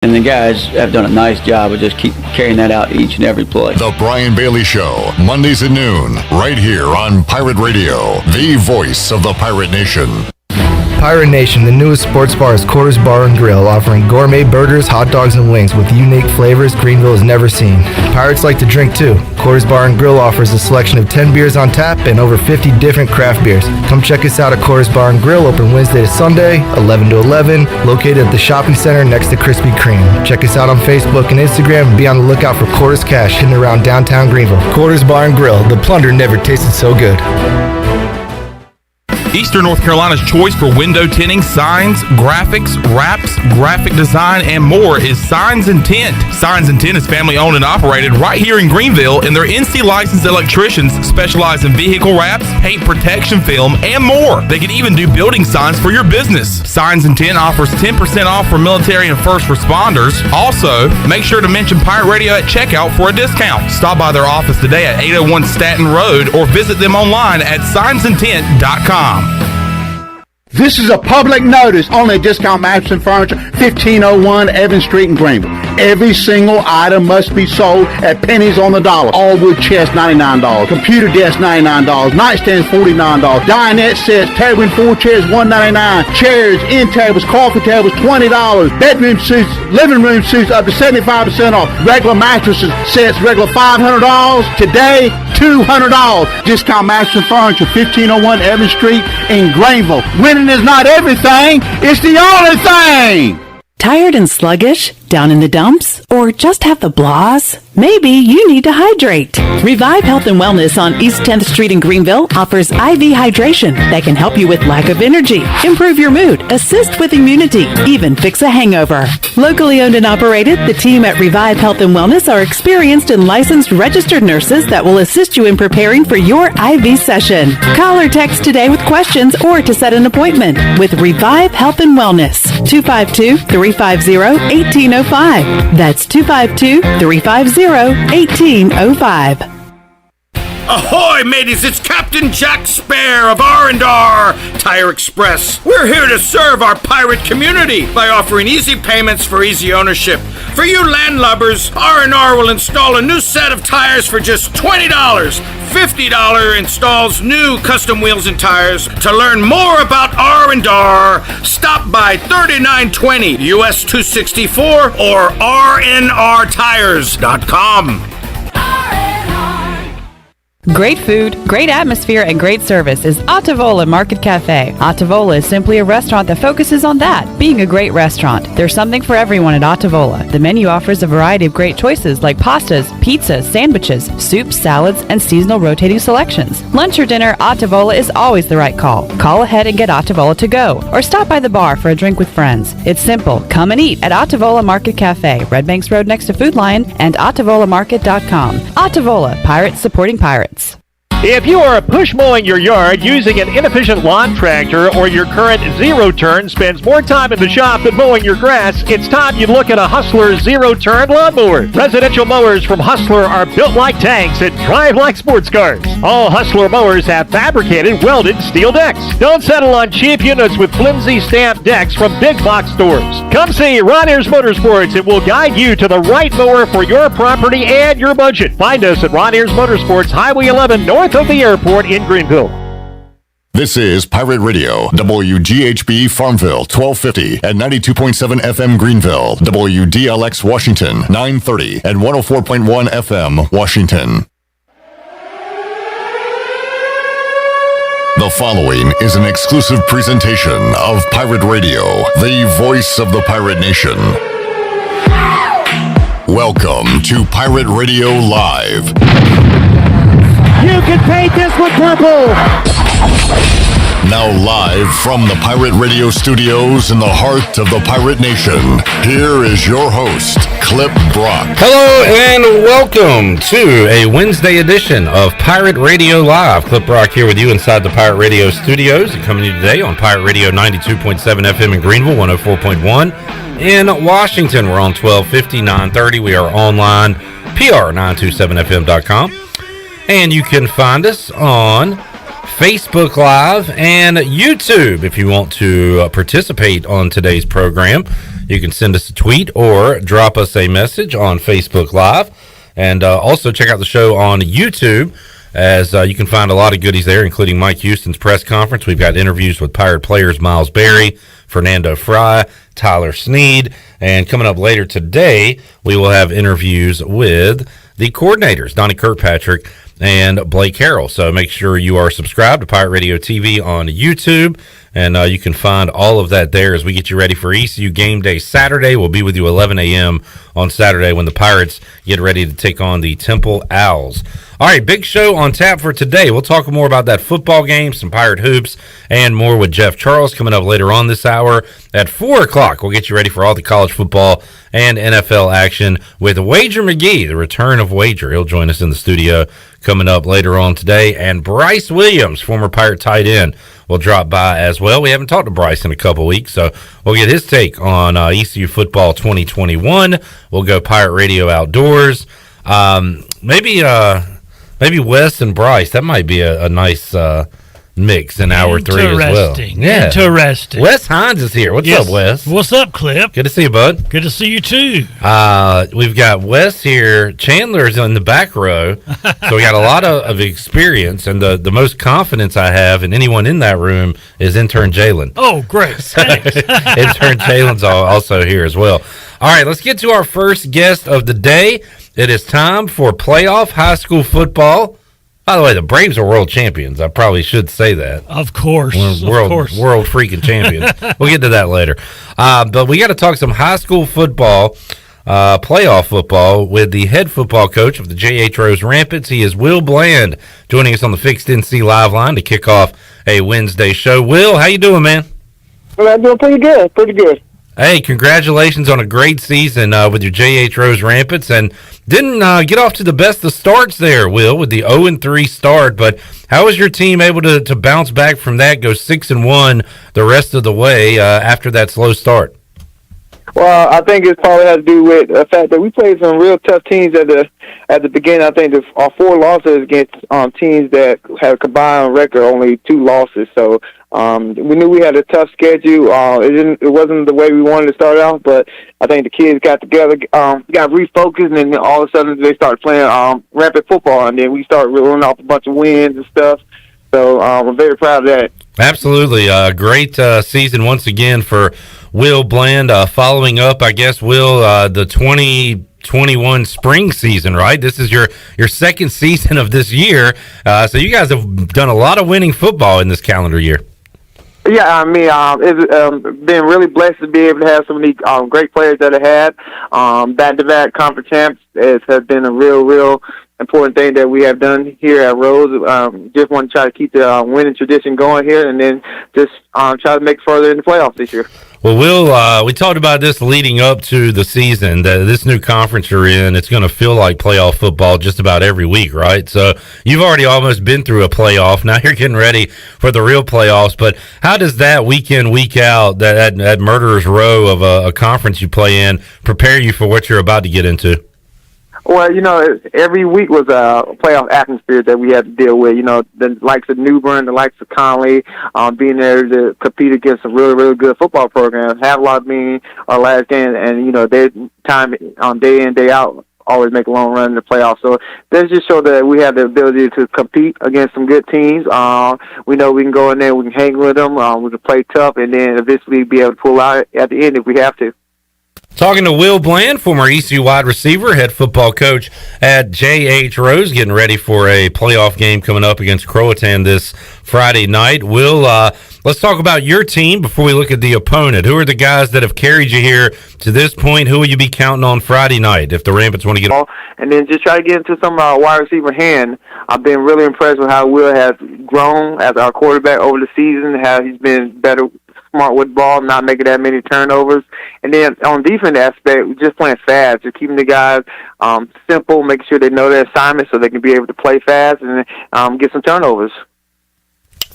And the guys have done a nice job of just keep carrying that out each and every play. The Brian Bailey Show, Mondays at noon, right here on Pirate Radio, the voice of the Pirate Nation. Pirate Nation, the newest sports bar, is Quarters Bar and Grill, offering gourmet burgers, hot dogs, and wings with unique flavors Greenville has never seen. Pirates like to drink too. Quarters Bar and Grill offers a selection of 10 beers on tap and over 50 different craft beers. Come check us out at Quarters Bar and Grill, open Wednesday to Sunday, 11 to 11, located at the shopping center next to Krispy Kreme. Check us out on Facebook and Instagram and be on the lookout for Quarters Cash hidden around downtown Greenville. Quarters Bar and Grill, the plunder never tasted so good. Eastern North Carolina's choice for window tinting, signs, graphics, wraps, graphic design, and more is Signs and Tint. Signs and Tint is family owned and operated right here in Greenville, and their NC licensed electricians specialize in vehicle wraps, paint protection film, and more. They can even do building signs for your business. Signs and Tint offers 10% off for military and first responders. Also, make sure to mention Pirate Radio at checkout for a discount. Stop by their office today at 801 Staten Road or visit them online at signsandtint.com. This is a public notice. Only Discount Mattress and Furniture, 1501 Evans Street in Greenville. Every single item must be sold at pennies on the dollar. All wood chest, $99. Computer desk, $99. Nightstands, $49. Dinette sets, table and 4 chairs, $199. Chairs, end tables, coffee tables, $20. Bedroom suits, living room suits up to 75% off. Regular mattresses sets, regular $500. Today, $200. Discount Mattress and Furniture, 1501 Evans Street in Greenville. Winning is not everything, it's the only thing. Tired and sluggish? Down in the dumps? Or just have the blahs? Maybe you need to hydrate. Revive Health and Wellness on East 10th Street in Greenville offers IV hydration that can help you with lack of energy, improve your mood, assist with immunity, even fix a hangover. Locally owned and operated, the team at Revive Health and Wellness are experienced and licensed registered nurses that will assist you in preparing for your IV session. Call or text today with questions or to set an appointment with Revive Health and Wellness. 252-350-1805. That's 252-350-1805. Ahoy, mateys! It's Captain Jack Spare of R&R Tire Express. We're here to serve our pirate community by offering easy payments for easy ownership. For you landlubbers, R&R will install a new set of tires for just $20. $50 installs new custom wheels and tires. To learn more about R&R, stop by 3920 US 264 or rnrtires.com. Great food, great atmosphere, and great service is Ottavola Market Cafe. Ottavola is simply a restaurant that focuses on that, being a great restaurant. There's something for everyone at Ottavola. The menu offers a variety of great choices like pastas, pizzas, sandwiches, soups, salads, and seasonal rotating selections. Lunch or dinner, Ottavola is always the right call. Call ahead and get Ottavola to go, or stop by the bar for a drink with friends. It's simple. Come and eat at Ottavola Market Cafe, Red Banks Road next to Food Lion, and OttavolaMarket.com. Ottavola, pirates supporting pirates. If you are push mowing your yard using an inefficient lawn tractor, or your current zero-turn spends more time in the shop than mowing your grass, it's time you look at a Hustler zero-turn lawnmower. Residential mowers from Hustler are built like tanks and drive like sports cars. All Hustler mowers have fabricated, welded steel decks. Don't settle on cheap units with flimsy stamped decks from big box stores. Come see Ron Ayers Motorsports. It will guide you to the right mower for your property and your budget. Find us at Ron Ayers Motorsports, Highway 11 north of the airport in Greenville. This is Pirate Radio, WGHB Farmville, 1250 and 92.7 FM Greenville, WDLX Washington, 930 and 104.1 FM Washington. The following is an exclusive presentation of Pirate Radio, the voice of the pirate nation. Welcome to Pirate Radio Live. You can paint this with purple. Now live from the Pirate Radio studios in the heart of the Pirate Nation, here is your host, Clip Brock. Hello and welcome to a Wednesday edition of Pirate Radio Live. Clip Brock here with you inside the Pirate Radio studios. And coming to you today on Pirate Radio 92.7 FM in Greenville, 104.1 in Washington. We're on 1250, 930. We are online, pr927fm.com. And you can find us on Facebook Live and YouTube if you want to participate on today's program. you can send us a tweet or drop us a message on Facebook Live. And also check out the show on YouTube, as you can find a lot of goodies there, including Mike Houston's press conference. We've got interviews with Pirate players Miles Berry, Fernando Fry, Tyler Snead, and coming up later today, we will have interviews with the coordinators, Donnie Kirkpatrick and Blake Harrell. So make sure you are subscribed to Pirate Radio TV on YouTube, and you can find all of that there as we get you ready for ECU Game Day Saturday. We'll be with you 11 a.m. on Saturday when the Pirates get ready to take on the Temple Owls. All right, big show on tap for today. We'll talk more about that football game, some Pirate hoops, and more with Jeff Charles coming up later on this hour at 4 o'clock. We'll get you ready for all the college football and NFL action with Wager McGee, the return of Wager. He'll join us in the studio coming up later on today. And Bryce Williams, former Pirate tight end, will drop by as well. We haven't talked to Bryce in a couple weeks, so we'll get his take on ECU football 2021. We'll go Pirate Radio outdoors. Maybe Wes and Bryce. That might be a nice mix in hour 3 as well. Interesting. Wes Hines is here. What's up, Wes? What's up, Clip? Good to see you, bud. Good to see you, too. We've got Wes here. Chandler's in the back row. So we got a lot of experience, and the most confidence I have in anyone in that room is intern Jalen. Oh, great. Thanks. Intern Jalen's also here as well. All right, let's get to our first guest of the day. It is time for playoff high school football. By the way, the Braves are world champions. I probably should say that. Of course. World freaking champions. We'll get to that later. But we got to talk some high school football, playoff football, with the head football coach of the J.H. Rose Rampants. He is Will Bland, joining us on the Fixed NC Live line to kick off a Wednesday show. Will, how you doing, man? Well, I'm doing pretty good. Hey, congratulations on a great season with your J.H. Rose Rampants, and didn't get off to the best of starts there, Will, with the 0-3 start, but how was your team able to bounce back from that, go 6-1 the rest of the way after that slow start? Well, I think it probably has to do with the fact that we played some real tough teams at the beginning. I think our 4 losses against teams that had a combined record only 2 losses, so we knew we had a tough schedule. It wasn't the way we wanted to start out, but I think the kids got together, got refocused, and then all of a sudden they started playing rampant football, and then we started reeling off a bunch of wins and stuff. So we're very proud of that. Absolutely. Great season once again for Will Bland. Following up, I guess, Will, the 2021 spring season, right? This is your second season of this year. So you guys have done a lot of winning football in this calendar year. Yeah, I mean, it's been really blessed to be able to have so many great players that I had. Back-to-back conference champs has been a real important thing that we have done here at Rose. Just want to try to keep the winning tradition going here, and then just try to make further in the playoffs this year. Well, Will, we talked about this leading up to the season, that this new conference you're in, it's going to feel like playoff football just about every week, right? So you've already almost been through a playoff. Now you're getting ready for the real playoffs. But how does that week in, week out, that murderer's row of a conference you play in, prepare you for what you're about to get into? Well, every week was a playoff atmosphere that we had to deal with. The likes of New Bern, the likes of Conley, being there to compete against a really good football program. Havelock being our last game, and their time day in, day out, always make a long run in the playoffs. So that just show that we have the ability to compete against some good teams. We know we can go in there, we can hang with them, we can play tough, and then eventually be able to pull out at the end if we have to. Talking to Will Bland, former ECU wide receiver, head football coach at J.H. Rose, getting ready for a playoff game coming up against Croatan this Friday night. Will, let's talk about your team before we look at the opponent. Who are the guys that have carried you here to this point? Who will you be counting on Friday night if the Rampants want to get... And then just try to get into some wide receiver hand. I've been really impressed with how Will has grown as our quarterback over the season, how he's been better, smart with the ball, not making that many turnovers. And then on defense aspect, we're just playing fast, just keeping the guys simple, making sure they know their assignment so they can be able to play fast and get some turnovers.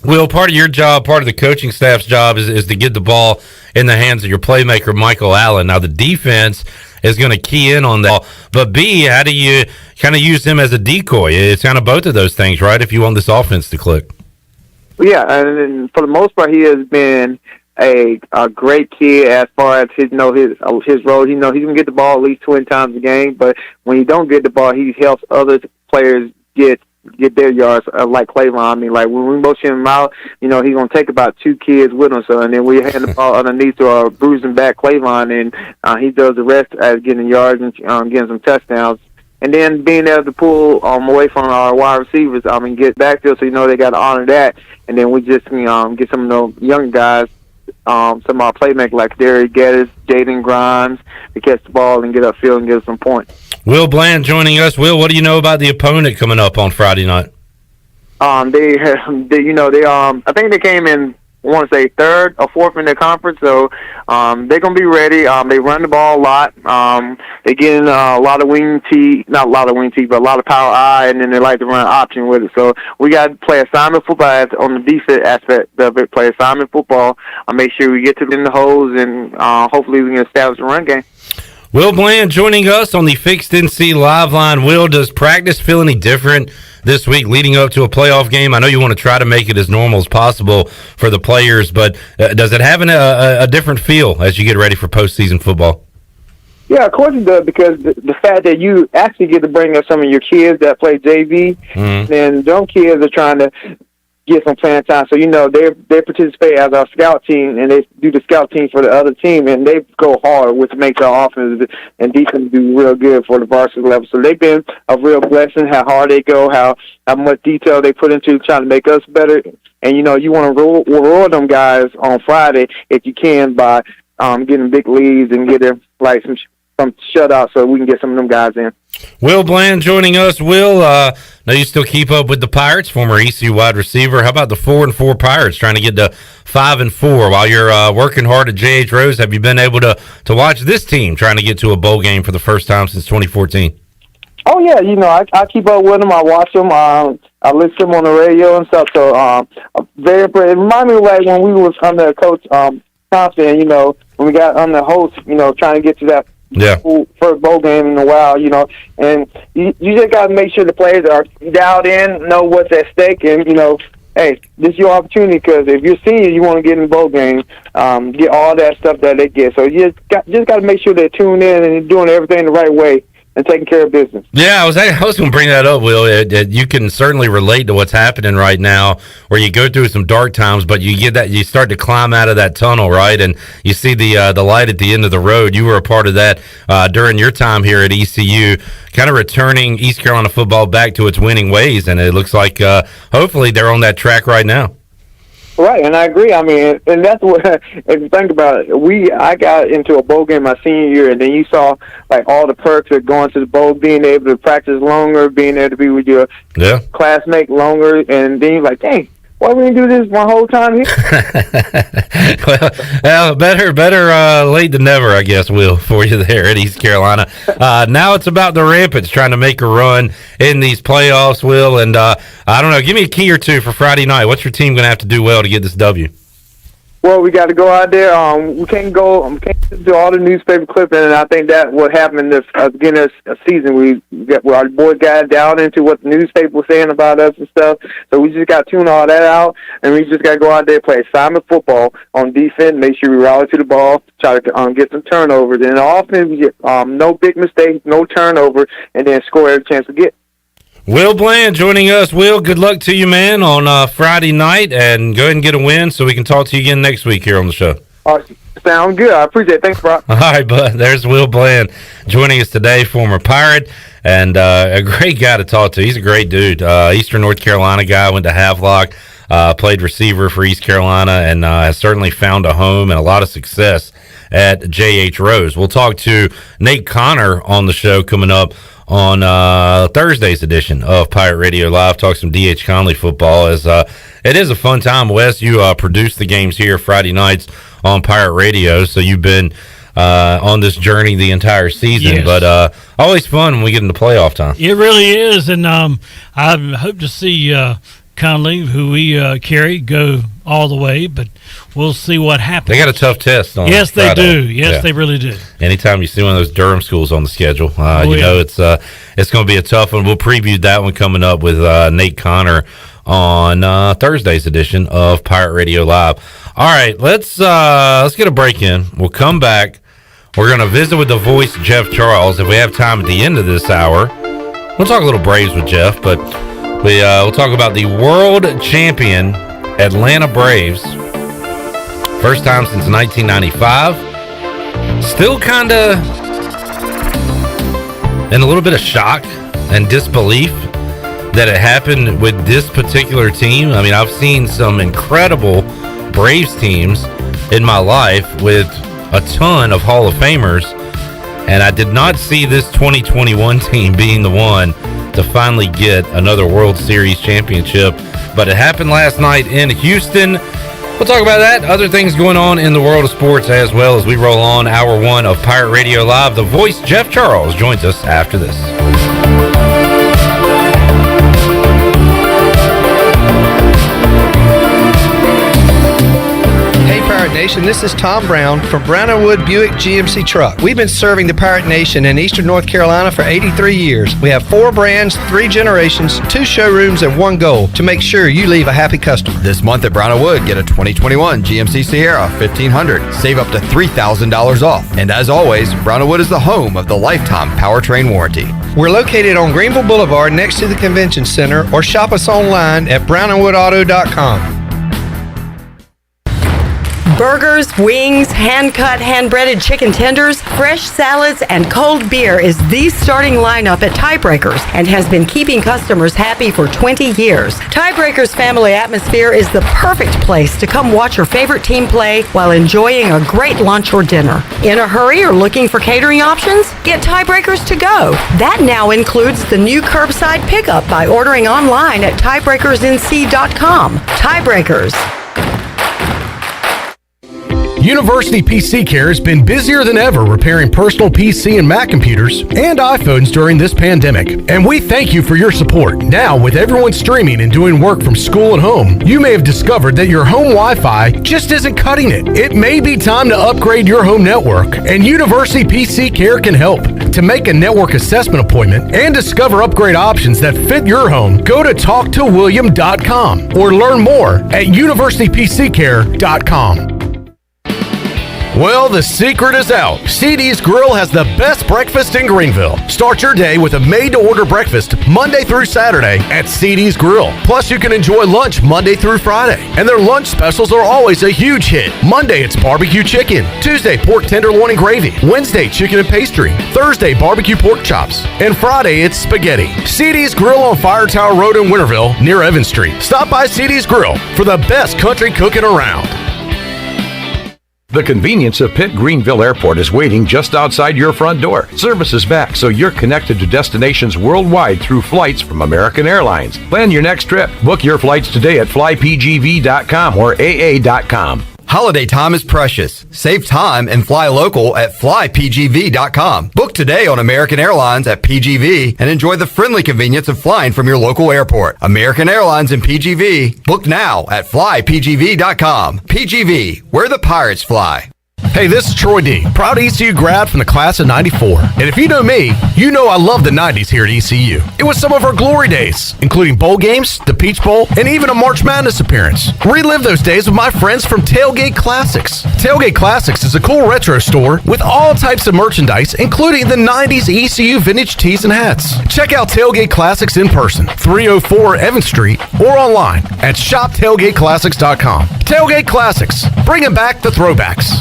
Will, part of your job, part of the coaching staff's job is to get the ball in the hands of your playmaker, Michael Allen. Now, the defense is going to key in on that. But, B, how do you kind of use him as a decoy? It's kind of both of those things, right, if you want this offense to click? Yeah, and for the most part, he has been a great kid as far as his role. He's gonna get the ball at least 20 times a game, but when he don't get the ball, he helps other players get their yards, like Cleveland. I mean, like when we motion him out, he's gonna take about 2 kids with him. So, and then we hand the ball underneath to our bruising back Cleveland, and he does the rest as getting yards and getting some touchdowns. And then being able to pull away from our wide receivers, get backfield, so they got to honor that. And then we just get some of those young guys, some of our playmakers like Derek Geddes, Jaden Grimes, to catch the ball and get upfield and get us some points. Will Bland joining us. Will, what do you know about the opponent coming up on Friday night? I think they came in, I want to say 3rd or 4th in their conference, so they're going to be ready. They run the ball a lot. They get in a lot of not a lot of wing T, but a lot of power I, and then they like to run option with it. So we got to play assignment football on the defense aspect of it, play assignment football. Make sure we get to in the holes, and hopefully we can establish a run game. Will Bland joining us on the Fixed NC Live Line. Will, does practice feel any different this week leading up to a playoff game? I know you want to try to make it as normal as possible for the players, but does it have a different feel as you get ready for postseason football? Yeah, of course it does, because the fact that you actually get to bring up some of your kids that play JV, and those kids are trying to get some playing time. So, they participate as our scout team, and they do the scout team for the other team, and they go hard, which makes our offense and defense do real good for the varsity level. So they've been a real blessing, how hard they go, how much detail they put into trying to make us better. And, you want to reward them guys on Friday, if you can, by getting big leads and getting some shutouts so we can get some of them guys in. Will Bland joining us. Will, now you still keep up with the Pirates, former ECU wide receiver. How about the 4-4 Pirates trying to get to 5-4 while you're working hard at J.H. Rose? Have you been able to watch this team trying to get to a bowl game for the first time since 2014? Oh, yeah, I keep up with them. I watch them. I listen to them on the radio and stuff. So, very impressed. It reminds me of like when we was under Coach Thompson, when we got on the host, trying to get to that first bowl game in a while, and you just got to make sure the players are dialed in, know what's at stake, and, hey, this is your opportunity, because if you're senior, you want to get in the bowl game, get all that stuff that they get. So you just got to make sure they're tuned in and doing everything the right way and taking care of business. Yeah, I was going to bring that up, Will. You can certainly relate to what's happening right now, where you go through some dark times, but you start to climb out of that tunnel, right? And you see the light at the end of the road. You were a part of that during your time here at ECU, kind of returning East Carolina football back to its winning ways, and it looks like hopefully they're on that track right now. Right, and I agree. I mean, and that's what, if you think about it, I got into a bowl game my senior year, and then you saw like all the perks of going to the bowl, being able to practice longer, being able to be with your classmate longer, and then you're like, dang, why we didn't do this my whole time here? well, better late than never, I guess, Will, for you there at East Carolina. Now it's about the Rampants trying to make a run in these playoffs, Will, and I don't know, give me a key or two for Friday night. What's your team going to have to do well to get this W? Well, we got to go out there. We can't do all the newspaper clipping, and I think that what happened this beginning of the season. Our boys got down into what the newspaper was saying about us and stuff. So we just got to tune all that out, and we just got to go out there and play assignment football on defense. Make sure we rally to the ball, try to get some turnovers, and on offense we get no big mistakes, no turnover, and then score every chance we get. Will Bland joining us. Will, good luck to you, man, on Friday night, and go ahead and get a win so we can talk to you again next week here on the show. Sound good. I appreciate it. Thanks, Brock. All right, bud. There's Will Bland joining us today, former Pirate, and a great guy to talk to. He's a great dude. Eastern North Carolina guy, went to Havelock, played receiver for East Carolina, and has certainly found a home and a lot of success at J.H. Rose. We'll talk to Nate Connor on the show coming up on Thursday's edition of Pirate Radio Live. Talk some D.H. Conley football, as it is a fun time. Wes, you produce the games here Friday nights on Pirate Radio, so you've been on this journey the entire season, but always fun when we get into playoff time. It really is, and I hope to see Conley, who we carry, go all the way, but we'll see what happens. They got a tough test on Yes, Friday. they do. Yes, they really do. Anytime you see one of those Durham schools on the schedule, know it's going to be a tough one. We'll preview that one coming up with Nate Connor on Thursday's edition of Pirate Radio Live. All right, let's get a break in. We'll come back. We're going to visit with the voice, Jeff Charles. If we have time at the end of this hour, we'll talk a little Braves with Jeff, but we'll talk about the world champion Atlanta Braves. First time since 1995. Still kind of in a little bit of shock and disbelief that it happened with this particular team. I mean, I've seen some incredible Braves teams in my life with a ton of Hall of Famers, and I did not see this 2021 team being the one to finally get another World Series championship, but it happened last night in Houston. We'll talk about that, other things going on in the world of sports as well as we roll on hour one of Pirate Radio Live. The voice, Jeff Charles, joins us after this. Pirate Nation, this is Tom Brown from Brown & Wood Buick GMC Truck. We've been serving the Pirate Nation in Eastern North Carolina for 83 years. We have 4 brands, 3 generations, 2 showrooms, and 1 goal to make sure you leave a happy customer. This month at Brown & Wood, get a 2021 GMC Sierra 1500. Save up to $3,000 off. And as always, Brown & Wood is the home of the lifetime powertrain warranty. We're located on Greenville Boulevard next to the Convention Center, or shop us online at brownandwoodauto.com. Burgers, wings, hand-cut, hand-breaded chicken tenders, fresh salads, and cold beer is the starting lineup at Tiebreakers and has been keeping customers happy for 20 years. Tiebreakers family atmosphere is the perfect place to come watch your favorite team play while enjoying a great lunch or dinner. In a hurry or looking for catering options? Get Tiebreakers to go. That now includes the new curbside pickup by ordering online at tiebreakersnc.com. Tiebreakers. University PC Care has been busier than ever repairing personal PC and Mac computers and iPhones during this pandemic, and we thank you for your support. Now, with everyone streaming and doing work from school and home, you may have discovered that your home Wi-Fi just isn't cutting it. It may be time to upgrade your home network, and University PC Care can help. To make a network assessment appointment and discover upgrade options that fit your home, go to talktowilliam.com or learn more at universitypccare.com. Well, the secret is out. CD's Grill has the best breakfast in Greenville. Start your day with a made-to-order breakfast Monday through Saturday at CD's Grill. Plus, you can enjoy lunch Monday through Friday. And their lunch specials are always a huge hit. Monday, it's barbecue chicken. Tuesday, pork tenderloin and gravy. Wednesday, chicken and pastry. Thursday, barbecue pork chops. And Friday, it's spaghetti. CD's Grill on Fire Tower Road in Winterville, near Evans Street. Stop by CD's Grill for the best country cooking around. The convenience of Pitt Greenville Airport is waiting just outside your front door. Service is back, so you're connected to destinations worldwide through flights from American Airlines. Plan your next trip. Book your flights today at flypgv.com or aa.com. Holiday time is precious. Save time and fly local at flypgv.com. Book today on American Airlines at PGV and enjoy the friendly convenience of flying from your local airport. American Airlines and PGV. Book now at flypgv.com. PGV, where the pirates fly. Hey, this is Troy D, proud ECU grad from the class of 94. And if you know me, you know I love the 90s here at ECU. It was some of our glory days, including bowl games, the Peach Bowl, and even a March Madness appearance. Relive those days with my friends from Tailgate Classics. Tailgate Classics is a cool retro store with all types of merchandise, including the 90s ECU vintage tees and hats. Check out Tailgate Classics in person, 304 Evans Street, or online at shoptailgateclassics.com. Tailgate Classics, bringing back the throwbacks.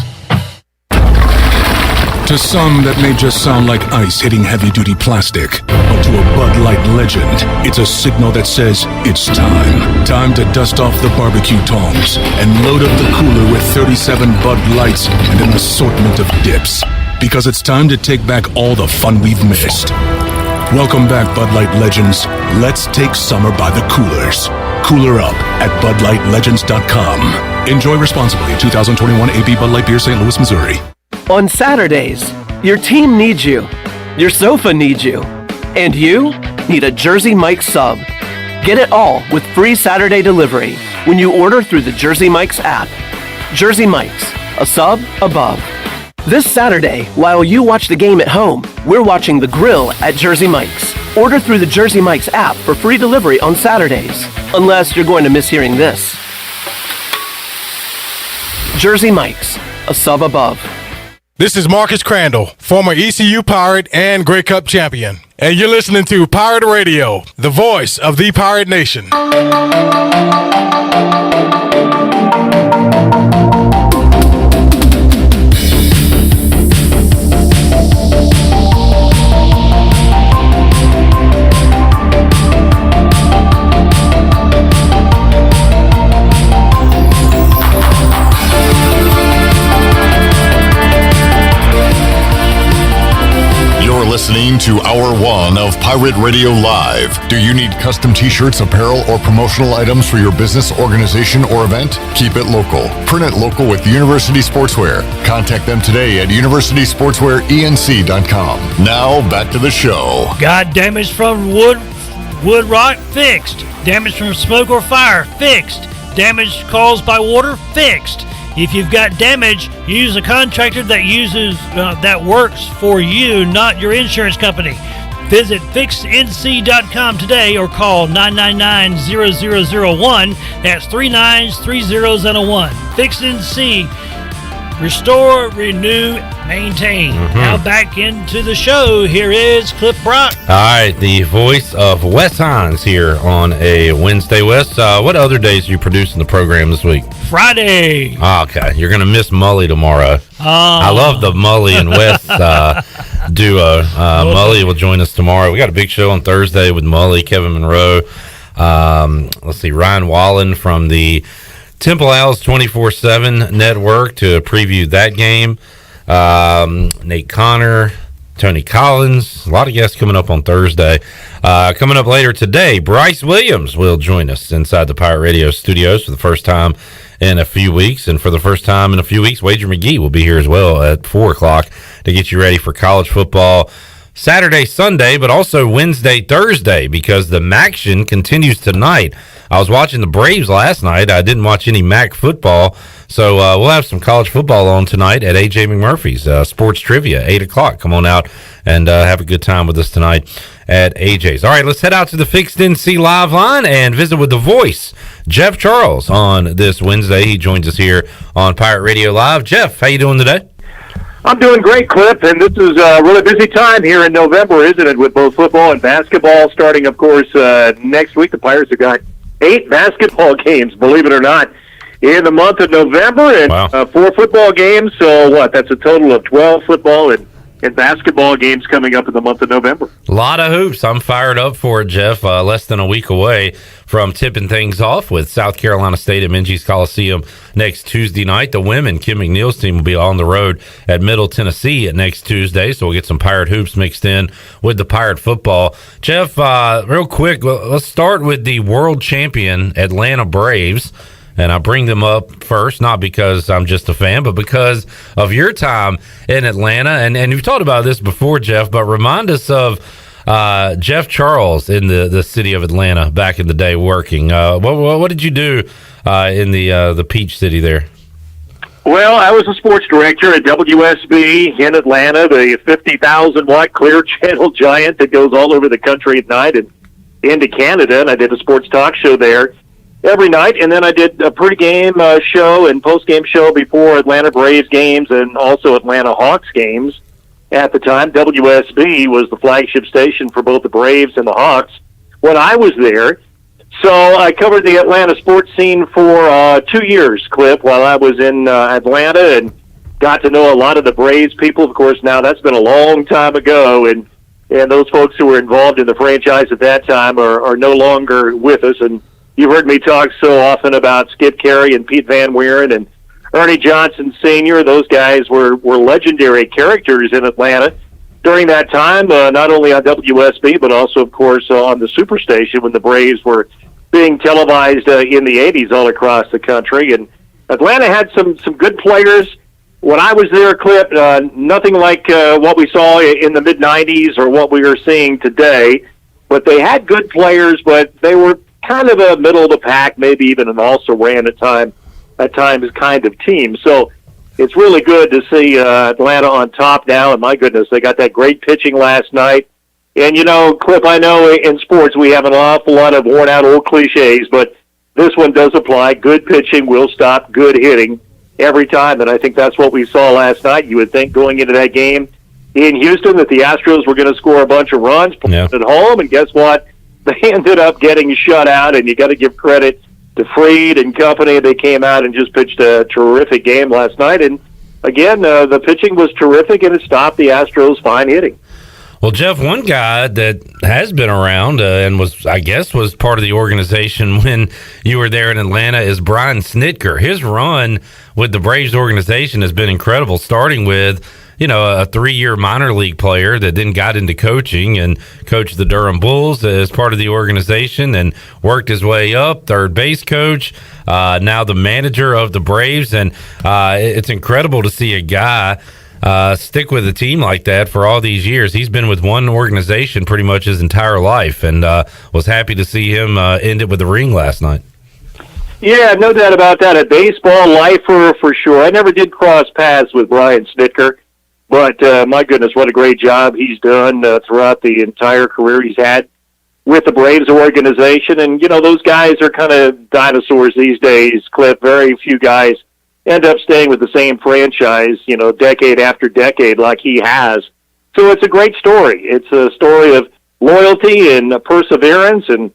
To some, that may just sound like ice hitting heavy-duty plastic. But to a Bud Light legend, it's a signal that says it's time. Time to dust off the barbecue tongs and load up the cooler with 37 Bud Lights and an assortment of dips. Because it's time to take back all the fun we've missed. Welcome back, Bud Light legends. Let's take summer by the coolers. Cooler up at BudLightLegends.com. Enjoy responsibly. 2021 AB Bud Light Beer, St. Louis, Missouri. On Saturdays, your team needs you, your sofa needs you, and you need a Jersey Mike's sub. Get it all with free Saturday delivery when you order through the Jersey Mike's app. Jersey Mike's, a sub above. This Saturday, while you watch the game at home, we're watching the grill at Jersey Mike's. Order through the Jersey Mike's app for free delivery on Saturdays. Unless you're going to miss hearing this. Jersey Mike's, a sub above. This is Marcus Crandall, former ECU Pirate and Grey Cup champion. And you're listening to Pirate Radio, the voice of the Pirate Nation. Listening to Hour 1 of Pirate Radio Live. Do you need custom t-shirts, apparel, or promotional items for your business, organization, or event? Keep it local. Print it local with University Sportswear. Contact them today at universitysportswearenc.com. Now, back to the show. Got damage from wood rot? Fixed. Damage from smoke or fire? Fixed. Damage caused by water? Fixed. If you've got damage, use a contractor that works for you, not your insurance company. Visit fixednc.com today or call 999-0001. That's 3 9s, 3 zeros, and a 1. Fixed NC. Restore, renew, maintain. Now back into the show. Here is Cliff Brock. All right, the voice of Wes Hines here on a Wednesday. Wes, what other days are you producing the program this week? Friday. Okay, you're going to miss Mully tomorrow. I love the Mully and Wes duo. Mully will join us tomorrow. We got a big show on Thursday with Mully, Kevin Monroe. Let's see, Ryan Wallen from the Temple Owls 24/7 network to preview that game. Nate Connor, Tony Collins, a lot of guests coming up on Thursday. Coming up later today, Bryce Williams will join us inside the Pirate Radio studios for the first time in a few weeks. And for the first time in a few weeks, Wager McGee will be here as well at 4 o'clock to get you ready for college football Saturday, Sunday, but also Wednesday, Thursday, because the MACtion continues tonight. I was watching the Braves last night. I didn't watch any MAC football, so we'll have some college football on tonight at A.J. McMurphy's Sports Trivia, 8 o'clock. Come on out and have a good time with us tonight at A.J.'s. All right, let's head out to the Fixed NC Live line and visit with the voice, Jeff Charles, on this Wednesday. He joins us here on Pirate Radio Live. Jeff, how you doing today? I'm doing great, Cliff, and this is a really busy time here in November, isn't it, with both football and basketball starting, of course, next week. The Pirates have got 8 basketball games, believe it or not, in the month of November, and 4 football games. So, that's a total of 12 football and basketball games coming up in the month of November. A lot of hoops. I'm fired up for it, Jeff. Less than a week away from tipping things off with South Carolina State at McGee's Coliseum next Tuesday night. The women, Kim McNeil's team, will be on the road at Middle Tennessee next Tuesday, so we'll get some Pirate hoops mixed in with the Pirate football. Jeff, real quick, let's start with the world champion Atlanta Braves. And I bring them up first, not because I'm just a fan, but because of your time in Atlanta. And you've talked about this before, Jeff, but remind us of Jeff Charles in the city of Atlanta back in the day working. What did you do in the Peach City there? Well, I was a sports director at WSB in Atlanta, the 50,000-watt clear channel giant that goes all over the country at night and into Canada. And I did a sports talk show there every night, and then I did a pregame show and postgame show before Atlanta Braves games and also Atlanta Hawks games. At the time, WSB was the flagship station for both the Braves and the Hawks when I was there. So I covered the Atlanta sports scene for 2 years, Cliff, while I was in Atlanta, and got to know a lot of the Braves people. Of course, now that's been a long time ago, and those folks who were involved in the franchise at that time are no longer with us. And you've heard me talk so often about Skip Carey and Pete Van Wieren and Ernie Johnson Sr. Those guys were legendary characters in Atlanta during that time, not only on WSB, but also, of course, on the Superstation when the Braves were being televised in the 80s all across the country. And Atlanta had some good players. When I was there, Clip, nothing like what we saw in the mid-90s or what we are seeing today. But they had good players, but they were kind of a middle of the pack, maybe even an also-ran at times kind of team. So it's really good to see Atlanta on top now, and my goodness, they got that great pitching last night. And, Clip, I know in sports we have an awful lot of worn-out old cliches, but this one does apply. Good pitching will stop good hitting every time, and I think that's what we saw last night. You would think going into that game in Houston that the Astros were going to score a bunch of runs at home, and guess what? They ended up getting shut out, and you got to give credit to Fried and company. They came out and just pitched a terrific game last night, and again, the pitching was terrific, and it stopped the Astros' fine hitting. Well, Jeff, one guy that has been around and was part of the organization when you were there in Atlanta is Brian Snitker. His run with the Braves organization has been incredible, starting with, a 3-year minor league player that then got into coaching and coached the Durham Bulls as part of the organization and worked his way up, third base coach, now the manager of the Braves. And it's incredible to see a guy stick with a team like that for all these years. He's been with one organization pretty much his entire life, and was happy to see him end it with a ring last night. Yeah, no doubt about that. A baseball lifer for sure. I never did cross paths with Brian Snitker, but my goodness, what a great job he's done throughout the entire career he's had with the Braves organization. And, those guys are kind of dinosaurs these days, Cliff. Very few guys end up staying with the same franchise, decade after decade like he has. So it's a great story. It's a story of loyalty and perseverance and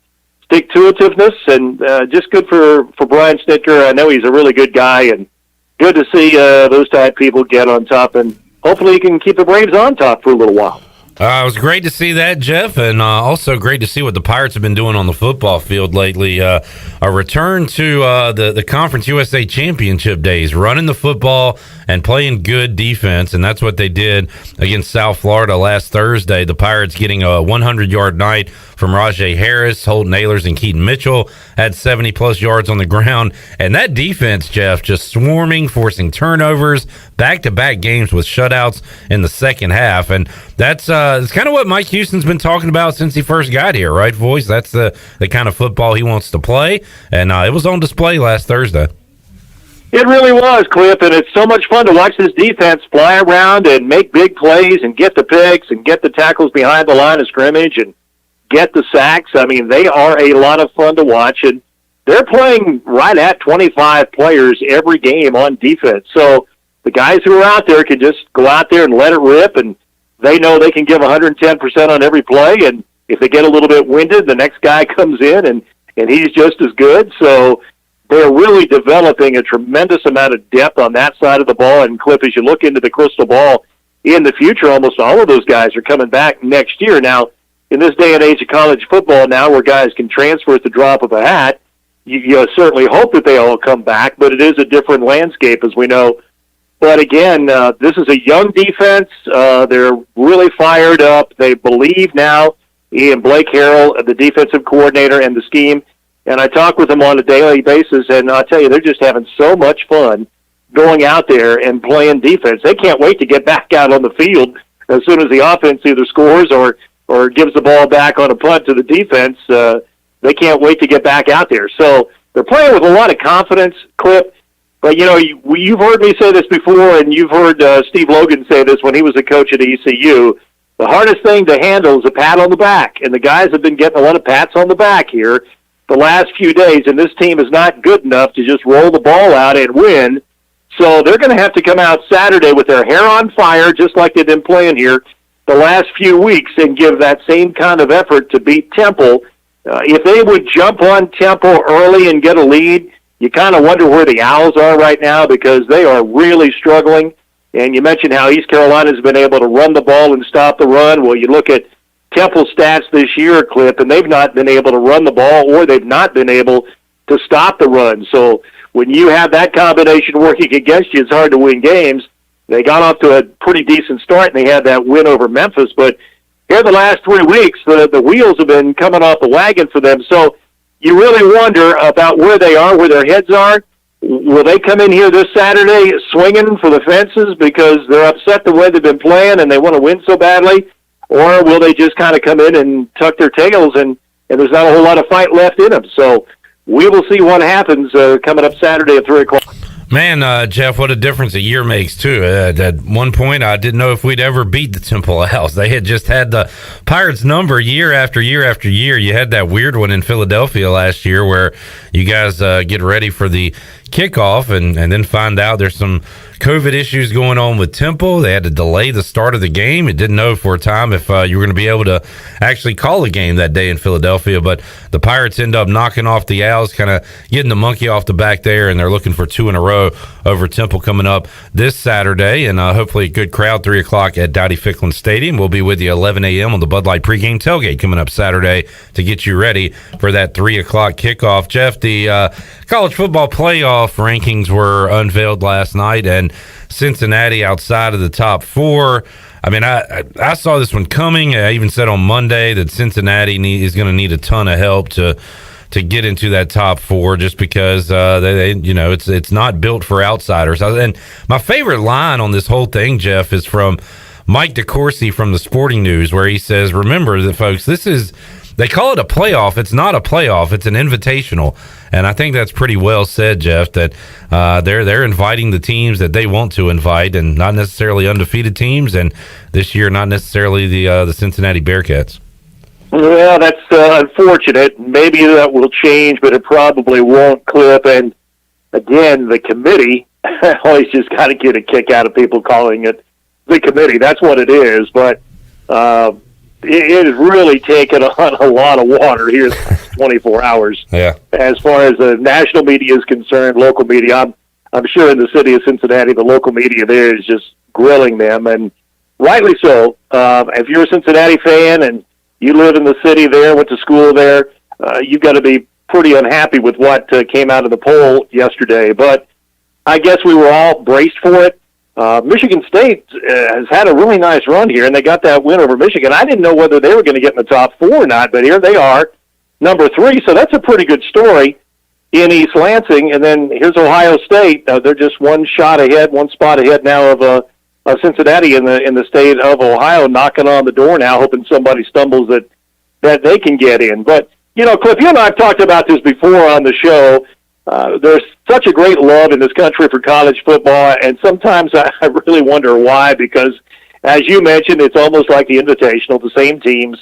stick-to-itiveness, and just good for Brian Snitker. I know he's a really good guy, and good to see those type of people get on top, and hopefully he can keep the Braves on top for a little while. It was great to see that, Jeff, and also great to see what the Pirates have been doing on the football field lately. A return to the Conference USA Championship days, running the football and playing good defense, and that's what they did against South Florida last Thursday. The Pirates getting a 100-yard night from Rajay Harris, Holton Ahlers, and Keaton Mitchell had 70-plus yards on the ground. And that defense, Jeff, just swarming, forcing turnovers, back-to-back games with shutouts in the second half. And that's it's kind of what Mike Houston's been talking about since he first got here, right, Voice? That's the kind of football he wants to play. And it was on display last Thursday. It really was, Cliff, and it's so much fun to watch this defense fly around and make big plays and get the picks and get the tackles behind the line of scrimmage and get the sacks. I mean, they are a lot of fun to watch, and they're playing right at 25 players every game on defense. So the guys who are out there can just go out there and let it rip, and they know they can give 110% on every play, and if they get a little bit winded, the next guy comes in, and he's just as good. So they're really developing a tremendous amount of depth on that side of the ball. And, Cliff, as you look into the crystal ball in the future, almost all of those guys are coming back next year. Now, in this day and age of college football now where guys can transfer at the drop of a hat, you certainly hope that they all come back, but it is a different landscape, as we know. But again, this is a young defense. They're really fired up. They believe now in Blake Harrell, the defensive coordinator, and the scheme. And I talk with them on a daily basis, and I'll tell you, they're just having so much fun going out there and playing defense. They can't wait to get back out on the field as soon as the offense either scores or gives the ball back on a punt to the defense. They can't wait to get back out there. So they're playing with a lot of confidence, Cliff. But, you've heard me say this before, and you've heard Steve Logan say this when he was a coach at ECU. The hardest thing to handle is a pat on the back, and the guys have been getting a lot of pats on the back here the last few days, and this team is not good enough to just roll the ball out and win. So they're going to have to come out Saturday with their hair on fire, just like they've been playing here the last few weeks, and give that same kind of effort to beat Temple. If they would jump on Temple early and get a lead, you kind of wonder where the Owls are right now, because they are really struggling. And you mentioned how East Carolina's been able to run the ball and stop the run. Well, you look at Temple stats this year, Cliff, and they've not been able to run the ball, or they've not been able to stop the run. So when you have that combination working against you, it's hard to win games. They got off to a pretty decent start, and they had that win over Memphis. But here the last 3 weeks, the wheels have been coming off the wagon for them. So you really wonder about where they are, where their heads are. Will they come in here this Saturday swinging for the fences because they're upset the way they've been playing and they want to win so badly? Or will they just kind of come in and tuck their tails and there's not a whole lot of fight left in them? So we will see what happens coming up Saturday at 3 o'clock. Man, Jeff, what a difference a year makes, too. At one point, I didn't know if we'd ever beat the Temple Owls. They had just had the Pirates number year after year after year. You had that weird one in Philadelphia last year where you guys get ready for the kickoff and then find out there's some COVID issues going on with Temple. They had to delay the start of the game. It didn't know for a time if you were going to be able to actually call a game that day in Philadelphia, but the Pirates end up knocking off the Owls, kind of getting the monkey off the back there, and they're looking for 2 in a row over Temple coming up this Saturday, and hopefully a good crowd, 3 o'clock at Dowdy-Ficklin Stadium. We'll be with you 11 a.m. on the Bud Light pregame tailgate coming up Saturday to get you ready for that 3 o'clock kickoff. Jeff, the college football playoff rankings were unveiled last night, and Cincinnati outside of the top 4. I mean, I saw this one coming. I even said on Monday that Cincinnati is going to need a ton of help to get into that top 4, just because they it's not built for outsiders. And my favorite line on this whole thing, Jeff, is from Mike DeCourcy from the Sporting News, where he says, "Remember that, folks, they call it a playoff. It's not a playoff. It's an invitational." And I think that's pretty well said, Jeff, that they're inviting the teams that they want to invite, and not necessarily undefeated teams, and this year not necessarily the Cincinnati Bearcats. Well, that's unfortunate. Maybe that will change, but it probably won't, Clip. And again, the committee always just got to get a kick out of people calling it the committee. That's what it is, but it has really taken on a lot of water here in 24 hours. Yeah. As far as the national media is concerned, local media, I'm sure in the city of Cincinnati, the local media there is just grilling them, and rightly so. If you're a Cincinnati fan and you live in the city there, went to school there, you've got to be pretty unhappy with what came out of the poll yesterday. But I guess we were all braced for it. Michigan State has had a really nice run here, and they got that win over Michigan. I didn't know whether they were going to get in the top 4 or not, but here they are, number 3. So that's a pretty good story in East Lansing. And then here's Ohio State. They're just one spot ahead now of Cincinnati in the state of Ohio, knocking on the door now, hoping somebody stumbles that they can get in. But, Cliff, you and I have talked about this before on the show. There's such a great love in this country for college football, and sometimes I really wonder why, because, as you mentioned, it's almost like the Invitational, the same teams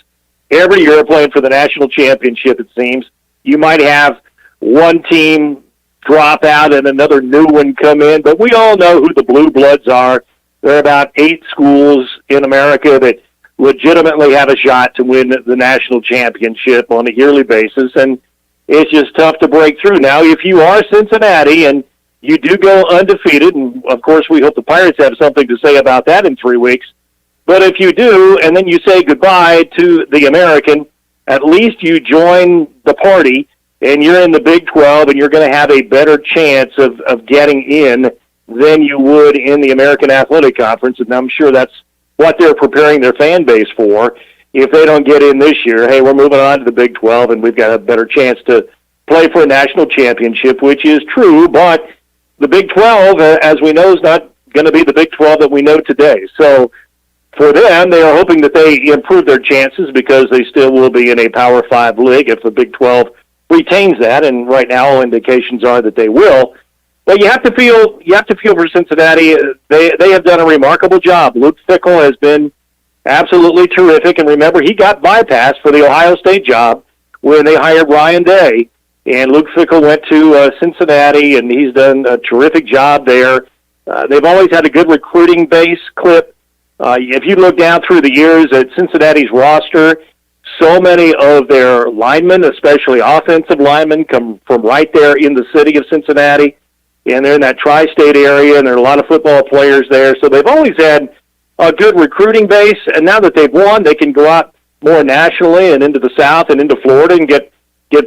every year playing for the national championship, it seems. You might have one team drop out and another new one come in, but we all know who the Blue Bloods are. There are about 8 schools in America that legitimately have a shot to win the national championship on a yearly basis, and it's just tough to break through. Now, if you are Cincinnati and you do go undefeated, and of course we hope the Pirates have something to say about that in 3 weeks, but if you do, and then you say goodbye to the American, at least you join the party, and you're in the Big 12, and you're going to have a better chance of getting in than you would in the American Athletic Conference, and I'm sure that's what they're preparing their fan base for. If they don't get in this year, hey, we're moving on to the Big 12, and we've got a better chance to play for a national championship, which is true, but the Big 12, as we know, is not going to be the Big 12 that we know today. So for them, they are hoping that they improve their chances because they still will be in a Power 5 league if the Big 12 retains that, and right now all indications are that they will. But you have to feel for Cincinnati. They have done a remarkable job. Luke Fickell has been absolutely terrific, and remember, he got bypassed for the Ohio State job when they hired Ryan Day, and Luke Fickell went to Cincinnati, and he's done a terrific job there. They've always had a good recruiting base, Clip. If you look down through the years at Cincinnati's roster, so many of their linemen, especially offensive linemen, come from right there in the city of Cincinnati, and they're in that tri-state area, and there are a lot of football players there, so they've always had a good recruiting base, and now that they've won, they can go out more nationally and into the South and into Florida and get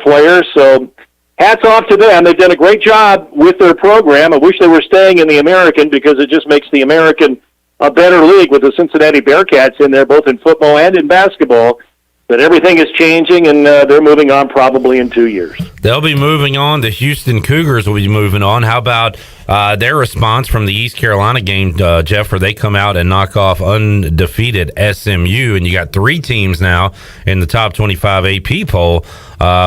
players. So hats off to them. They've done a great job with their program. I wish they were staying in the American because it just makes the American a better league with the Cincinnati Bearcats in there, both in football and in basketball. But everything is changing, and they're moving on probably in 2 years. They'll be moving on. The Houston Cougars will be moving on. How about their response from the East Carolina game, Jeff, where they come out and knock off undefeated SMU, and you got 3 teams now in the top 25 AP poll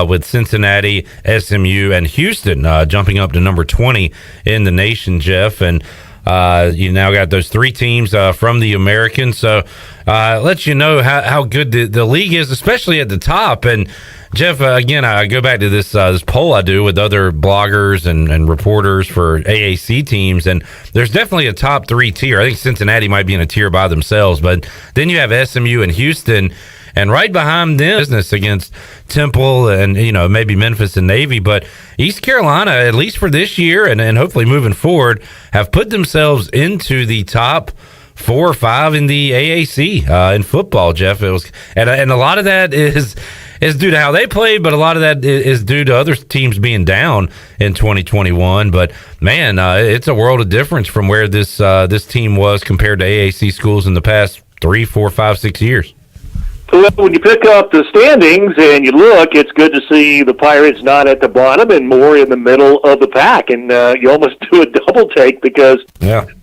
with Cincinnati, SMU, and Houston jumping up to number 20 in the nation, Jeff. And you now got those 3 teams from the American. So lets you know how good the league is, especially at the top. And Jeff, again, I go back to this poll I do with other bloggers and reporters for AAC teams, and there's definitely a top 3 tier. I think Cincinnati might be in a tier by themselves, but then you have SMU and Houston, and right behind them, business against Temple and maybe Memphis and Navy. But East Carolina, at least for this year and hopefully moving forward, have put themselves into the top 4 or 5 in the AAC in football, Jeff. It was, and a lot of that is due to how they played, but a lot of that is due to other teams being down in 2021. But man, it's a world of difference from where this team was compared to AAC schools in the past 3, 4, 5, 6 years. Well, when you pick up the standings and you look, it's good to see the Pirates not at the bottom and more in the middle of the pack. And you almost do a double take because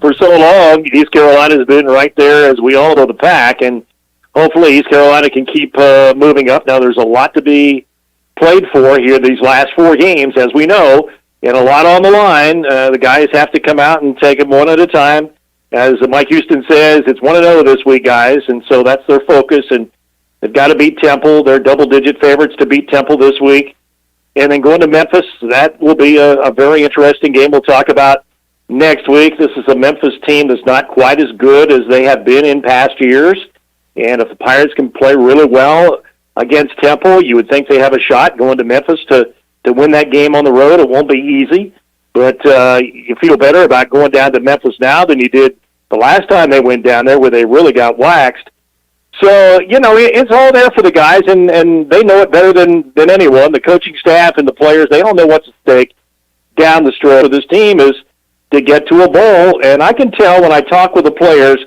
for so long, East Carolina has been right there, as we all know, the pack. And hopefully East Carolina can keep moving up. Now, there's a lot to be played for here these last 4 games, as we know, and a lot on the line. The guys have to come out and take them one at a time. As Mike Houston says, it's 1-0 this week, guys, and so that's their focus. And they've got to beat Temple. They're double-digit favorites to beat Temple this week. And then going to Memphis, that will be a very interesting game we'll talk about next week. This is a Memphis team that's not quite as good as they have been in past years. And if the Pirates can play really well against Temple, you would think they have a shot going to Memphis to win that game on the road. It won't be easy, but you feel better about going down to Memphis now than you did the last time they went down there where they really got waxed. So, it's all there for the guys, and they know it better than anyone. The coaching staff and the players, they all know what's at stake down the stretch for this team is to get to a bowl. And I can tell when I talk with the players,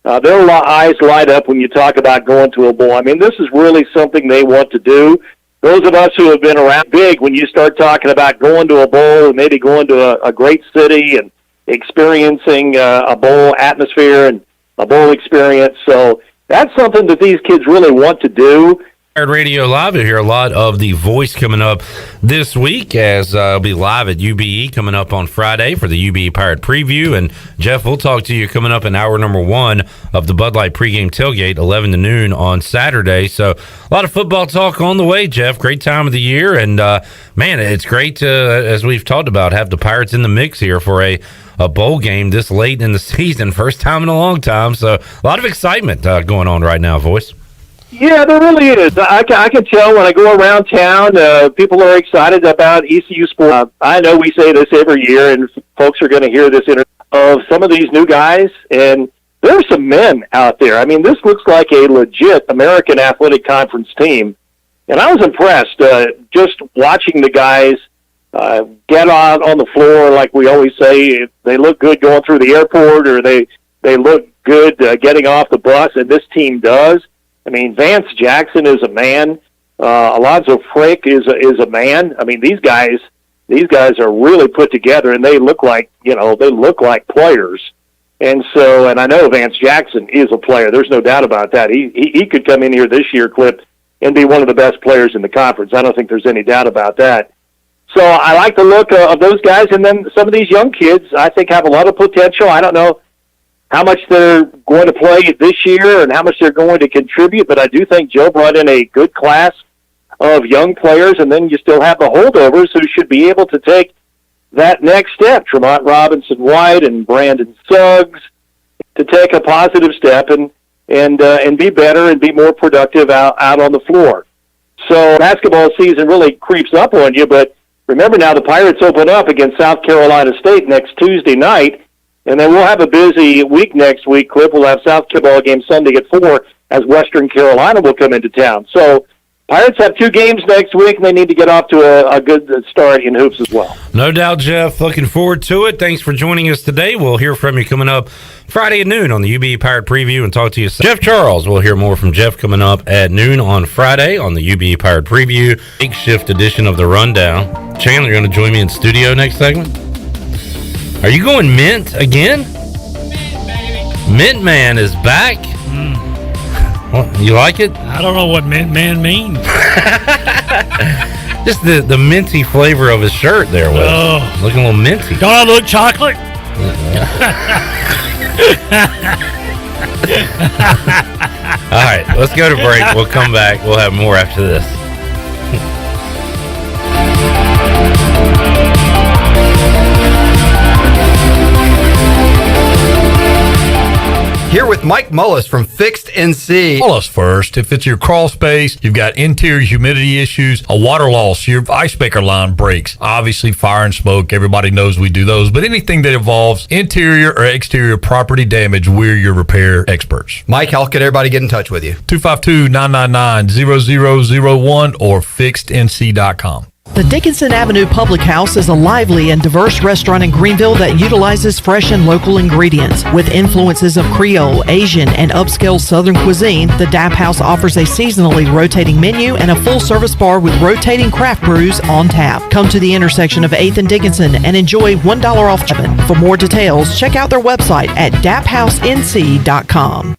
their eyes light up when you talk about going to a bowl. I mean, this is really something they want to do. Those of us who have been around big, when you start talking about going to a bowl and maybe going to a great city and experiencing a bowl atmosphere and a bowl experience. So that's something that these kids really want to do. Pirate Radio Live, you'll hear a lot of The Voice coming up this week, as I'll be live at UBE coming up on Friday for the UBE Pirate Preview. And Jeff, we'll talk to you coming up in hour number 1 of the Bud Light pregame tailgate, 11 to noon on Saturday. So a lot of football talk on the way, Jeff. Great time of the year. And man, it's great to, as we've talked about, have the Pirates in the mix here for a bowl game this late in the season. First time in a long time. So a lot of excitement going on right now, Voice. Yeah, there really is. I can tell when I go around town, people are excited about ECU sports. I know we say this every year, and folks are going to hear this of some of these new guys, and there are some men out there. I mean, this looks like a legit American Athletic Conference team, and I was impressed just watching the guys get out on the floor. Like we always say, they look good going through the airport, or they look good getting off the bus, and this team does. I mean, Vance Jackson is a man. Alonzo Frick is a man. I mean, these guys are really put together, and they look like players. And so, and I know Vance Jackson is a player. There's no doubt about that. He could come in here this year, Clip, and be one of the best players in the conference. I don't think there's any doubt about that. So I like the look of those guys, and then some of these young kids I think have a lot of potential. I don't know how much they're going to play this year and how much they're going to contribute, but I do think Joe brought in a good class of young players, and then you still have the holdovers who should be able to take that next step. Tremont Robinson-White and Brandon Suggs to take a positive step and be better and be more productive out on the floor. So basketball season really creeps up on you, but remember now the Pirates open up against South Carolina State next Tuesday night, and then we'll have a busy week next week, Clip. We'll have South Carolina game Sunday at 4 as Western Carolina will come into town. So Pirates have 2 games next week, and they need to get off to a good start in hoops as well. No doubt, Jeff. Looking forward to it. Thanks for joining us today. We'll hear from you coming up Friday at noon on the UBE Pirate Preview and talk to you. Jeff Charles. We'll hear more from Jeff coming up at noon on Friday on the UBE Pirate Preview. Makeshift edition of the Rundown. Chandler, you're going to join me in studio next segment? Are you going mint again? Mint Man is back. You like it? I don't know what mint man means. Just the minty flavor of his shirt there was looking a little minty. Don't I look chocolate? All right, let's go to break. We'll come back. We'll have more after this. Here with Mike Mullis from Fixed NC. Call us first. If it's your crawl space, you've got interior humidity issues, a water loss, your ice maker line breaks. Obviously, fire and smoke, everybody knows we do those. But anything that involves interior or exterior property damage, we're your repair experts. Mike, how can everybody get in touch with you? 252-999-0001 or fixednc.com. The Dickinson Avenue Public House is a lively and diverse restaurant in Greenville that utilizes fresh and local ingredients. With influences of Creole, Asian, and upscale Southern cuisine, the DAP House offers a seasonally rotating menu and a full-service bar with rotating craft brews on tap. Come to the intersection of 8th and Dickinson and enjoy $1 off. For more details, check out their website at daphousенc.com.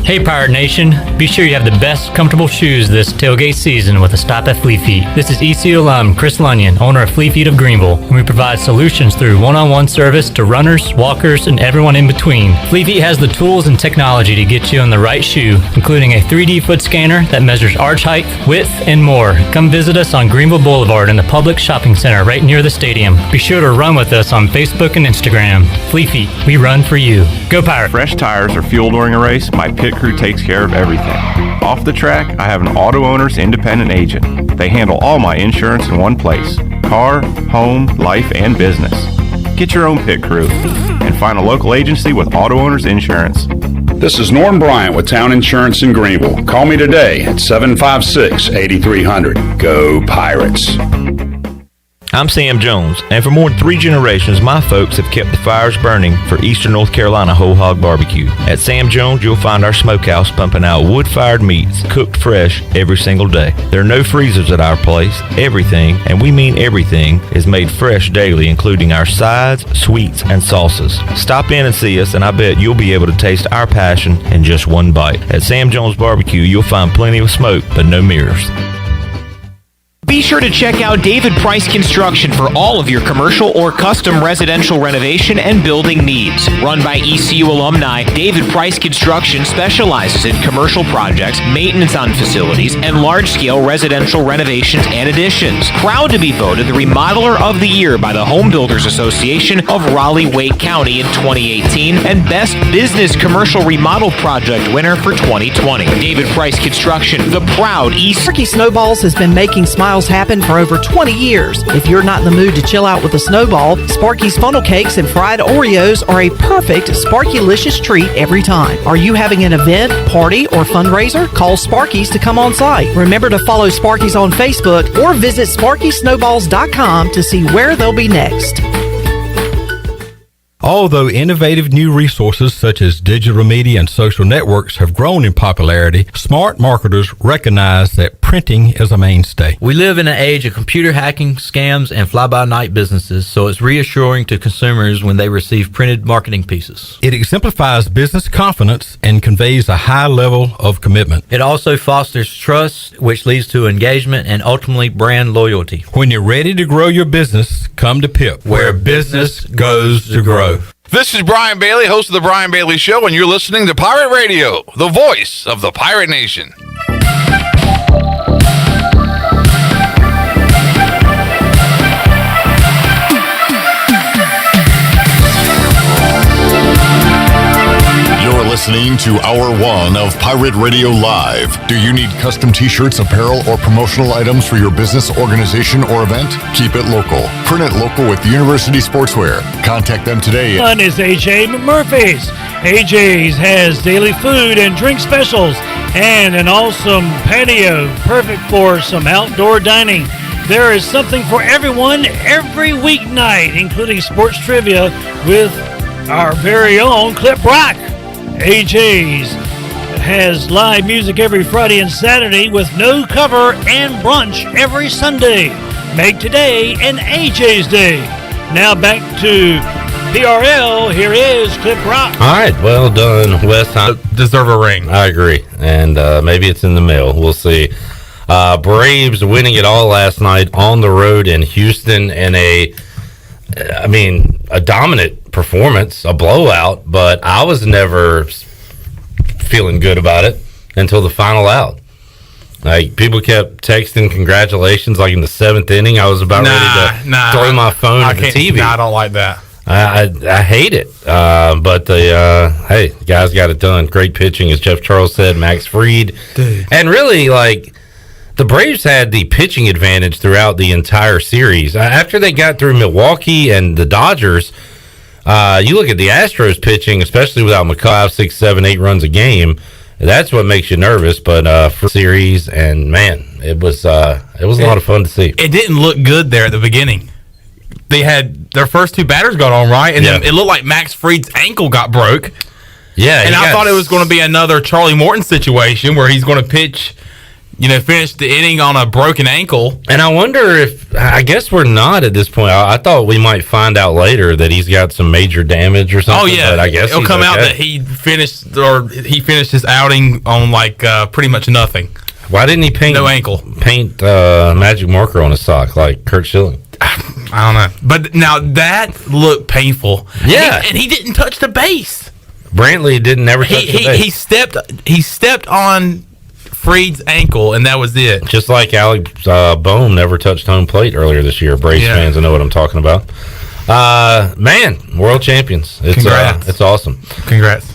Hey Pirate Nation, be sure you have the best comfortable shoes this tailgate season with a stop at Flea Feet. This is ECU alum Chris Lunyon, owner of Flea Feet of Greenville, and we provide solutions through one-on-one service to runners, walkers, and everyone in between. Flea Feet has the tools and technology to get you on the right shoe, including a 3D foot scanner that measures arch height, width, and more. Come visit us on Greenville Boulevard in the public shopping center right near the stadium. Be sure to run with us on Facebook and Instagram. Flea Feet, we run for you. Go Pirate! Fresh tires or fuel during a race, my pit crew takes care of everything. Off the track, I have an auto owner's independent agent. They handle all my insurance in one place: car, home, life, and business. Get your own pit crew and find a local agency with auto owner's insurance. This is Norm Bryant with Town Insurance in Greenville. Call me today at 756-8300. Go Pirates. I'm Sam Jones, and for more than 3 generations, my folks have kept the fires burning for Eastern North Carolina Whole Hog Barbecue. At Sam Jones, you'll find our smokehouse pumping out wood-fired meats, cooked fresh every single day. There are no freezers at our place. Everything, and we mean everything, is made fresh daily, including our sides, sweets, and sauces. Stop in and see us, and I bet you'll be able to taste our passion in just one bite. At Sam Jones Barbecue, you'll find plenty of smoke, but no mirrors. Be sure to check out David Price Construction for all of your commercial or custom residential renovation and building needs. Run by ECU alumni, David Price Construction specializes in commercial projects, maintenance on facilities, and large-scale residential renovations and additions. Proud to be voted the Remodeler of the Year by the Home Builders Association of Raleigh-Wake County in 2018 and Best Business Commercial Remodel Project winner for 2020. David Price Construction, the proud Sparky Snowballs has been making smiles happen for over 20 years. If you're not in the mood to chill out with a snowball, Sparky's funnel cakes and fried Oreos are a perfect Sparky-licious treat every time. Are you having an event, party, or fundraiser? Call Sparky's to come on site. Remember to follow Sparky's on Facebook or visit SparkySnowballs.com to see where they'll be next. Although innovative new resources such as digital media and social networks have grown in popularity, smart marketers recognize that printing is a mainstay. We live in an age of computer hacking, scams, and fly-by-night businesses, so it's reassuring to consumers when they receive printed marketing pieces. It exemplifies business confidence and conveys a high level of commitment. It also fosters trust, which leads to engagement and ultimately brand loyalty. When you're ready to grow your business, come to PIP, where business goes to grow. This is Brian Bailey, host of The Brian Bailey Show, and you're listening to Pirate Radio, the voice of the Pirate Nation. You're listening to Hour 1 of Pirate Radio Live. Do you need custom t-shirts, apparel, or promotional items for your business, organization, or event? Keep it local. Print it local with University Sportswear. Contact them today. One is AJ McMurphy's. AJ's has daily food and drink specials and an awesome patio, perfect for some outdoor dining. There is something for everyone every weeknight, including sports trivia with our very own Clip Rock. AJ's has live music every Friday and Saturday with no cover and brunch every Sunday. Make today an AJ's Day. Now back to PRL. Here is Clip Rock. All right, well done, Wes. I deserve a ring. I agree, and maybe it's in the mail. We'll see. Braves winning it all last night on the road in Houston in a dominant performance, a blowout, but I was never feeling good about it until the final out. Like, people kept texting congratulations like in the 7th inning. I was about ready to throw my phone at the TV. I don't like that. I hate it. But the guys got it done. Great pitching, as Jeff Charles said, Max Fried. Dude. And really, like, the Braves had the pitching advantage throughout the entire series. After they got through Milwaukee and the Dodgers, you look at the Astros pitching, especially without McGee, 5, 6, 7, 8 runs a game. That's what makes you nervous. But for series, and man, it was a lot of fun to see. It didn't look good there at the beginning. They had their first 2 batters got on right, and then it looked like Max Fried's ankle got broke. Yeah, and I thought it was going to be another Charlie Morton situation where he's going to pitch, finish the inning on a broken ankle. And I wonder if, I guess we're not at this point. I thought we might find out later that he's got some major damage or something. Oh, yeah. But I guess it'll come out that he finished his outing on pretty much nothing. Why didn't he paint magic marker on his sock like Kurt Schilling? I don't know. But now that looked painful. Yeah. And he didn't touch the base. Brantley didn't ever touch the base. He stepped on Fried's ankle, and that was it. Just like Alex Bohm never touched home plate earlier this year. Braves fans will know what I'm talking about. Man, world champions. Congrats. It's awesome. Congrats.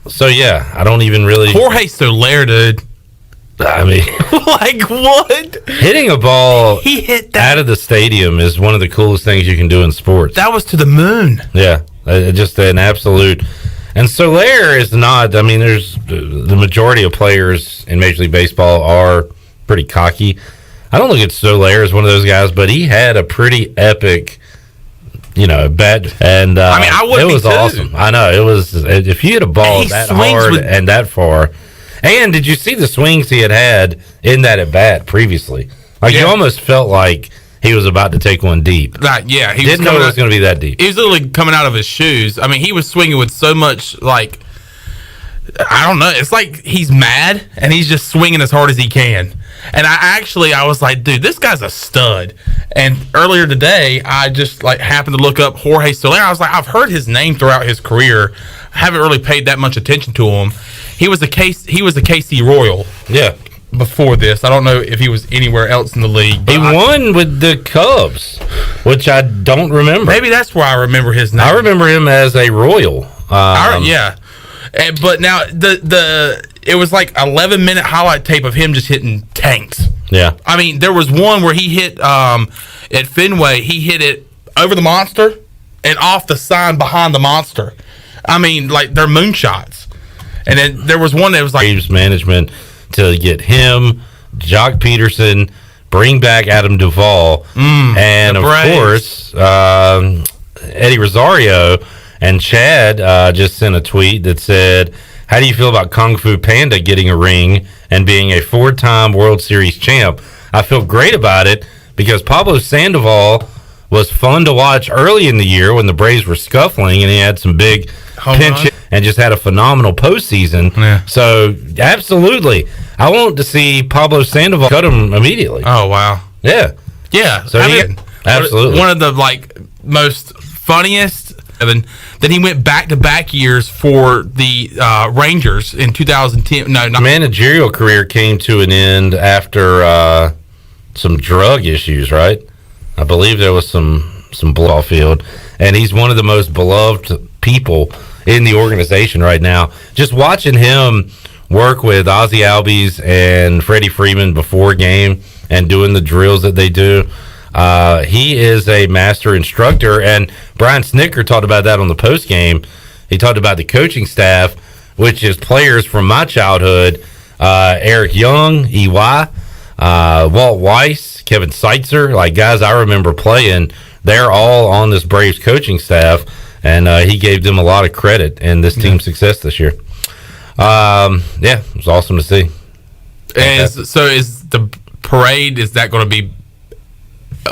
So, yeah, I don't even really... Jorge Soler, dude. I mean... like, what? Hitting a ball he hit that out of the stadium is one of the coolest things you can do in sports. That was to the moon. Yeah, just an absolute... And Soler is not... I mean, there's... The majority of players in Major League Baseball are pretty cocky. I don't look at Soler as one of those guys, but he had a pretty epic... bet, and I would. It was awesome. I know it was. If you hit a ball that hard and that far, and did you see the swings he had in that at bat previously? Like you almost felt like he was about to take one deep. Yeah, he didn't know it was going to be that deep. He was literally coming out of his shoes. I mean, he was swinging with so much like I don't know. It's like he's mad and he's just swinging as hard as he can. And I was like, dude, this guy's a stud. And earlier today, I just happened to look up Jorge Soler. I was like, I've heard his name throughout his career. I haven't really paid that much attention to him. He was a KC Royal. Yeah. Before this, I don't know if he was anywhere else in the league. He won with the Cubs, which I don't remember. Maybe that's where I remember his name. I remember him as a Royal. Yeah. But now it was like 11-minute highlight tape of him just hitting tanks. Yeah. I mean, there was one where he hit at Fenway. He hit it over the monster and off the sign behind the monster. I mean, they're moonshots. And then there was one that was like Braves management to get him, Jock Peterson, bring back Adam Duvall, and of course Eddie Rosario. And Chad just sent a tweet that said, how do you feel about Kung Fu Panda getting a ring and being a 4-time World Series champ? I feel great about it because Pablo Sandoval was fun to watch early in the year when the Braves were scuffling and he had some big pinches and just had a phenomenal postseason. Yeah. So, absolutely. I want to see Pablo Sandoval cut him immediately. Oh, wow. Yeah. Yeah. So absolutely. One of the most funniest... Then he went back-to-back years for the Rangers in 2010. No, not managerial career came to an end after some drug issues, right? I believe there was some blood off field, and he's one of the most beloved people in the organization right now. Just watching him work with Ozzie Albies and Freddie Freeman before game and doing the drills that they do. He is a master instructor, and Brian Snicker talked about that on the post game. He talked about the coaching staff, which is players from my childhood, Eric Young, EY, Walt Weiss, Kevin Seitzer, like guys I remember playing. They're all on this Braves coaching staff, and he gave them a lot of credit in this team's success this year. It was awesome to see. And so is the parade, is that going to be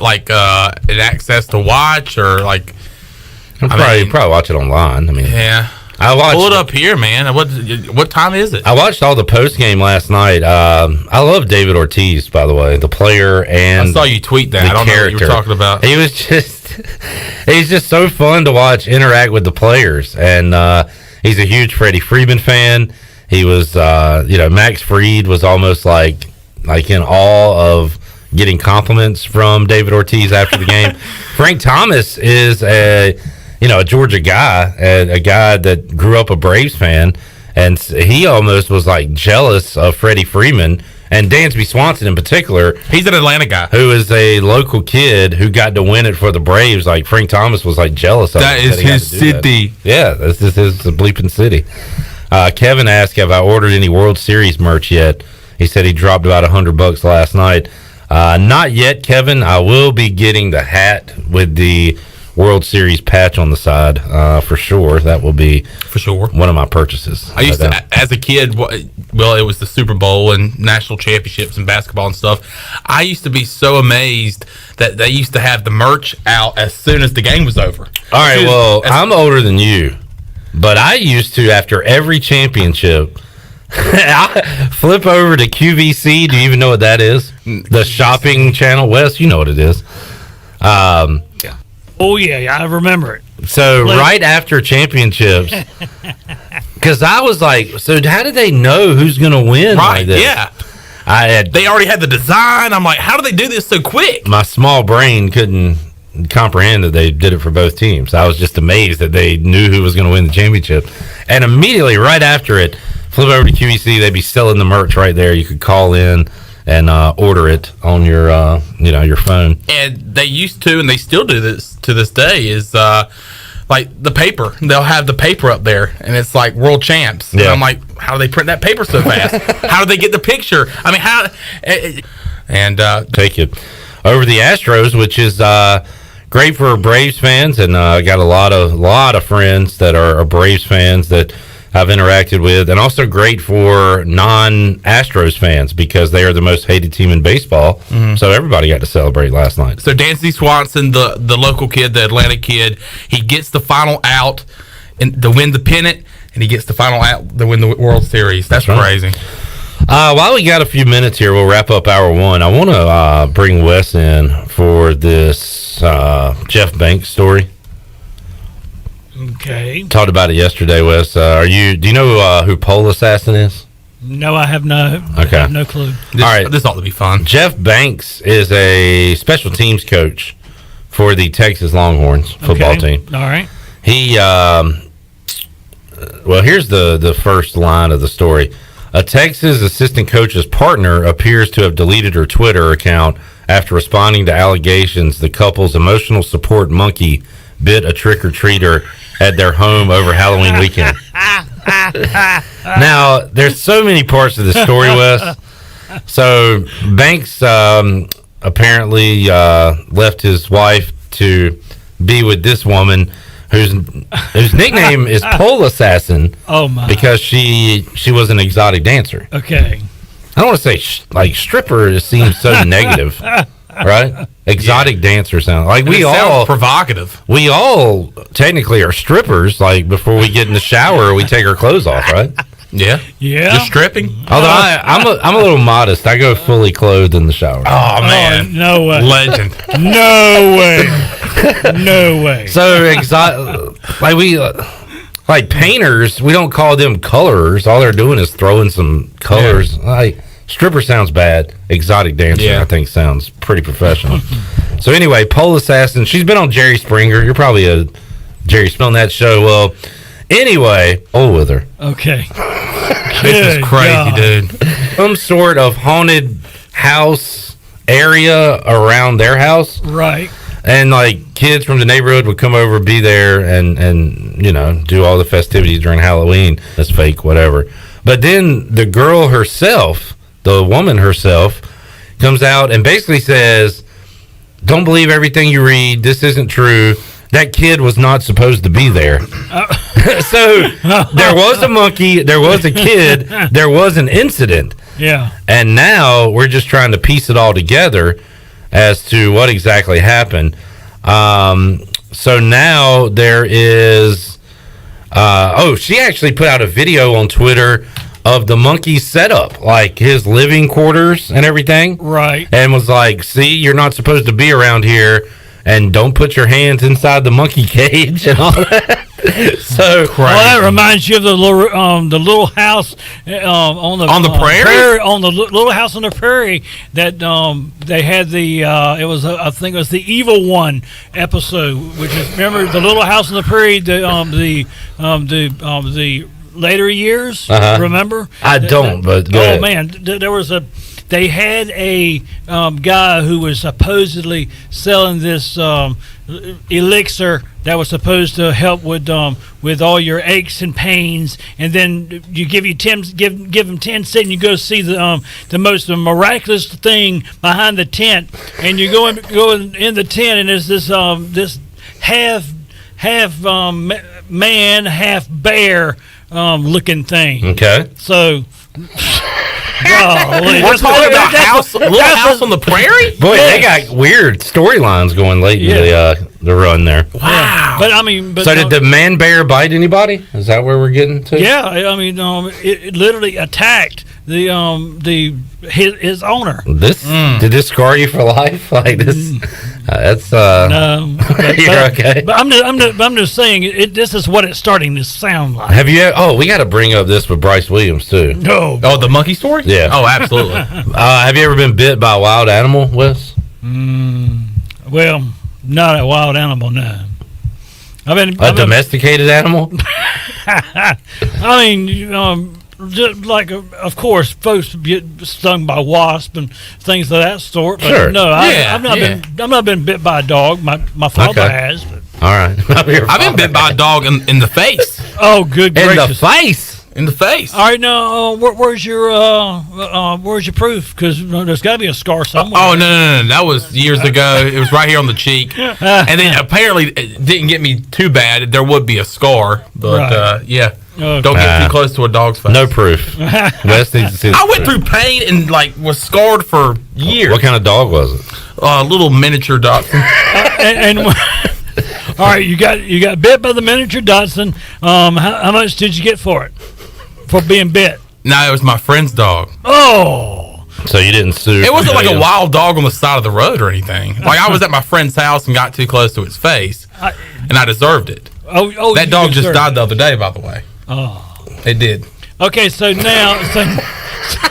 like an access to watch, or like probably watch it online? I mean, yeah, I watched, pull it up here, man. What time is it? I watched all the post game last night. I love David Ortiz, by the way, the player, and I saw you tweet that. I don't know what you were talking about. He was he's just so fun to watch interact with the players, and he's a huge Freddie Freeman fan. He was, Max Fried was almost like in awe of getting compliments from David Ortiz after the game. Frank Thomas is a Georgia guy, a guy that grew up a Braves fan, and he almost was like jealous of Freddie Freeman and Dansby Swanson in particular. He's an Atlanta guy who is a local kid who got to win it for the Braves. Like Frank Thomas was like jealous of that. Is his city. That. Yeah, this is his bleeping city. Kevin asked, have I ordered any World Series merch yet? He said he dropped about $100 last night. Not yet, Kevin. I will be getting the hat with the World Series patch on the side for sure. That will be for sure one of my purchases. I used to, as a kid, well, it was the Super Bowl and national championships and basketball and stuff. I used to be so amazed that they used to have the merch out as soon as the game was over. All right, well, I'm older than you, but I used to, after every championship, I flip over to QVC. Do you even know what that is? The shopping channel. Wes, you know what it is. Oh, yeah, I remember it. So right after championships, because I was like, so how did they know who's going to win? Right, like this? Yeah. They already had the design. I'm like, how do they do this so quick? My small brain couldn't comprehend that they did it for both teams. I was just amazed that they knew who was going to win the championship. And immediately right after it, flip over to QVC, they'd be selling the merch right there. You could call in and order it on your your phone. And they used to, and they still do this to this day, is like the paper. They'll have the paper up there, and it's like world champs. Yeah. And I'm like, how do they print that paper so fast? How do they get the picture? I mean, how? And take it over the Astros, which is great for Braves fans, and I got a lot of friends that are Braves fans that I've interacted with, and also great for non-Astros fans because they are the most hated team in baseball. Mm-hmm. So everybody got to celebrate last night. So Dansby Swanson, the local kid, the Atlanta kid, he gets the final out and to win the pennant, and he gets the final out to win the World Series. That's crazy. While we got a few minutes here, we'll wrap up hour one. I want to bring Wes in for this Jeff Banks story. Okay. Talked about it yesterday, Wes. Do you know who Pole Assassin is? No, I have no. Okay. I have no clue. All right. This ought to be fun. Jeff Banks is a special teams coach for the Texas Longhorns football team. All right. He, well, here's the first line of the story. A Texas assistant coach's partner appears to have deleted her Twitter account after responding to allegations the couple's emotional support monkey bit a trick-or-treater at their home over Halloween weekend. Now, there's so many parts of the story, Wes. So, Banks apparently left his wife to be with this woman whose nickname is Pole Assassin. Oh, my. Because she was an exotic dancer. Okay. I don't want to say stripper. It seems so negative. Right? Exotic dancer sound like we all sounds provocative. We all technically are strippers. Like before we get in the shower, we take our clothes off, right? Yeah. Just stripping. Although I'm a little modest. I go fully clothed in the shower. Oh man, no way, legend. No way, no way. So exotic, like painters, we don't call them colorers. All they're doing is throwing some colors. Yeah. Like stripper sounds bad. Exotic dancer, I think, sounds pretty professional. So anyway, Pole Assassin. She's been on Jerry Springer. You're probably a Jerry Springer on that show. Well, Anyway, with her. Okay. This is crazy, dude. Some sort of haunted house area around their house. Right. And like kids from the neighborhood would come over, be there, and do all the festivities during Halloween. That's fake, whatever. But then the girl herself, the woman herself, comes out and basically says, "Don't believe everything you read. This isn't true. That kid was not supposed to be there." So there was a monkey, there was a kid, there was an incident. Yeah. And now we're just trying to piece it all together as to what exactly happened. So now there is she actually put out a video on Twitter of the monkey's setup, like his living quarters and everything. Right. And was like, "See, you're not supposed to be around here, and don't put your hands inside the monkey cage," and all that. So well, that reminds you of the little house on the prairie? on the little house on the prairie that they had the it was I think it was the Evil One episode, which is, remember the little house on the prairie, the later years. Remember? I don't, but go ahead. Man, there was they had a guy who was supposedly selling this elixir that was supposed to help with all your aches and pains, and then you give him 10 cents and you go see the most miraculous thing behind the tent, and you go in the tent, and there's this half man, half bear looking thing. Okay. So we're talking about Little House on the Prairie? Boy, they got weird storylines going late in the run there. Wow. Yeah. But I mean, so did the man bear bite anybody? Is that where we're getting to? Yeah, I mean, it literally attacked his owner. Did this scar you for life? Like this? That's no. You're okay. But I'm just saying this is what it's starting to sound like. Have you? We got to bring up this with Bryce Williams too. No. Oh, the monkey story? Yeah. Oh, absolutely. Have you ever been bit by a wild animal, Wes? Well, not a wild animal, no. A domesticated animal? I mean, just like, of course, folks get stung by wasps and things of that sort. But sure. No, I've not been bit by a dog. My father has. But. All right. I've been bit by a dog in the face. Oh, good gracious! In the face. In the face. All right, now where's your proof? Because there's got to be a scar somewhere. Oh no! That was years ago. It was right here on the cheek, and then apparently it didn't get me too bad. There would be a scar, but Okay. Don't get too close to a dog's face. No proof. Wes needs to see I went through pain and was scarred for years. What kind of dog was it? A little miniature Dachshund. All right, you got bit by the miniature Dachshund. How much did you get for it? For being bit? No, it was my friend's dog. Oh. So you didn't sue? It wasn't like a wild dog on the side of the road or anything. Like I was at my friend's house and got too close to its face, and I deserved it. Oh, that dog just died the other day, by the way. Oh. It did. Okay, so now,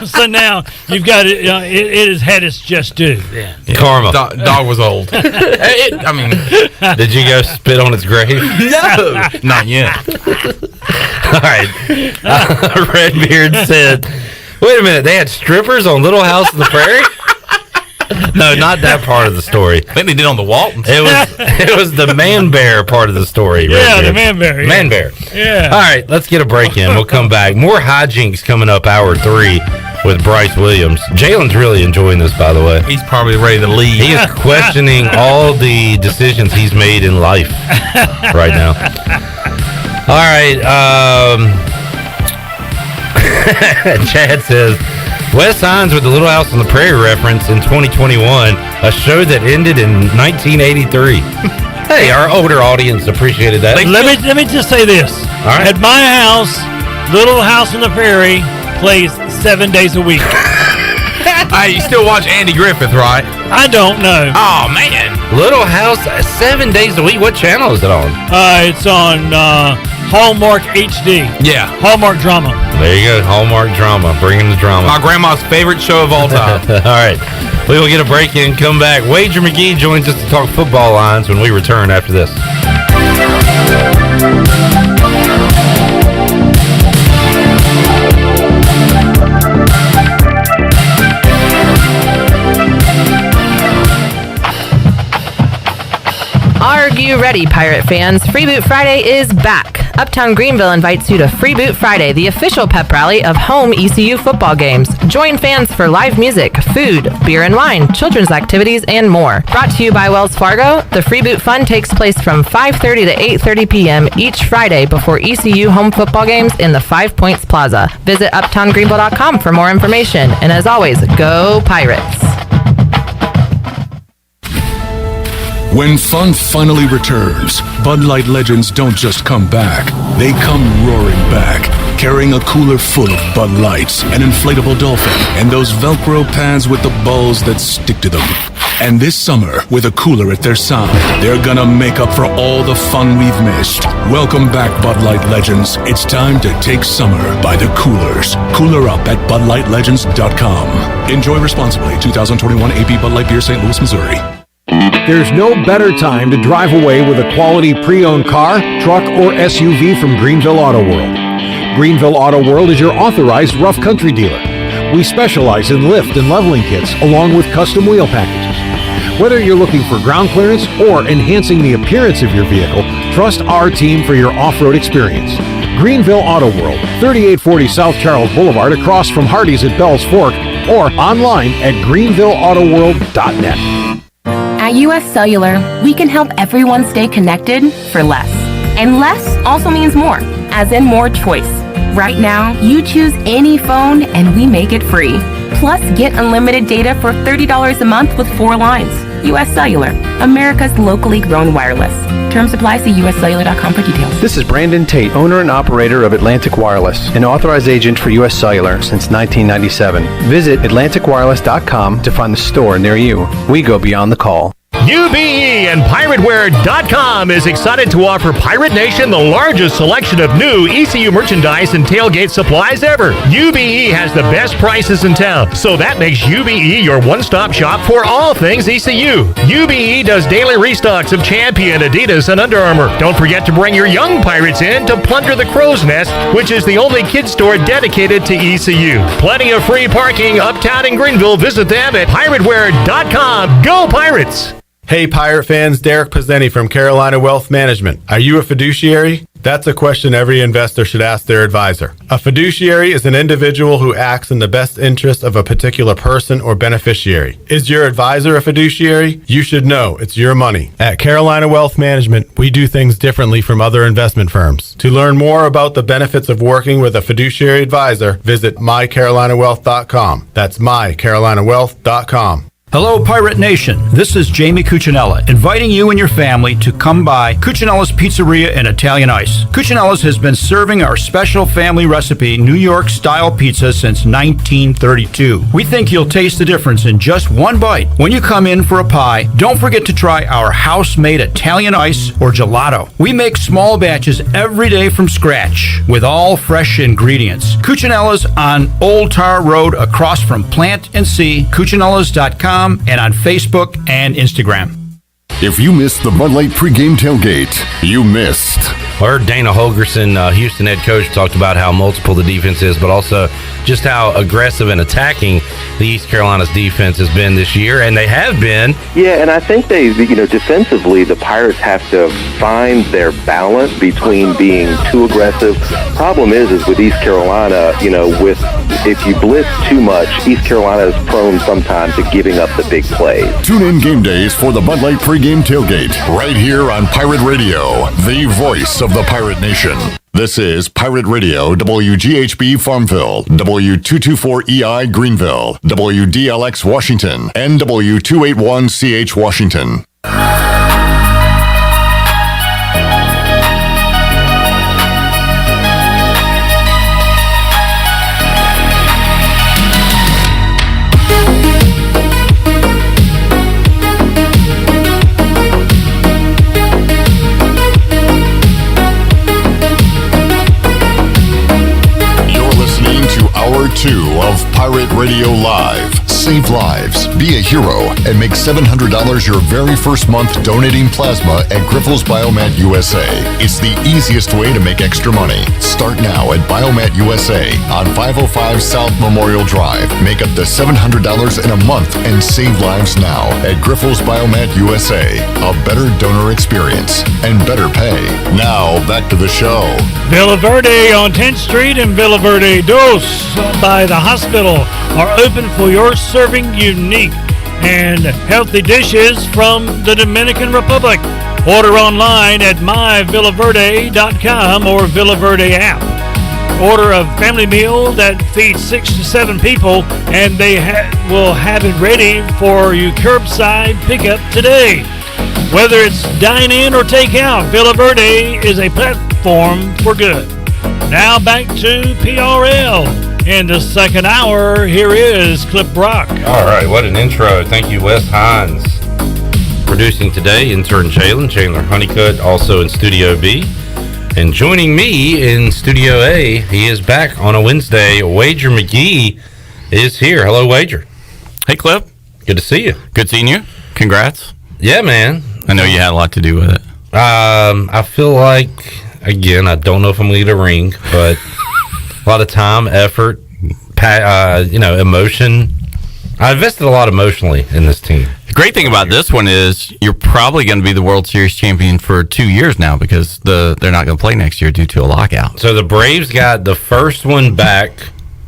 so now you've got it. It has had its just due. Yeah. Karma. Dog was old. Did you go spit on its grave? No, not yet. All right. Redbeard said, "Wait a minute. They had strippers on Little House on the Prairie." No, not that part of the story. I think they did on the Waltons. It was the man bear part of the story. Yeah, the man bear. Yeah. Man bear. Yeah. All right, let's get a break in. We'll come back. More hijinks coming up hour 3 with Bryce Williams. Jalen's really enjoying this, by the way. He's probably ready to leave. He is questioning all the decisions he's made in life right now. All right. Chad says, Wes Hines with the Little House on the Prairie reference in 2021, a show that ended in 1983. Hey, our older audience appreciated that. Let me just say this. All right. At my house, Little House on the Prairie plays 7 days a week. Hey, you still watch Andy Griffith, right? I don't know. Oh, man. Little House, 7 days a week. What channel is it on? It's on Hallmark HD. Yeah. Hallmark Drama. There you go. Hallmark Drama. Bringing the drama. My grandma's favorite show of all time. All right. We will get a break in, come back. Wager McGee joins us to talk football lines when we return after this. you ready, Pirate fans? Freeboot Friday is back. Uptown Greenville invites you to Freeboot Friday, the official pep rally of home ECU football games. Join fans for live music, food, beer and wine, children's activities, and more. Brought to you by Wells Fargo, the Freeboot Fun takes place from 5:30 to 8:30 p.m. each Friday before ECU home football games in the 5 Points Plaza. Visit uptowngreenville.com for more information. And as always, go Pirates! When fun finally returns, Bud Light Legends don't just come back. They come roaring back, carrying a cooler full of Bud Lights, an inflatable dolphin, and those Velcro pads with the balls that stick to them. And this summer, with a cooler at their side, they're gonna make up for all the fun we've missed. Welcome back, Bud Light Legends. It's time to take summer by the coolers. Cooler up at BudLightLegends.com. Enjoy responsibly. 2021 AP Bud Light Beer, St. Louis, Missouri. There's no better time to drive away with a quality pre-owned car, truck, or SUV from Greenville Auto World. Greenville Auto World is your authorized rough country dealer. We specialize in lift and leveling kits along with custom wheel packages. Whether you're looking for ground clearance or enhancing the appearance of your vehicle, trust our team for your off-road experience. Greenville Auto World, 3840 South Charles Boulevard across from Hardee's at Bell's Fork, or online at greenvilleautoworld.net. At US Cellular, we can help everyone stay connected for less. And less also means more, as in more choice. Right now, you choose any phone and we make it free. Plus, get unlimited data for $30 a month with 4 lines. US Cellular, America's locally grown wireless. Terms apply. See uscellular.com for details. This is Brandon Tate, owner and operator of Atlantic Wireless, an authorized agent for US Cellular since 1997. Visit atlanticwireless.com to find the store near you. We go beyond the call. UBE and PirateWear.com is excited to offer Pirate Nation the largest selection of new ECU merchandise and tailgate supplies ever. UBE has the best prices in town, so that makes UBE your one-stop shop for all things ECU. UBE does daily restocks of Champion, Adidas, and Under Armour. Don't forget to bring your young Pirates in to plunder the Crow's Nest, which is the only kids store dedicated to ECU. Plenty of free parking uptown in Greenville. Visit them at PirateWear.com. Go Pirates! Hey Pirate fans, Derek Pizzeni from Carolina Wealth Management. Are you a fiduciary? That's a question every investor should ask their advisor. A fiduciary is an individual who acts in the best interest of a particular person or beneficiary. Is your advisor a fiduciary? You should know it's your money. At Carolina Wealth Management, we do things differently from other investment firms. To learn more about the benefits of working with a fiduciary advisor, visit mycarolinawealth.com. That's mycarolinawealth.com. Hello, Pirate Nation. This is Jamie Cucinella, inviting you and your family to come by Cucinella's Pizzeria and Italian Ice. Cucinella's has been serving our special family recipe New York-style pizza since 1932. We think you'll taste the difference in just one bite. When you come in for a pie, don't forget to try our house-made Italian ice or gelato. We make small batches every day from scratch with all fresh ingredients. Cucinella's on Old Tar Road across from Plant and See, Cucinellas.com, and on Facebook and Instagram. If you missed the Bud Light pregame tailgate, you missed. I heard Dana Holgerson, Houston head coach, talked about how multiple the defense is, but also just how aggressive and attacking the East Carolina's defense has been this year, and they have been. Yeah, and I think defensively, the Pirates have to find their balance between being too aggressive. Problem is with East Carolina, if you blitz too much, East Carolina is prone sometimes to giving up the big plays. Tune in game days for the Bud Light pregame tailgate, right here on Pirate Radio, the voice of the Pirate Nation. This is Pirate Radio, WGHB Farmville, W224EI Greenville, WDLX Washington, and W281CH Washington. Hour 2 of Pirate Radio Live. Save lives, be a hero, and make $700 your very first month donating plasma at Grifols Biomat USA. It's the easiest way to make extra money. Start now at Biomat USA on 505 South Memorial Drive. Make up to $700 in a month and save lives now at Grifols Biomat USA. A better donor experience and better pay. Now, back to the show. Villa Verde on 10th Street and Villa Verde Dos by the hospital are open for your serving unique and healthy dishes from the Dominican Republic. Order online at myvillaverde.com or Villa Verde app. Order a family meal that feeds 6 to 7 people and they will have it ready for you curbside pickup today. Whether it's dine in or take out, Villa Verde is a platform for good. Now back to PRL. In the second hour, here is Clip Brock. All right, what an intro. Thank you, Wes Hines. Producing today, intern Chandler Honeycutt, also in Studio B. And joining me in Studio A, he is back on a Wednesday. Wager McGee is here. Hello, Wager. Hey, Clip. Good to see you. Good seeing you. Congrats. Yeah, man. I know you had a lot to do with it. I feel like, again, I don't know if I'm going to get a ring, but a lot of time, effort, emotion. I invested a lot emotionally in this team. The great thing about this one is you're probably going to be the World Series champion for 2 years now because they're not going to play next year due to a lockout. So the Braves got the first one back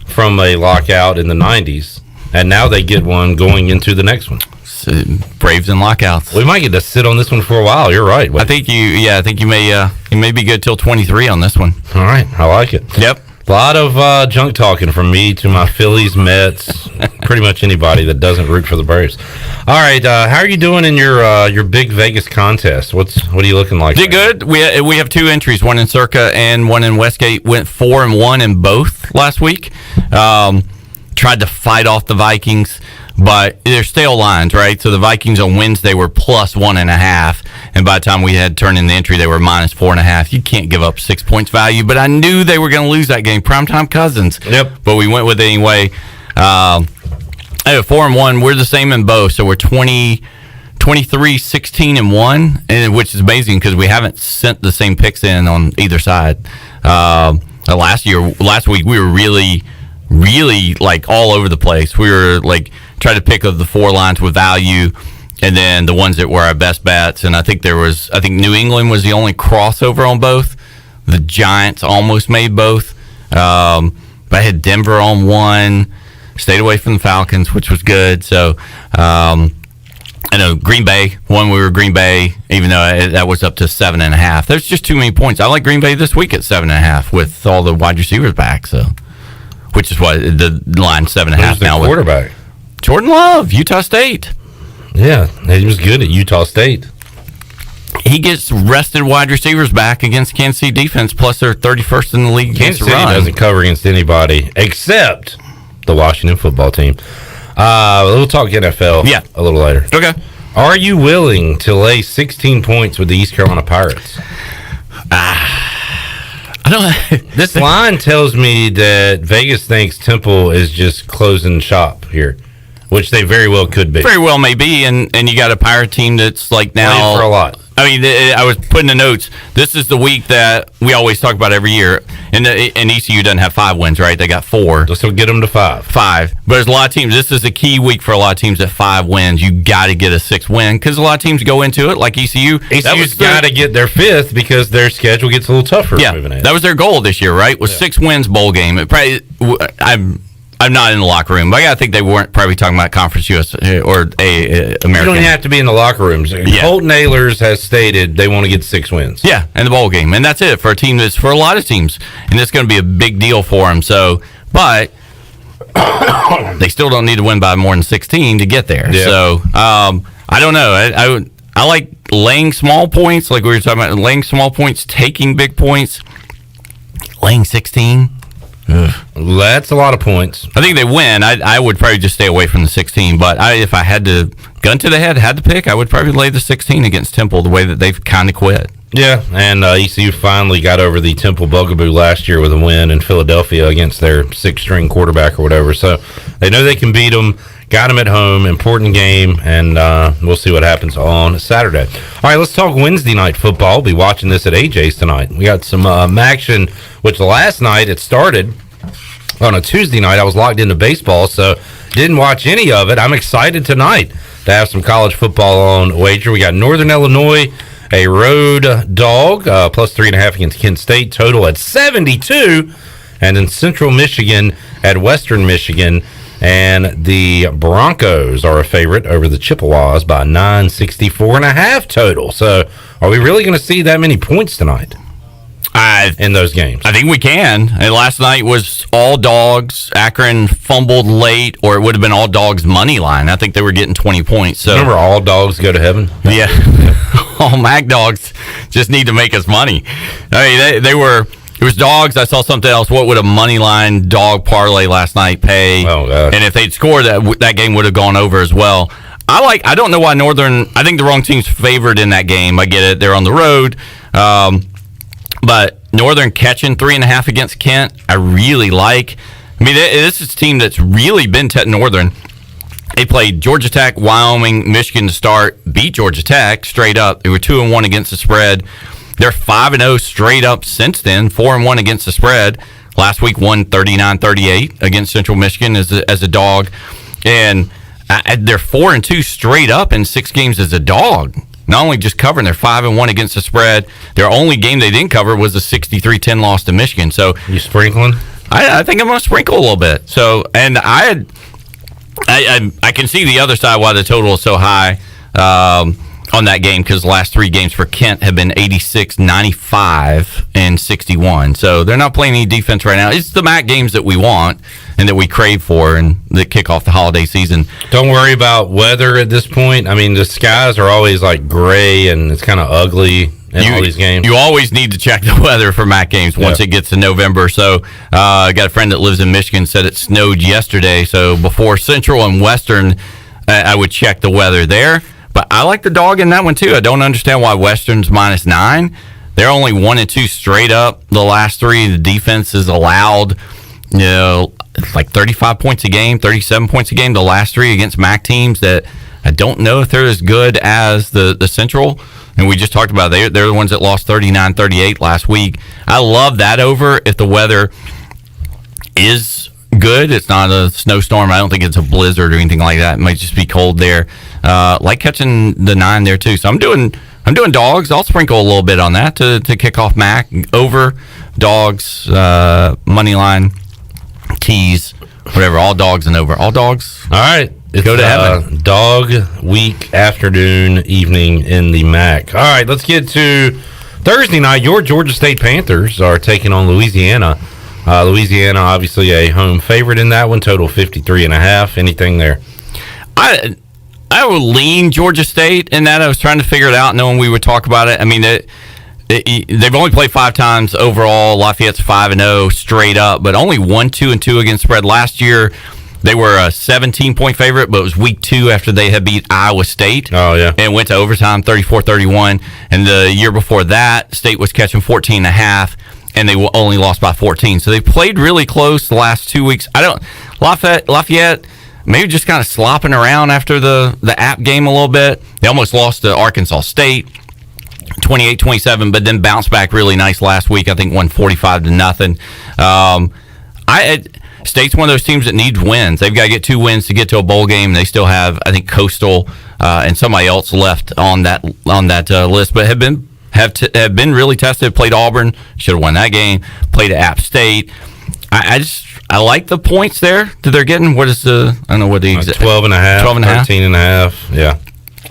from a lockout in the 90s, and now they get one going into the next one. So, Braves and lockouts. We might get to sit on this one for a while. You're right. I think you may be good till 23 on this one. All right, I like it. Yep. A lot of junk talking from me to my Phillies, Mets, pretty much anybody that doesn't root for the Braves. All right, how are you doing in your big Vegas contest? What are you looking like? Did good. We have 2 entries, one in Circa and one in Westgate. Went 4-1 in both last week. Tried to fight off the Vikings, but they're stale lines, right? So the Vikings on Wednesday were plus 1.5, and by the time we had turned in the entry, they were minus 4.5. You can't give up 6 points value, but I knew they were going to lose that game. Primetime Cousins. Yep. But we went with it anyway. 4-1. We're the same in both, so we're 23-16-1, and which is amazing because we haven't sent the same picks in on either side. Last week we were really like all over the place. We were like trying to pick up the 4 lines with value and then the ones that were our best bets. And I think New England was the only crossover on both. The Giants almost made both. But I had Denver on 1, stayed away from the Falcons, which was good. So I know Green Bay, we were Green Bay, even though that was up to 7.5. There's just too many points. I like Green Bay this week at 7.5 with all the wide receivers back. So, which is what the line 7.5 now. Who's the quarterback? Jordan Love, Utah State. Yeah, he was good at Utah State. He gets rested wide receivers back against Kansas City defense, plus they're 31st in the league against Kansas City doesn't cover against anybody except the Washington football team. We'll talk NFL a little later. Okay. Are you willing to lay 16 points with the East Carolina Pirates? I don't. This line tells me that Vegas thinks Temple is just closing shop here, which they very well could be. Very well may be, and you got a Pirate team that's like now playing for a lot. I mean, I was putting the notes. This is the week that we always talk about every year. And ECU doesn't have 5 wins, right? They got 4. So get them to 5. 5. But there's a lot of teams. This is a key week for a lot of teams at 5 wins. You got to get a 6th win because a lot of teams go into it like ECU. ECU's got to get their 5th because their schedule gets a little tougher. Yeah, moving in. That was their goal this year, right? Was 6 wins bowl game. It probably, I'm not in the locker room, but I gotta think they weren't probably talking about Conference US or American. You don't have to be in the locker rooms. Yeah. Colt Nailers has stated they want to get 6 wins. Yeah, and the bowl game, and that's it for a team that's for a lot of teams, and it's going to be a big deal for them. So, but they still don't need to win by more than 16 to get there. Yeah. So, I don't know. I like laying small points, like we were talking about, laying small points, taking big points, laying 16. Ugh. That's a lot of points. I think they win. I would probably just stay away from the 16, but if I had to gun to the head, had to pick, I would probably lay the 16 against Temple the way that they've kind of quit. Yeah, and ECU finally got over the Temple Bugaboo last year with a win in Philadelphia against their sixth-string quarterback or whatever. So they know they can beat them. Got them at home. Important game, and we'll see what happens on Saturday. All right, let's talk Wednesday night football. Be watching this at AJ's tonight. We got some action, which last night it started on a Tuesday night. I was locked into baseball, so didn't watch any of it. I'm excited tonight to have some college football on wager. We got Northern Illinois, a road dog, plus 3.5 against Kent State, total at 72. And then Central Michigan at Western Michigan. And the Broncos are a favorite over the Chippewas by 964.5 total. So are we really going to see that many points tonight in those games? I think we can. And last night was all dogs. Akron fumbled late, or it would have been all dogs money line. I think they were getting 20 points. So remember, all dogs go to heaven? Yeah. All Mac dogs just need to make us money. I mean, they were... It was dogs. I saw something else. What would a money line dog parlay last night pay? Oh, gosh. And if they'd scored, that game would have gone over as well. I don't know why Northern. I think the wrong team's favored in that game. I get it. They're on the road, but Northern catching 3.5 against Kent, I really like. I mean, this is a team that's really been Northern. They played Georgia Tech, Wyoming, Michigan to start. Beat Georgia Tech straight up. They were 2-1 against the spread. They're 5-0 straight up since then, 4-1 against the spread. Last week, won 39-38 against Central Michigan as a dog. And they're 4-2 straight up in 6 games as a dog. Not only just covering, they're 5-1 against the spread. Their only game they didn't cover was a 63-10 loss to Michigan. So you sprinkling? I think I'm going to sprinkle a little bit. So, and I can see the other side why the total is so high. On that game, because the last 3 games for Kent have been 86, 95, and 61. So they're not playing any defense right now. It's the MAC games that we want and that we crave for and that kick off the holiday season. Don't worry about weather at this point. I mean, the skies are always like gray and it's kind of ugly in all these games. You always need to check the weather for MAC games once it gets to November. So I got a friend that lives in Michigan, said it snowed yesterday. So before Central and Western, I would check the weather there. But I like the dog in that one, too. I don't understand why Western's -9. They're only 1-2 straight up. The last 3, the defense is allowed, like 35 points a game, 37 points a game. The last 3 against MAC teams that I don't know if they're as good as the Central. And we just talked about they're the ones that lost 39-38 last week. I love that over if the weather is good. It's not a snowstorm. I don't think it's a blizzard or anything like that. It might just be cold there. Like catching the 9 there too. So I'm doing dogs. I'll sprinkle a little bit on that to kick off MAC over dogs, money line, tees, whatever. All dogs and over. All dogs. All right. Go to heaven. Dog week afternoon, evening in the MAC. All right, let's get to Thursday night. Your Georgia State Panthers are taking on Louisiana. Louisiana, obviously a home favorite in that one. Total 53.5. Anything there? I would lean Georgia State in that. I was trying to figure it out, knowing we would talk about it. I mean, they've only played 5 times overall. Lafayette's 5-0 straight up, but only 1-2-2 against spread. Last year, they were a 17-point favorite, but it was week 2 after they had beat Iowa State. Oh, yeah. And went to overtime, 34-31. And the year before that, State was catching 14.5. And they only lost by 14. So they played really close the last 2 weeks. Lafayette maybe just kind of slopping around after the App game a little bit. They almost lost to Arkansas State, 28-27, but then bounced back really nice last week. I think won 45-0. State's one of those teams that needs wins. They've got to get 2 wins to get to a bowl game. They still have, I think, Coastal and somebody else left on that list, but have been really tested. Played Auburn, should have won that game. Played at App State. I like the points there that they're getting. What is I don't know what the exact 12.5, 13.5. Yeah,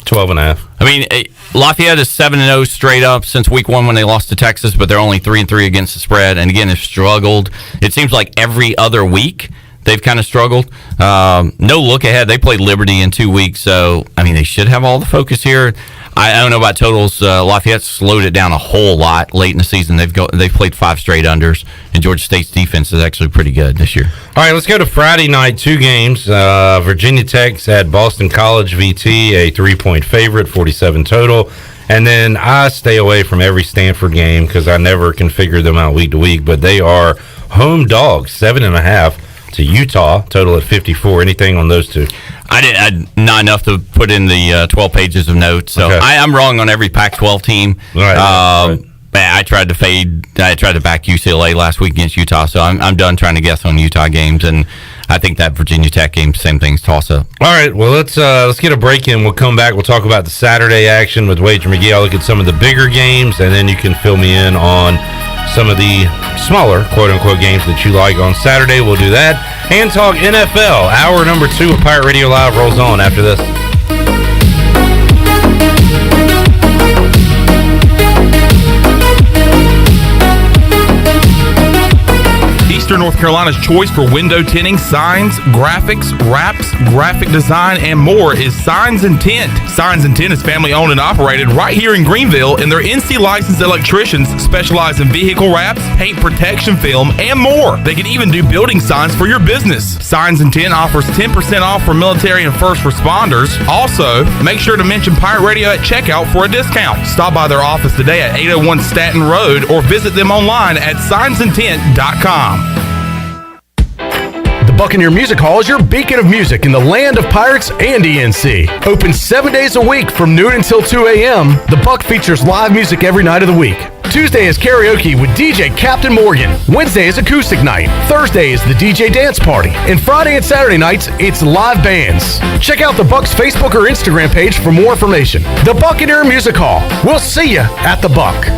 12.5. I mean, Lafayette is 7-0 straight up since week 1 when they lost to Texas, but they're only 3-3 against the spread. And again, have struggled. It seems like every other week they've kind of struggled. No look ahead. They played Liberty in 2 weeks, so I mean they should have all the focus here. I don't know about totals. Lafayette slowed it down a whole lot late in the season. They've played 5 straight unders, and Georgia State's defense is actually pretty good this year. All right, let's go to Friday night. 2 games. Virginia Tech's at Boston College VT, a 3-point favorite, 47 total. And then I stay away from every Stanford game because I never can figure them out week to week. But they are home dogs, 7.5 to Utah, total at 54. Anything on those two? I not enough to put in the 12 pages of notes. So Okay. I'm wrong on every Pac-12 team. Right. I tried to back UCLA last week against Utah, so I'm done trying to guess on Utah games, and I think that Virginia Tech game, same thing's toss up. All right, well let's get a break in. We'll come back. We'll talk about the Saturday action with Wager McGee. I'll look at some of the bigger games, and then you can fill me in on some of the smaller quote unquote games that you like on Saturday. We'll do that and talk NFL. Hour number 2 of Pirate Radio Live rolls on after this. Eastern North Carolina's choice for window tinting, signs, graphics, wraps, graphic design, and more is Signs and Tint. Signs and Tint is family owned and operated right here in Greenville, and their NC licensed electricians specialize in vehicle wraps, paint protection film, and more. They can even do building signs for your business. Signs and Tint offers 10% off for military and first responders. Also, make sure to mention Pirate Radio at checkout for a discount. Stop by their office today at 801 Staten Road or visit them online at signsandtint.com. The Buccaneer Music Hall is your beacon of music in the land of Pirates and ENC. Open 7 days a week from noon until 2 a.m., the Buck features live music every night of the week. Tuesday is karaoke with DJ Captain Morgan. Wednesday is acoustic night. Thursday is the DJ dance party. And Friday and Saturday nights, it's live bands. Check out the Buck's Facebook or Instagram page for more information. The Buccaneer Music Hall. We'll see you at the Buck.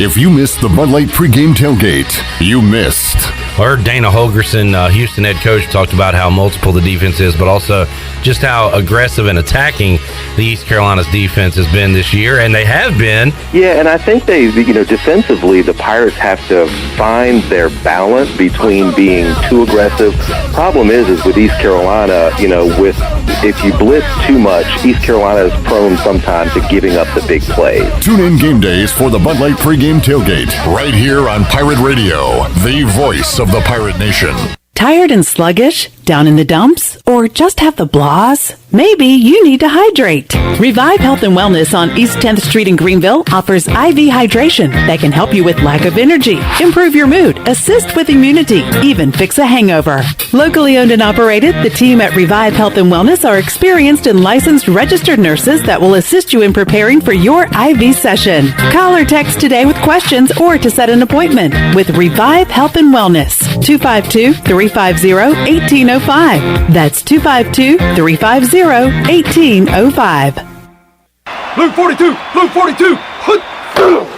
If you missed the Bud Light pregame tailgate, you missed. Our Dana Holgerson, Houston head coach, talked about how multiple the defense is, but also just how aggressive and attacking the East Carolina's defense has been this year, and they have been. Yeah, and I think defensively, the Pirates have to find their balance between being too aggressive. Problem is with East Carolina, if you blitz too much, East Carolina is prone sometimes to giving up the big plays. Tune in game days for the Bud Light pregame tailgate right here on Pirate Radio, the voice of the Pirate Nation. Tired and sluggish? Down in the dumps? Or just have the blahs? Maybe you need to hydrate. Revive Health and Wellness on East 10th Street in Greenville offers IV hydration that can help you with lack of energy, improve your mood, assist with immunity, even fix a hangover. Locally owned and operated, the team at Revive Health and Wellness are experienced and licensed registered nurses that will assist you in preparing for your IV session. Call or text today with questions or to set an appointment with Revive Health and Wellness. 252-350-1805. That's 252-350-1805. Blue 42! Blue 42!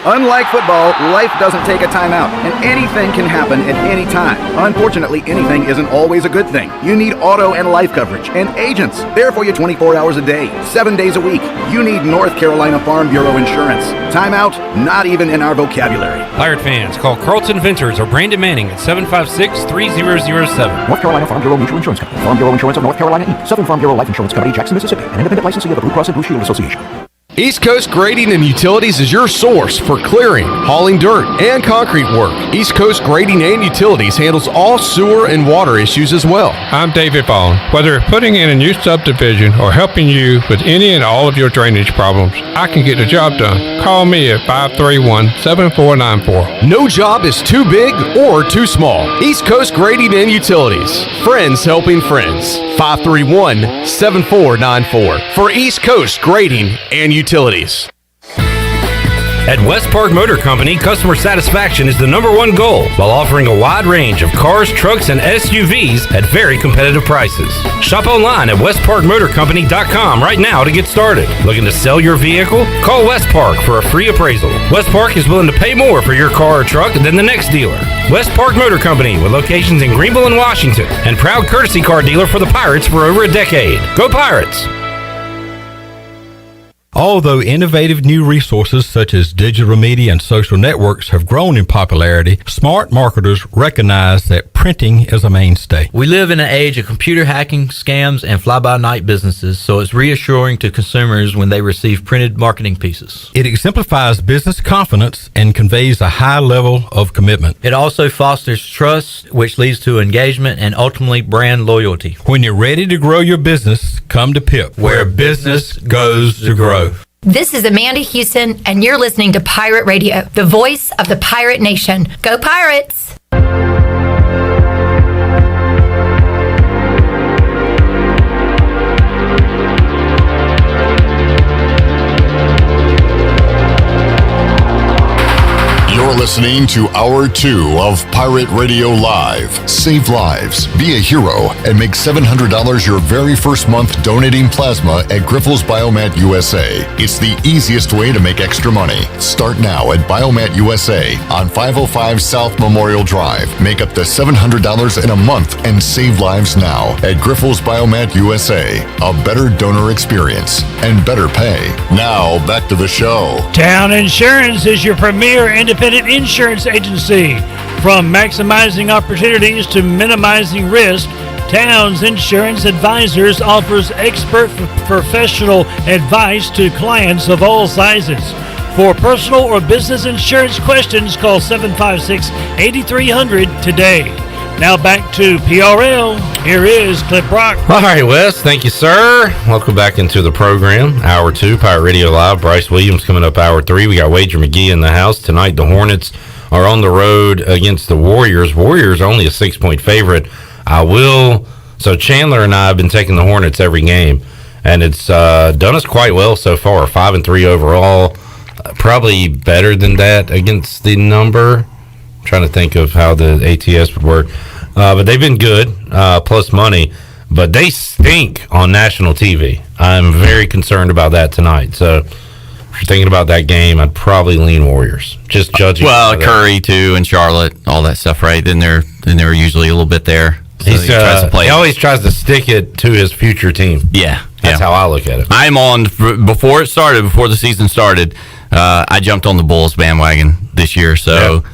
Unlike football, life doesn't take a timeout, and anything can happen at any time. Unfortunately, anything isn't always a good thing. You need auto and life coverage, and agents. There for you 24 hours a day, 7 days a week. You need North Carolina Farm Bureau insurance. Timeout? Not even in our vocabulary. Pirate fans, call Carlton Ventures or Brandon Manning at 756-3007. North Carolina Farm Bureau Mutual Insurance Company. Farm Bureau Insurance of North Carolina, Inc. Southern Farm Bureau Life Insurance Company, Jackson, Mississippi. An independent licensee of the Blue Cross and Blue Shield Association. East Coast Grading and Utilities is your source for clearing, hauling dirt, and concrete work. East Coast Grading and Utilities handles all sewer and water issues as well. I'm David Vaughn. Whether putting in a new subdivision or helping you with any and all of your drainage problems, I can get the job done. Call me at 531-7494. No job is too big or too small. East Coast Grading and Utilities. Friends helping friends. 531-7494 for East Coast Grading and Utilities. At West Park Motor Company, customer satisfaction is the #1 goal while offering a wide range of cars, trucks, and SUVs at very competitive prices. Shop online at westparkmotorcompany.com right now to get started. Looking to sell your vehicle? Call West Park for a free appraisal. West Park is willing to pay more for your car or truck than the next dealer. West Park Motor Company with locations in Greenville and Washington and proud courtesy car dealer for the Pirates for over a decade. Go Pirates! Although innovative new resources such as digital media and social networks have grown in popularity, smart marketers recognize that printing is a mainstay. We live in an age of computer hacking, scams, and fly-by-night businesses, so it's reassuring to consumers when they receive printed marketing pieces. It exemplifies business confidence and conveys a high level of commitment. It also fosters trust, which leads to engagement and ultimately brand loyalty. When you're ready to grow your business, come to PIP, where business goes to grow. This is Amanda Houston, and you're listening to Pirate Radio, the voice of the pirate nation. Go Pirates! You're listening to Hour 2 of Pirate Radio Live. Save lives, be a hero, and make $700 your very first month donating plasma at Grifols Biomat USA. It's the easiest way to make extra money. Start now at Biomat USA on 505 South Memorial Drive. Make up to $700 in a month and save lives now at Grifols Biomat USA. A better donor experience and better pay. Now, back to the show. Town Insurance is your premier independent insurance agency. From maximizing opportunities to minimizing risk, Towns Insurance Advisors offers expert professional advice to clients of all sizes. For personal or business insurance questions, call 756-8300 today. Now back to PRL. Here is Clip Rock. All right, Wes. Thank you, sir. Welcome back into the program. Hour 2, Pirate Radio Live. Bryce Williams coming up hour 3. We got Wager McGee in the house. Tonight, the Hornets are on the road against the Warriors. Warriors only a 6-point favorite. So Chandler and I have been taking the Hornets every game, and it's done us quite well so far. 5-3 overall. Probably better than that against the number. Trying to think of how the ATS would work, but they've been good, plus money, but they stink on national TV. I'm very concerned about that tonight. So if you're thinking about that game, I'd probably lean Warriors. Just judging. Well, Curry too, and Charlotte, all that stuff, right? Then they're usually a little bit there. So he always tries to stick it to his future team. Yeah, that's how I look at it. I'm on before the season started. I jumped on the Bulls bandwagon this year, so. Yeah.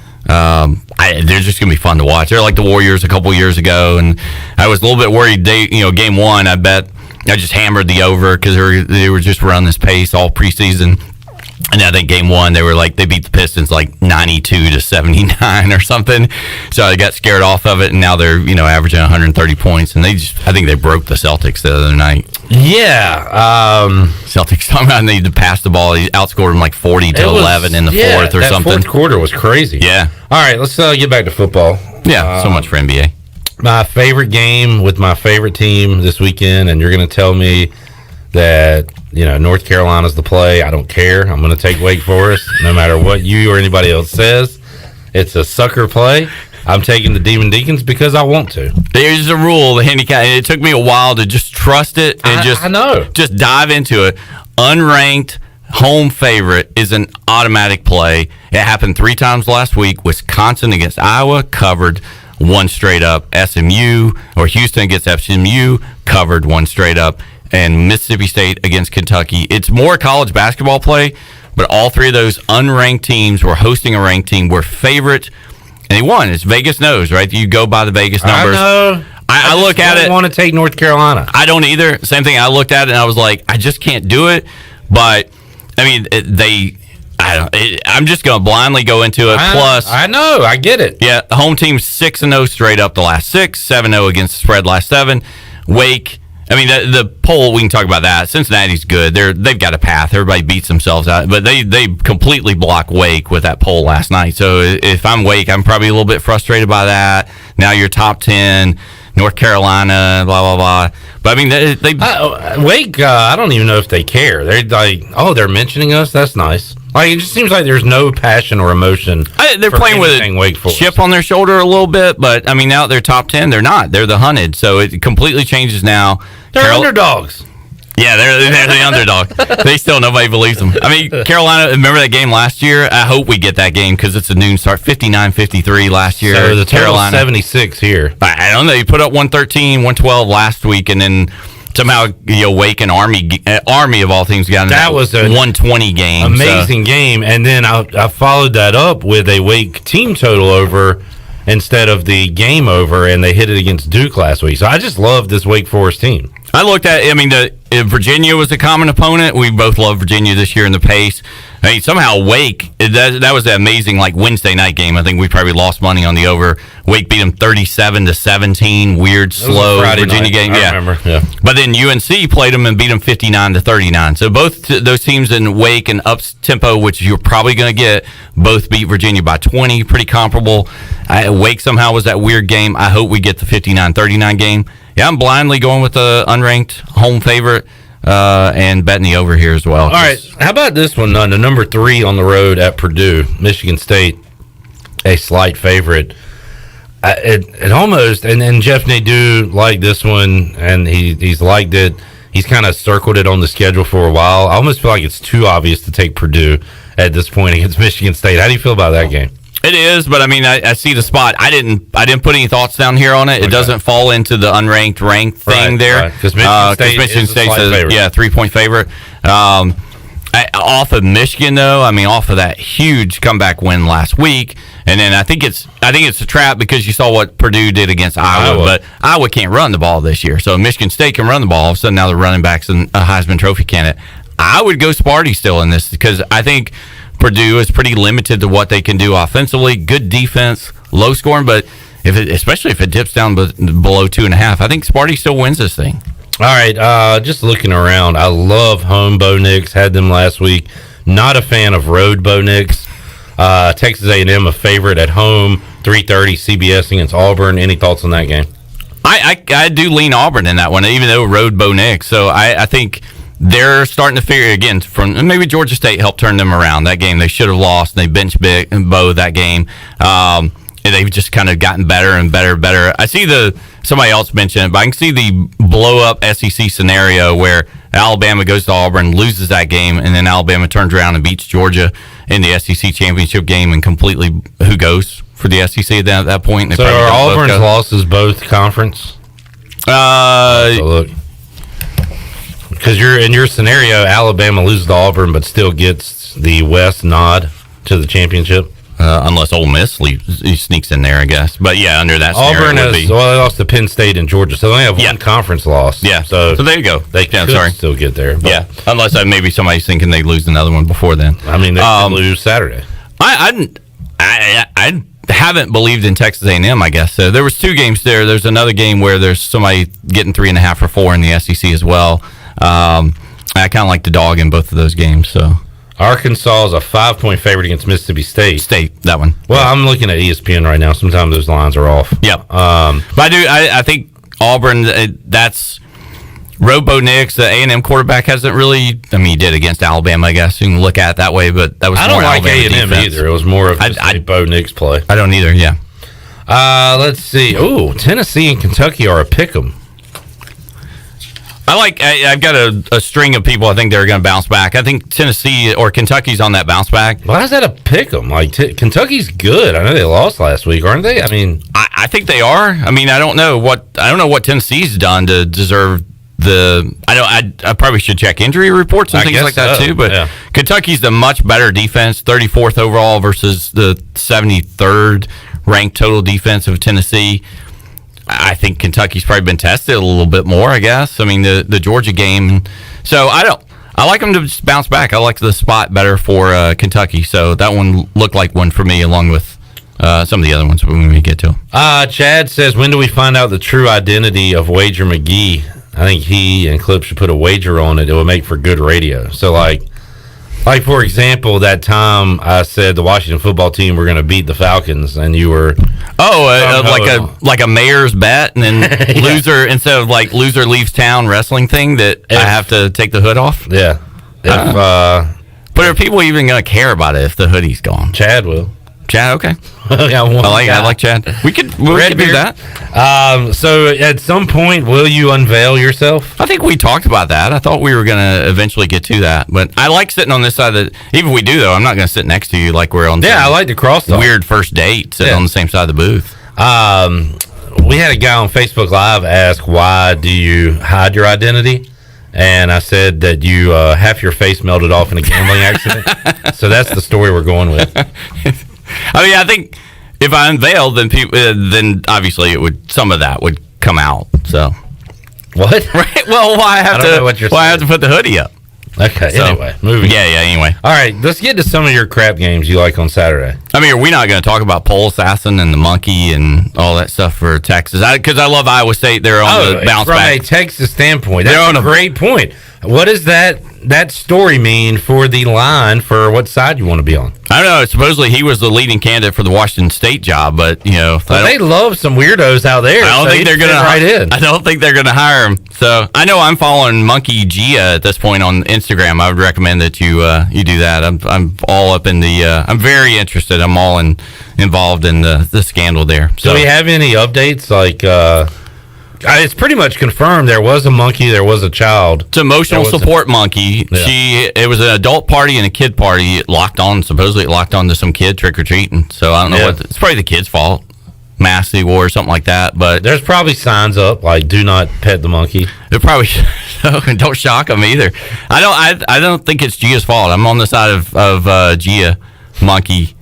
They're just gonna be fun to watch. They're like the Warriors a couple years ago, and I was a little bit worried. Game 1, I bet I just hammered the over because they were just running this pace all preseason. And I think game 1 they beat the Pistons like 92-79 or something. So I got scared off of it, and now they're averaging 130 points, and I think they broke the Celtics the other night. Yeah, Celtics somehow need to pass the ball. He outscored them like 40-11 in the fourth or something. Fourth quarter was crazy. Yeah. All right, let's get back to football. Yeah, so much for NBA. My favorite game with my favorite team this weekend, and you're going to tell me that North Carolina's the play. I don't care. I'm going to take Wake Forest no matter what you or anybody else says. It's a sucker play. I'm taking the Demon Deacons because I want to. There's a rule, the handicap. It took me a while to just trust it and just dive into it. Unranked home favorite is an automatic play. It happened 3 times last week. Wisconsin against Iowa covered one straight up. SMU or Houston against SMU covered one straight up. And Mississippi State against Kentucky. It's more college basketball play, but all 3 of those unranked teams were hosting a ranked team, were favorite, and they won. It's Vegas knows, right? You go by the Vegas numbers. I know. I look at it. I don't want to take North Carolina. I don't either. Same thing. I looked at it and I was like, I just can't do it. But I mean, I'm just going to blindly go into it. Plus, I know. I get it. Yeah, the home team's 6-0 straight up the last 6, 7-0 against the spread last 7. Wake. I mean, the poll, we can talk about that. Cincinnati's good. They've got a path. Everybody beats themselves out. But they completely block Wake with that poll last night. So if I'm Wake, I'm probably a little bit frustrated by that. Now you're top 10, North Carolina, blah, blah, blah. But, I mean, Wake, I don't even know if they care. They're like, they're mentioning us? That's nice. Like, it just seems like there's no passion or emotion. They're playing with a chip on their shoulder a little bit, but, I mean, now that they're top 10, they're not. They're the hunted. So it completely changes now. They're underdogs. Yeah, they're the underdog. Nobody believes them. I mean, Carolina, remember that game last year? I hope we get that game because it's a noon start. 59-53 last year. So the Carolina 76 here. I don't know. You put up 113, 112 last week, and then somehow Wake and Army of all things got in that was a 120 game, amazing game, and then I followed that up with a Wake team total over instead of the game over, and they hit it against Duke last week. So I just love this Wake Forest team. I looked at, Virginia was a common opponent. We both love Virginia this year in the pace. I mean, somehow Wake, that was an amazing Wednesday night game. I think we probably lost money on the over. Wake beat them 37-17. Weird, slow Virginia game. I remember. Yeah. But then UNC played them and beat them 59-39. So both those teams in Wake and up tempo, which you're probably going to get, both beat Virginia by 20. Pretty comparable. Wake somehow was that weird game. I hope we get the 59-39 game. Yeah, I'm blindly going with the unranked home favorite and betting the over here as well. All right, how about this one? The number 3 on the road at Purdue, Michigan State, a slight favorite. It almost, and Jeff Nadeau liked this one, and he's liked it. He's kind of circled it on the schedule for a while. I almost feel like it's too obvious to take Purdue at this point against Michigan State. How do you feel about that game? It is, but I mean, I see the spot. I didn't put any thoughts down here on it. Okay. It doesn't fall into the unranked ranked thing there. Because Michigan State's a 3-point favorite. Off of Michigan, though, off of that huge comeback win last week, and then I think it's a trap because you saw what Purdue did against Iowa, but Iowa can't run the ball this year. So Michigan State can run the ball. All of a sudden, now the running back's a Heisman Trophy candidate. I would go Sparty still in this because I think Purdue is pretty limited to what they can do offensively. Good defense, low scoring, but especially if it dips down below 2.5, I think Sparty still wins this thing. All right, just looking around, I love home Bo Nix. Had them last week. Not a fan of road Bo Nix. Texas A&M a favorite at home. 3:30 CBS against Auburn. Any thoughts on that game? I do lean Auburn in that one, even though road Bo Nix. So I think they're starting to figure, again, from maybe Georgia State helped turn them around. That game they should have lost. They benched Bo that game. They've just kind of gotten better and better. I see somebody else mentioned it, but I can see the blow-up SEC scenario where Alabama goes to Auburn, loses that game, and then Alabama turns around and beats Georgia in the SEC championship game, and completely who goes for the SEC at that point. So are Auburn's losses both conference? Look. Because in your scenario, Alabama loses to Auburn, but still gets the West nod to the championship. Unless Ole Miss sneaks in there, I guess. But yeah, under that scenario, Auburn they lost to Penn State and Georgia, so they only have one conference loss. Yeah, so there you go. They could still get there. But. Yeah, unless maybe somebody's thinking they lose another one before then. I mean, they could lose Saturday. I haven't believed in Texas A&M, I guess. So there was 2 games there. There's another game where there's somebody getting 3.5 or 4 in the SEC as well. I kind of like the dog in both of those games, so. Arkansas is a 5-point favorite against Mississippi State. That one. Well, I'm looking at ESPN right now. Sometimes those lines are off. Yep. But I think Auburn, that's Robo Nix, the A&M quarterback, hasn't really, he did against Alabama, I guess. You can look at it that way, but that was more I don't like Alabama A&M defense. either. It was more of a Bo Nix play. I don't either, yeah. Let's see. Oh, Tennessee and Kentucky are a pick'em. I've got a string of people I think they're going to bounce back. I think Tennessee or Kentucky's on that bounce back. Why is that a pick'em? Kentucky's good. I know they lost last week, aren't they? I think they are. I don't know what Tennessee's done to deserve the. I probably should check injury reports and things like that too. But Kentucky's the much better defense, 34th overall versus the 73rd ranked total defense of Tennessee. I think Kentucky's probably been tested a little bit more, I guess. The Georgia game. So I like them to just bounce back. I like the spot better for Kentucky. So that one looked like one for me, along with some of the other ones when we get to them. Chad says, when do we find out the true identity of Wager McGee? I think he and Clip should put a wager on it. It would make for good radio. So, like for example, that time I said the Washington football team were going to beat the Falcons, and you were like a mayor's bet, and then loser instead of loser leaves town wrestling thing that I have to take the hood off. Yeah. But are people even going to care about it if the hoodie's gone? Chad will. Chad, okay. I like Chad. We could do that. So at some point, will you unveil yourself? I think we talked about that. I thought we were going to eventually get to that. But I like sitting on this side of the... Even if we do, though, I'm not going to sit next to you like we're on... Yeah, I like the crosstalk. Weird first date, sitting on the same side of the booth. we had a guy on Facebook Live ask, why do you hide your identity? And I said that you half your face melted off in a gambling accident. So that's the story we're going with. I mean, I think if I unveiled, then people, then obviously some of that would come out. So what? Right? Well, why have I have to put the hoodie up? Okay. So, anyway, moving. Yeah. Anyway. All right. Let's get to some of your crap games you like on Saturday. I mean, are we not going to talk about Pole Assassin and the Monkey and all that stuff for Texas? Because I love Iowa State. They're on the bounce back. From a Texas standpoint, that's a great point. What does that story mean for the line for what side you want to be on? I don't know. Supposedly he was the leading candidate for the Washington State job, but they love some weirdos out there. I don't think they're going to right in. I don't think they're going to hire him. So I know I'm following Monkey Gia at this point on Instagram. I would recommend that you do that. I'm all up in the. I'm very interested. I'm all involved in the scandal there. So do we have any updates? Like it's pretty much confirmed. There was a monkey. There was a child. It's emotional support monkey. Yeah. It was an adult party and a kid party. Supposedly it locked on to some kid trick or treating. So I don't know it's probably the kid's fault. Mask they wore or something like that. But there's probably signs up like "Do not pet the monkey." It probably don't shock them either. I don't think it's Gia's fault. I'm on the side of Gia Monkey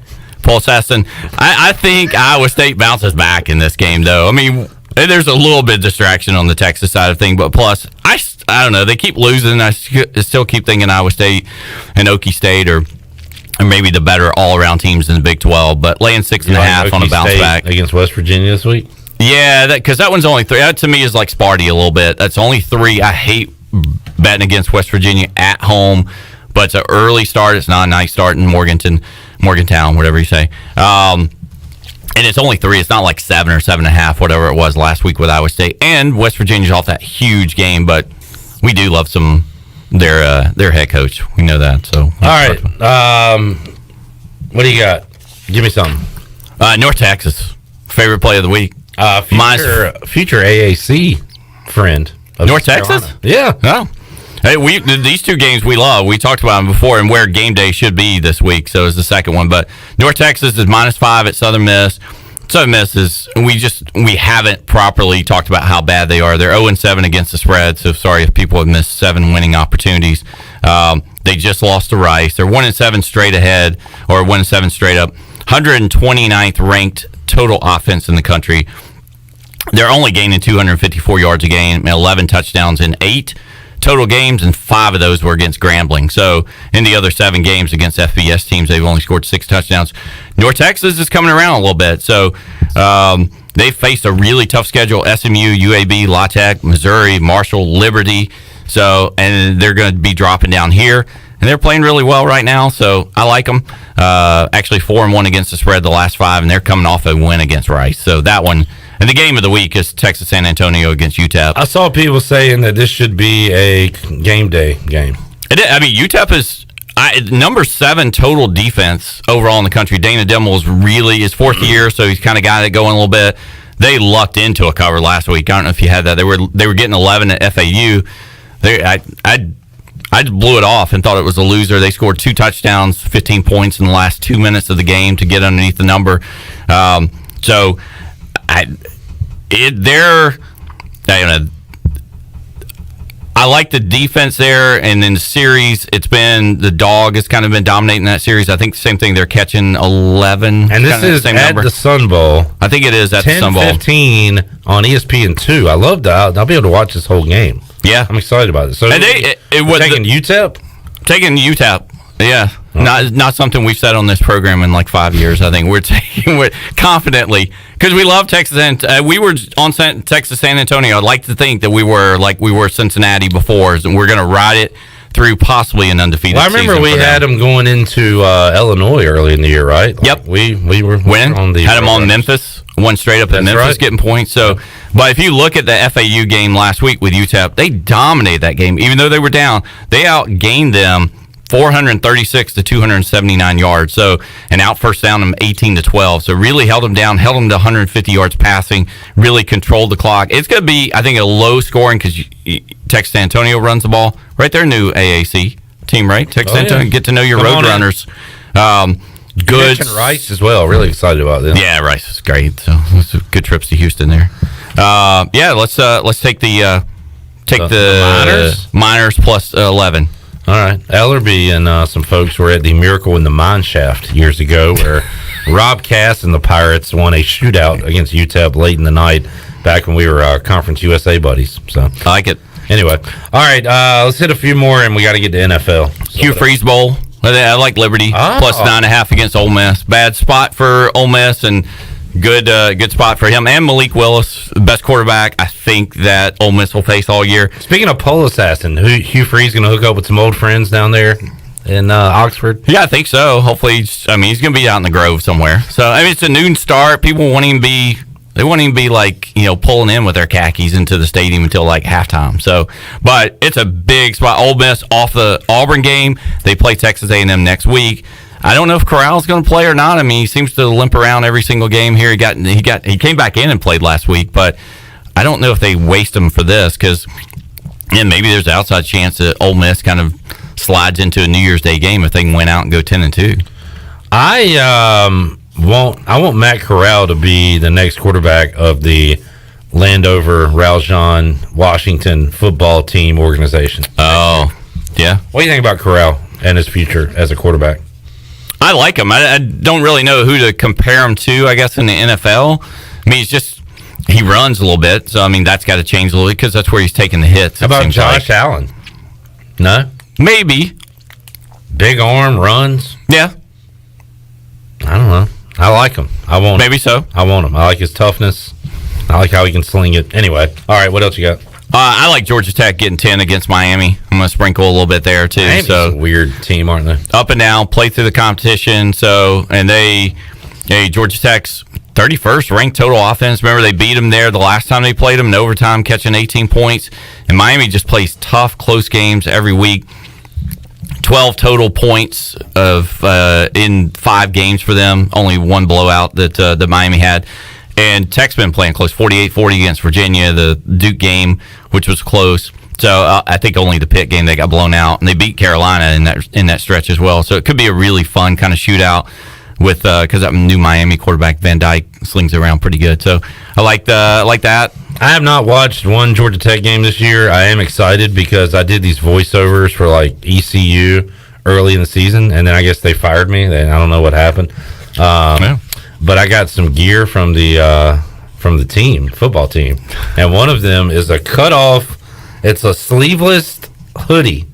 Pole Assassin. I think Iowa State bounces back in this game though. I mean, there's a little bit of distraction on the Texas side of things, but plus, I don't know. They keep losing. I still keep thinking Iowa State and Okie State are maybe the better all-around teams in the Big 12, but laying 6.5 on a bounce back against West Virginia this week. Yeah, because that one's only 3. That to me is like Sparty a little bit. That's only 3. I hate betting against West Virginia at home, but it's an early start. It's not a nice start in Morgantown, whatever you say. And it's only 3. It's not like 7 or 7.5, whatever it was last week with Iowa State. And West Virginia's off that huge game, but we do love their head coach. We know that. So all right, what do you got? Give me something. North Texas, favorite play of the week. Future AAC friend. North Texas? Yeah. Oh. Hey, these two games we love. We talked about them before and where game day should be this week. So it's the second one. But North Texas is -5 at Southern Miss. Southern Miss is we haven't properly talked about how bad they are. They're 0-7 against the spread. So sorry if people have missed 7 winning opportunities. They just lost to Rice. They're 1-7 straight ahead, or 1-7 straight up. 129th ranked total offense in the country. They're only gaining 254 yards a game, 11 touchdowns in 8 total games, and 5 of those were against Grambling. So in the other 7 games against FBS teams, they've only scored 6 touchdowns. North Texas is coming around a little bit. So they've faced a really tough schedule: SMU, UAB, La Tech, Missouri, Marshall, Liberty. So, and they're going to be dropping down here. And they're playing really well right now, so I like them. Actually 4-1 against the spread the last 5, and they're coming off a win against Rice. So that one, and the game of the week is Texas San Antonio against UTEP. I saw people saying that this should be a game day game. I mean, UTEP is number 7 total defense overall in the country. Dana Dimmel is really his 4th year, so he's kind of got it going a little bit. They lucked into a cover last week. I don't know if you had that. They were getting 11 at FAU. I just blew it off and thought it was a loser. They scored 2 touchdowns, 15 points in the last 2 minutes of the game to get underneath the number. I like the defense there, and in the series, it's been the dog has kind of been dominating that series. I think the same thing. They're catching 11, and this is at the Sun Bowl. I think it is at the Sun Bowl. 10:15 on ESPN2. I love that. I'll be able to watch this whole game. Yeah, I'm excited about it. So, and it was taking UTEP. Taking UTEP. Yeah, not something we've said on this program in like 5 years. I think we're taking it confidently because we love Texas, and we were on Texas San Antonio. I'd like to think that we were Cincinnati before, and we're going to ride it through possibly an undefeated. Well, I remember we had them going into Illinois early in the year, right? Yep, we were winning. Had them on runners. Memphis. One straight up at Memphis getting points. So, but if you look at the FAU game last week with UTEP, they dominated that game. Even though they were down, they outgained them 436 to 279 yards. So, and out first down them 18 to 12. So really held them down, held them to 150 yards passing, really controlled the clock. It's going to be, I think, a low scoring because Texas San Antonio runs the ball. Right there, new AAC team, right? Texas San Antonio, get to know your road runners. Good. Rice as well. Really excited about them. Yeah, Rice is great. So it's good trips to Houston there. Let's take the Miners plus 11. All right. Ellerby and some folks were at the Miracle in the Mine Shaft years ago where Rob Cass and the Pirates won a shootout against UTEP late in the night back when we were Conference USA buddies. So I like it. Anyway. All right. Let's hit a few more and we got to get to NFL. Hugh Freeze Bowl. I like Liberty plus 9.5 against Ole Miss. Bad spot for Ole Miss and good spot for him and Malik Willis, best quarterback I think that Ole Miss will face all year. Speaking of pole assassin, Hugh Freeze going to hook up with some old friends down there in Oxford? Yeah, I think so. Hopefully, he's going to be out in the Grove somewhere. So it's a noon start. People won't even be like pulling in with their khakis into the stadium until like halftime. So, but it's a big spot. Ole Miss off the Auburn game. They play Texas A&M next week. I don't know if Corral's going to play or not. I mean, he seems to limp around every single game here. He came back in and played last week, but I don't know if they waste him for this because maybe there's an outside chance that Ole Miss kind of slides into a New Year's Day game if they can win out and go 10-2. I want Matt Corral to be the next quarterback of the Landover Ralston Washington football team organization. Oh, yeah. What do you think about Corral and his future as a quarterback? I like him. I don't really know who to compare him to, I guess, in the NFL. I mean, he runs a little bit, so, I mean, that's got to change a little bit because that's where he's taking the hits. How about Josh Allen? No? Maybe. Big arm, runs? Yeah. I don't know. I like him. I want him. Maybe so. I want him. I like his toughness. I like how he can sling it. Anyway, all right, what else you got? I like Georgia Tech getting 10 against Miami. I'm going to sprinkle a little bit there, too. Miami's a weird team, aren't they? Up and down, play through the competition. So, and Georgia Tech's 31st ranked total offense. Remember, they beat them there the last time they played them in overtime, catching 18 points. And Miami just plays tough, close games every week. 12 total points in 5 games for them. Only one blowout that Miami had. And Tech's been playing close, 48-40 against Virginia, the Duke game, which was close. So I think only the Pitt game they got blown out, and they beat Carolina in that stretch as well. So it could be a really fun kind of shootout with because that new Miami quarterback Van Dyke slings it around pretty good. So I like that. I have not watched one Georgia Tech game this year. I am excited because I did these voiceovers for like ECU early in the season, and then I guess they fired me. I don't know what happened. But I got some gear from the football team, and one of them is a cutoff. It's a sleeveless hoodie,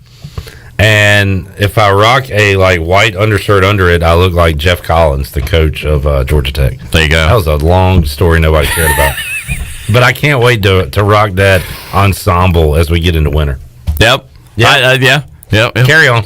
and if I rock a white undershirt under it, I look like Jeff Collins, the coach of Georgia Tech. There you go. That was a long story nobody cared about, but I can't wait to rock that ensemble as we get into winter. Yep. Yeah. Yep. Carry on.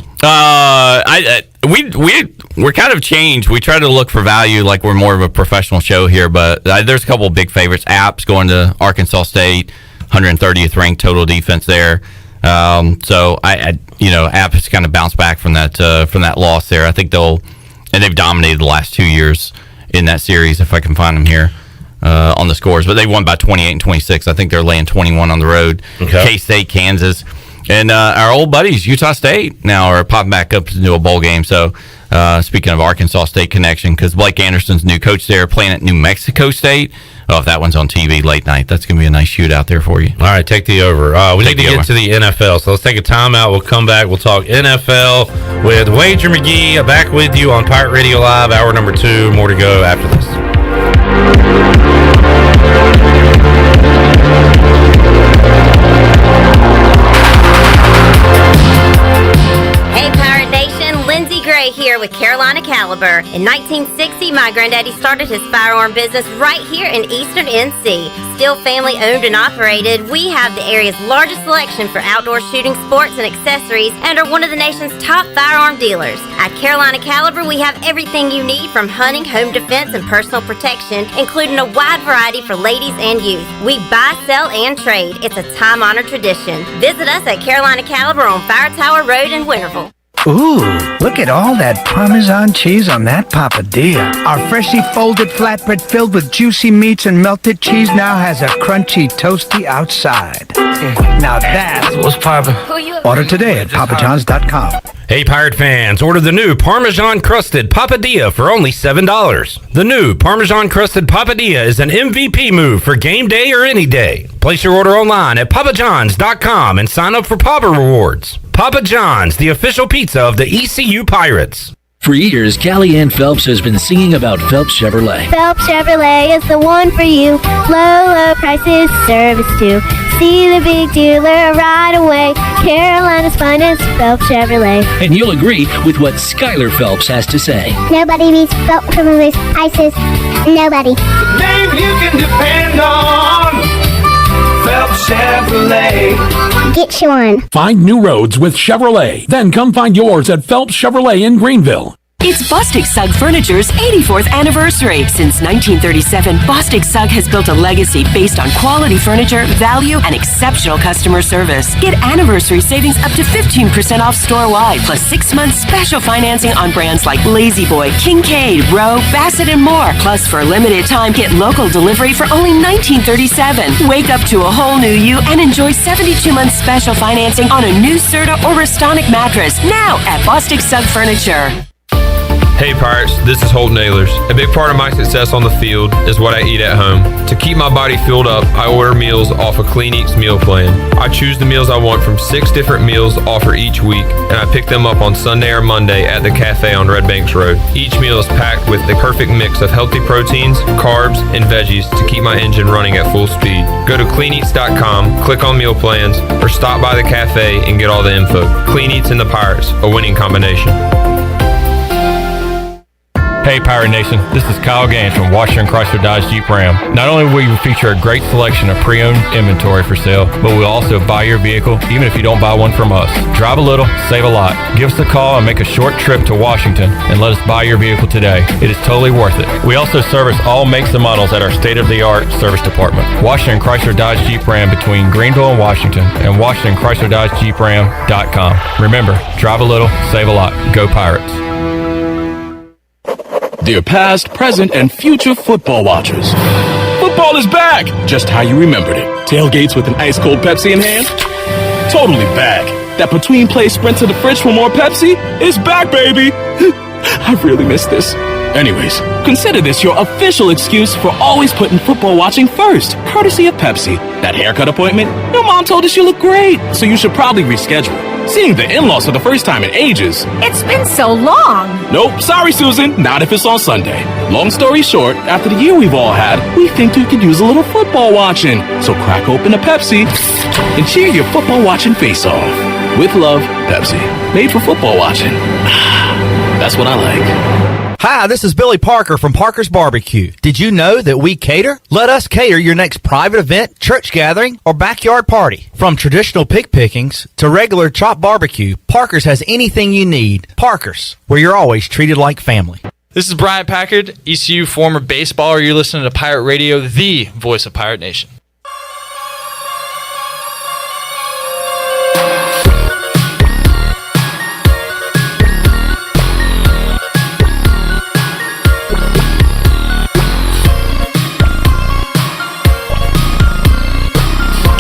We're kind of changed. We try to look for value like we're more of a professional show here, but there's a couple of big favorites. App's going to Arkansas State, 130th ranked total defense there. So App has kind of bounced back from that loss there. I think they've dominated the last 2 years in that series if I can find them here on the scores. But they won by 28 and 26. I think they're laying 21 on the road. Okay. K-State, Kansas. And our old buddies, Utah State, now are popping back up into a bowl game. So, speaking of Arkansas State connection, because Blake Anderson's new coach there playing at New Mexico State. Oh, if that one's on TV late night, that's going to be a nice shootout there for you. All right, take the over. We need to get to the NFL, so let's take a timeout. We'll come back. We'll talk NFL with Wager McGee. Back with you on Pirate Radio Live, hour number 2. More to go after this. Hey, Pirate Nation, Lindsay Gray here with Carolina Caliber. In 1960, my granddaddy started his firearm business right here in Eastern NC. Still family owned and operated, we have the area's largest selection for outdoor shooting sports and accessories and are one of the nation's top firearm dealers. At Carolina Caliber, we have everything you need from hunting, home defense, and personal protection, including a wide variety for ladies and youth. We buy, sell, and trade. It's a time-honored tradition. Visit us at Carolina Caliber on Fire Tower Road in Winterville. Ooh, look at all that Parmesan cheese on that papadilla. Our freshly folded flatbread filled with juicy meats and melted cheese now has a crunchy, toasty outside. Now that's what's Papa. Order today at papajohns.com. Hey, Pirate fans, order the new Parmesan-crusted papadilla for only $7. The new Parmesan-crusted papadilla is an MVP move for game day or any day. Place your order online at papajohns.com and sign up for Papa Rewards. Papa John's, the official pizza of the ECU Pirates. For years, Callie Ann Phelps has been singing about Phelps Chevrolet. Phelps Chevrolet is the one for you. Low prices, service too. See the big dealer right away. Carolina's finest, Phelps Chevrolet. And you'll agree with what Skylar Phelps has to say. Nobody beats Phelps Chevrolet's prices. Nobody. Name you can depend on. Phelps Chevrolet. Get you one. Find new roads with Chevrolet. Then come find yours at Phelps Chevrolet in Greenville. It's Bostic Sugg Furniture's 84th anniversary. Since 1937, Bostic Sugg has built a legacy based on quality furniture, value, and exceptional customer service. Get anniversary savings up to 15% off store-wide, plus 6 months special financing on brands like Lazy Boy, Kincaid, Rowe, Bassett, and more. Plus, for a limited time, get local delivery for only $19.37. Wake up to a whole new you and enjoy 72 months special financing on a new Serta or Restonic mattress now at Bostic Sugg Furniture. Hey Pirates, this is Holt Nailers. A big part of my success on the field is what I eat at home. To keep my body filled up, I order meals off a Clean Eats meal plan. I choose the meals I want from 6 different meals offered each week, and I pick them up on Sunday or Monday at the cafe on Red Banks Road. Each meal is packed with the perfect mix of healthy proteins, carbs, and veggies to keep my engine running at full speed. Go to cleaneats.com, click on meal plans, or stop by the cafe and get all the info. Clean Eats and the Pirates, a winning combination. Hey Pirate Nation, this is Kyle Gaines from Washington Chrysler Dodge Jeep Ram. Not only will you feature a great selection of pre-owned inventory for sale, but we'll also buy your vehicle even if you don't buy one from us. Drive a little, save a lot. Give us a call and make a short trip to Washington and let us buy your vehicle today. It is totally worth it. We also service all makes and models at our state-of-the-art service department. Washington Chrysler Dodge Jeep Ram between Greenville and Washington, and WashingtonChryslerDodgeJeepRam.com. Remember, drive a little, save a lot. Go Pirates. Dear past, present, and future football watchers. Football is back, just how you remembered it. Tailgates with an ice-cold Pepsi in hand? Totally back. That between play sprint to the fridge for more Pepsi is back, baby. I really miss this. Anyways, consider this your official excuse for always putting football watching first, courtesy of Pepsi. That haircut appointment? Your mom told us you look great, so you should probably reschedule. Seeing the in-laws for the first time in ages. It's been so long. Nope, sorry, Susan. Not if it's on Sunday. Long story short, after the year we've all had, we think you could use a little football watching. So crack open a Pepsi and cheer your football watching face off. With love, Pepsi. Made for football watching. That's what I like. Hi, this is Billy Parker from Parker's Barbecue. Did you know that we cater? Let us cater your next private event, church gathering, or backyard party. From traditional pig pickings to regular chopped barbecue, Parker's has anything you need. Parker's, where you're always treated like family. This is Brian Packard, ECU former baseballer. You're listening to Pirate Radio, the voice of Pirate Nation.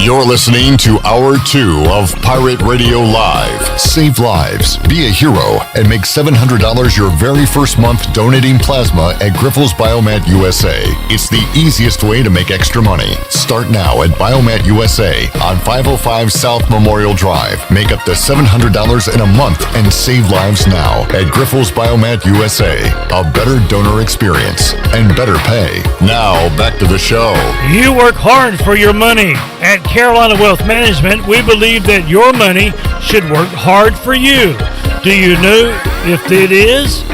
You're listening to Hour 2 of Pirate Radio Live. Save lives, be a hero, and make $700 your very first month donating plasma at Grifols Biomat USA. It's the easiest way to make extra money. Start now at Biomat USA on 505 South Memorial Drive. Make up to $700 in a month and save lives now at Grifols Biomat USA. A better donor experience and better pay. Now, back to the show. You work hard for your money. At Carolina Wealth Management, we believe that your money should work hard for you. Do you know if it is?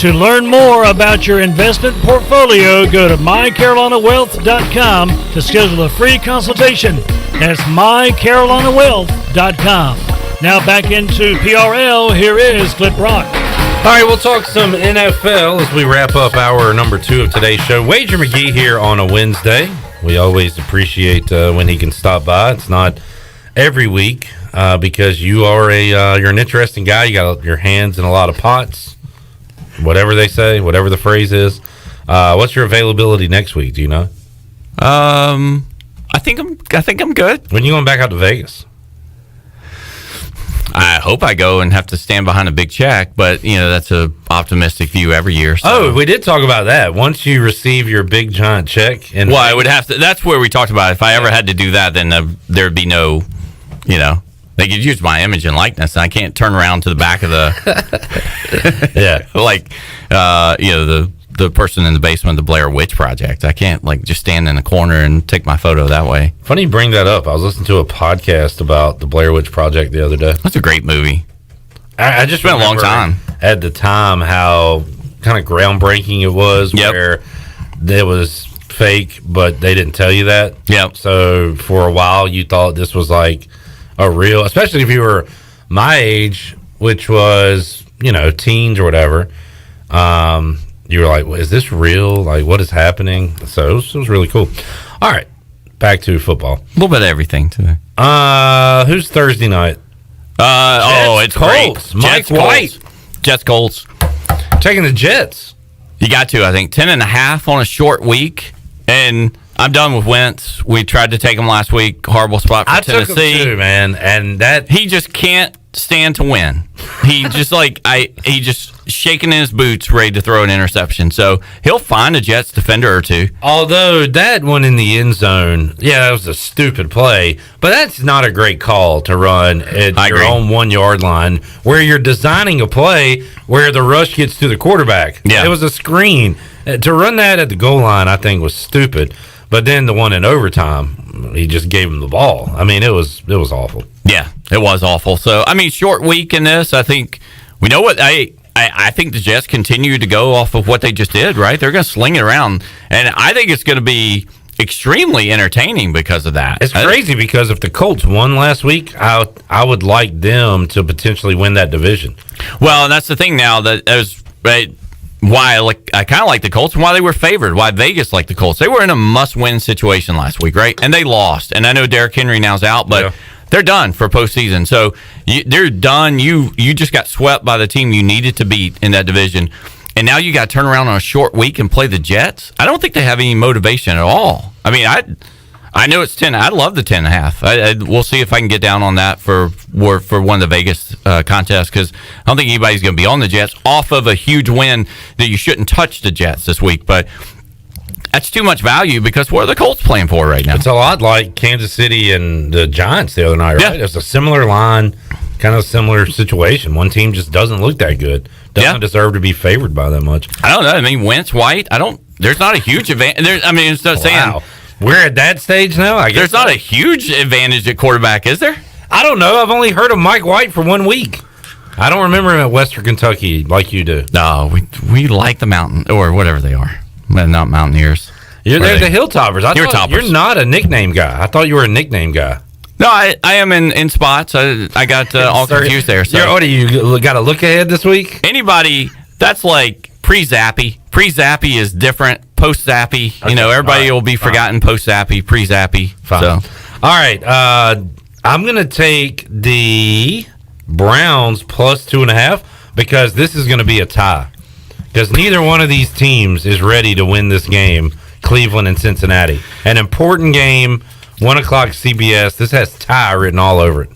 To learn more about your investment portfolio, go to mycarolinawealth.com to schedule a free consultation. That's mycarolinawealth.com. Now back into PRL, here is Clip Rock. All right, we'll talk some NFL as we wrap up hour number 2 of today's show. Wager McGee here on a Wednesday. We always appreciate when he can stop by. It's not every week because you are you're an interesting guy. You got your hands in a lot of pots, whatever they say, whatever the phrase is. What's your availability next week? Do you know? I think I'm good. When are you going back out to Vegas? I hope I go and have to stand behind a big check, but that's a optimistic view every year. So. Oh, we did talk about that. Once you receive your big giant check, and I would have to. That's where we talked about it. If I ever had to do that, then there'd be no, they could use my image and likeness, and I can't turn around to the back of the, the person in the basement of the Blair Witch Project. I can't just stand in the corner and take my photo that way. Funny you bring that up. I was listening to a podcast about the Blair Witch Project the other day. That's a great movie. I just been a long time at the time how kind of groundbreaking it was, where it was fake, but they didn't tell you that. Yep. So for a while, you thought this was like a real, especially if you were my age, which was teens or whatever. You were like, well, is this real? Like, what is happening? So it was really cool. All right, back to football. A little bit of everything today. Who's Thursday night? It's Colts. Great. Mike White. Jets Colts. Taking the Jets. You got to, I think, 10.5 on a short week. And I'm done with Wentz. We tried to take him last week. Horrible spot for Tennessee. Took him too, man. And that he just can't stand to win. He just he just shaking in his boots, ready to throw an interception. So he'll find a Jets defender or two. Although that one in the end zone, that was a stupid play, but that's not a great call to run at your own 1 yard line where you're designing a play where the rush gets to the quarterback. Yeah. It was a screen. To run that at the goal line, I think, was stupid. But then the one in overtime, he just gave him the ball. I mean, it was awful. Yeah, it was awful. So, I mean, short week in this, I think we know what I think the Jets continue to go off of what they just did, right? They're going to sling it around. And I think it's going to be extremely entertaining because of that. It's crazy because if the Colts won last week, I would like them to potentially win that division. Well, and that's the thing now that why I kind of like the Colts and why they were favored, why Vegas liked the Colts. They were in a must-win situation last week, right? And they lost. And I know Derrick Henry now's out, but they're done for postseason. So they're done. You just got swept by the team you needed to beat in that division. And now you got to turn around on a short week and play the Jets. I don't think they have any motivation at all. I mean, I know it's 10. I love the 10.5. We'll see if I can get down on that for one of the Vegas contests, because I don't think anybody's going to be on the Jets off of a huge win that you shouldn't touch the Jets this week. But that's too much value because what are the Colts playing for right now? It's a lot like Kansas City and the Giants the other night, right? It's a similar line, kind of similar situation. One team just doesn't look that good. Doesn't deserve to be favored by that much. I don't know. I mean, Wentz, White, there's not a huge advantage. I mean, it's not saying... We're at that stage now? I guess there's not a huge advantage at quarterback, is there? I don't know. I've only heard of Mike White for 1 week. I don't remember him at Western Kentucky like you do. No, we like the mountain, or whatever they are. Well, not Mountaineers. They're the Hilltoppers. You're not a nickname guy. I thought you were a nickname guy. No, I am in spots. I got all confused there. So. What do you got to look ahead this week? Anybody, that's like pre-Zappy. Pre-Zappy is different. Post-Zappy, everybody will be forgotten. Post-Zappy, pre-Zappy. Fine. So. All right. I'm going to take the Browns plus 2.5 because this is going to be a tie. Because neither one of these teams is ready to win this game, Cleveland and Cincinnati. An important game, 1 o'clock CBS. This has tie written all over it.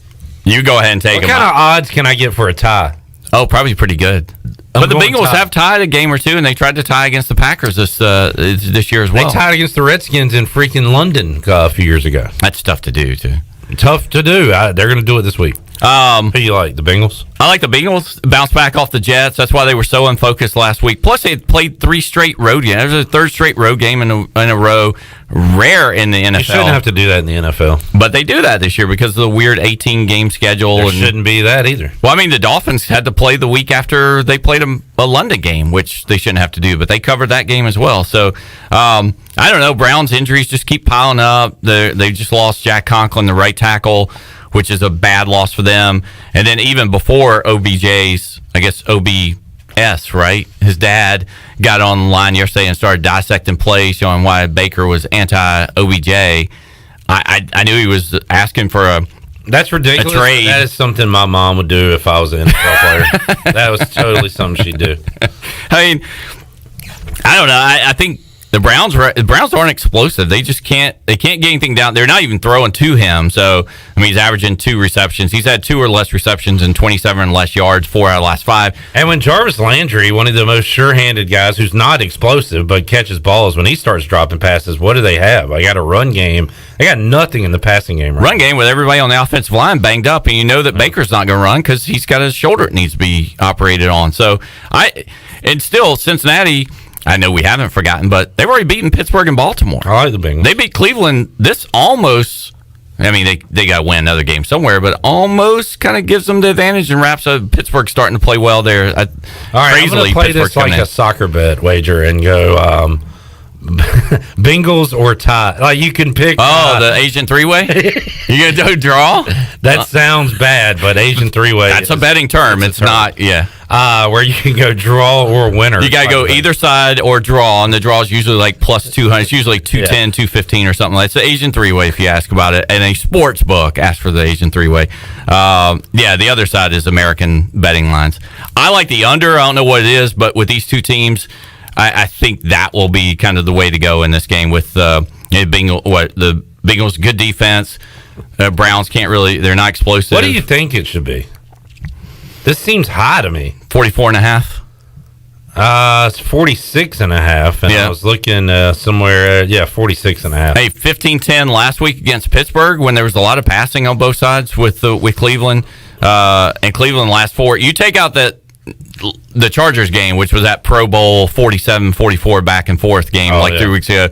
You go ahead and take them. What kind of odds can I get for a tie? Oh, probably pretty good. But the Bengals have tied a game or two, and they tried to tie against the Packers this year as well. They tied against the Redskins in freaking London a few years ago. That's tough to do, too. Tough to do. They're going to do it this week. Who do you like, the Bengals? I like the Bengals. Bounce back off the Jets. That's why they were so unfocused last week. Plus, they had played 3 straight road games. There's a 3rd straight road game in a row. Rare in the NFL. You shouldn't have to do that in the NFL. But they do that this year because of the weird 18-game schedule. There shouldn't be that either. Well, I mean, the Dolphins had to play the week after they played a London game, which they shouldn't have to do. But they covered that game as well. So, I don't know. Browns injuries just keep piling up. They just lost Jack Conklin, the right tackle, which is a bad loss for them. And then even before OBJ's, I guess OBS, right? His dad got on the line yesterday and started dissecting plays, showing why Baker was anti-OBJ. I knew he was asking for a That's ridiculous. A trade. That is something my mom would do if I was an NFL player. That was totally something she'd do. I mean, I don't know. I think The Browns aren't explosive. They just can't get anything down. They're not even throwing to him. So, I mean, he's averaging 2 receptions. He's had 2 or less receptions and 27 or less yards, 4 out of the last 5. And when Jarvis Landry, one of the most sure-handed guys who's not explosive but catches balls, when he starts dropping passes, what do they have? I got a run game. They got nothing in the passing game. Run game with everybody on the offensive line banged up, and you know that Baker's not going to run because he's got his shoulder that needs to be operated on. So, and still, Cincinnati, I know we haven't forgotten, but they've already beaten Pittsburgh and Baltimore. I like the Bengals. They beat Cleveland. This almost, I mean, they got to win another game somewhere, but almost kind of gives them the advantage and wraps up. Pittsburgh starting to play well there. All right, I'm going to play this like a soccer bet wager and go Bengals or tie. Like you can pick. The Asian three-way? You going to do draw? That sounds bad, but Asian three-way. That's a betting term. It's not, yeah. Where you can go draw or winner. You got to go either side or draw, and the draw is usually like plus 200. It's usually 210, 215 or something. It's the Asian three-way if you ask about it. And a sports book asks for the Asian three-way. The other side is American betting lines. I like the under. I don't know what it is, but with these two teams, I think that will be kind of the way to go in this game with the Bengals, good defense. Browns can't really, they're not explosive. What do you think it should be? This seems high to me. 44.5. It's 46.5, and I was looking somewhere. 46.5. Hey, 15-10 last week against Pittsburgh when there was a lot of passing on both sides with Cleveland. And Cleveland last 4. You take out the Chargers game, which was that Pro Bowl 47-44 back and forth game 3 weeks ago.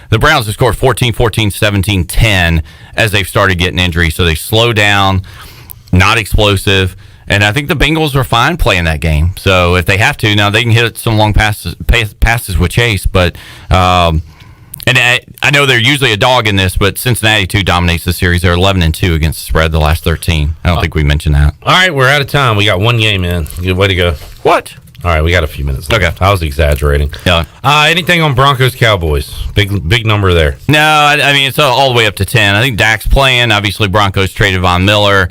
The Browns have scored 14-14, 17-10 as they've started getting injuries. So they slow down, not explosive. And I think the Bengals are fine playing that game. So if they have to, now they can hit some long passes with Chase. But and I know they're usually a dog in this, but Cincinnati too dominates the series. They're 11-2 against the spread the last 13. I don't think we mentioned that. All right, we're out of time. We got one game in. Good way to go. What? All right, we got a few minutes left. Okay. I was exaggerating. Yeah. Anything on Broncos Cowboys? Big number there. No, I mean it's all the way up to 10. I think Dak's playing. Obviously, Broncos traded Von Miller.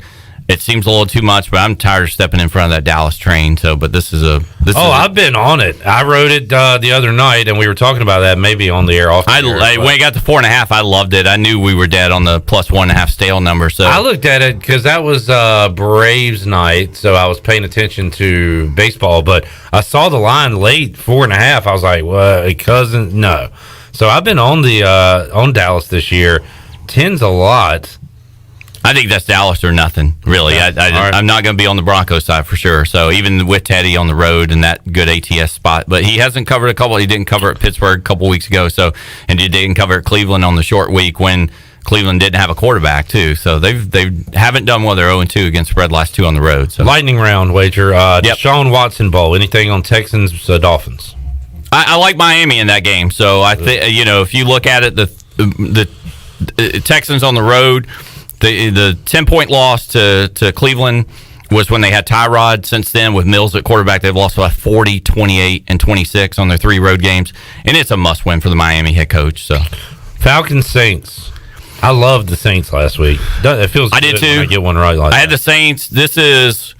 It seems a little too much, but I'm tired of stepping in front of that Dallas train. So, but I've been on it. I wrote it the other night, and we were talking about that maybe on the air. When I got to 4.5, I loved it. I knew we were dead on the plus 1.5 stale number. So I looked at it because that was Braves night, so I was paying attention to baseball. But I saw the line late 4.5. I was like, "Well, cousin, no." So I've been on the on Dallas this year. 10's a lot. I think that's Dallas or nothing, really. Yeah. I'm not going to be on the Broncos side for sure. So even with Teddy on the road and that good ATS spot, but he hasn't covered a couple. He didn't cover at Pittsburgh a couple weeks ago. So and he didn't cover at Cleveland on the short week when Cleveland didn't have a quarterback too. So they haven't done well. They're 0-2 against spread last 2 on the road. So lightning round wager. Deshaun Watson Bowl. Anything on Texans Dolphins? I like Miami in that game. So I think if you look at it, the Texans on the road. The 10-point loss to Cleveland was when they had Tyrod. Since then, with Mills at quarterback, they've lost by 40, 28, and 26 on their 3 road games. And it's a must-win for the Miami head coach. So, Falcons Saints. I loved the Saints last week. It feels I did too. When I get one right. I had the Saints. This is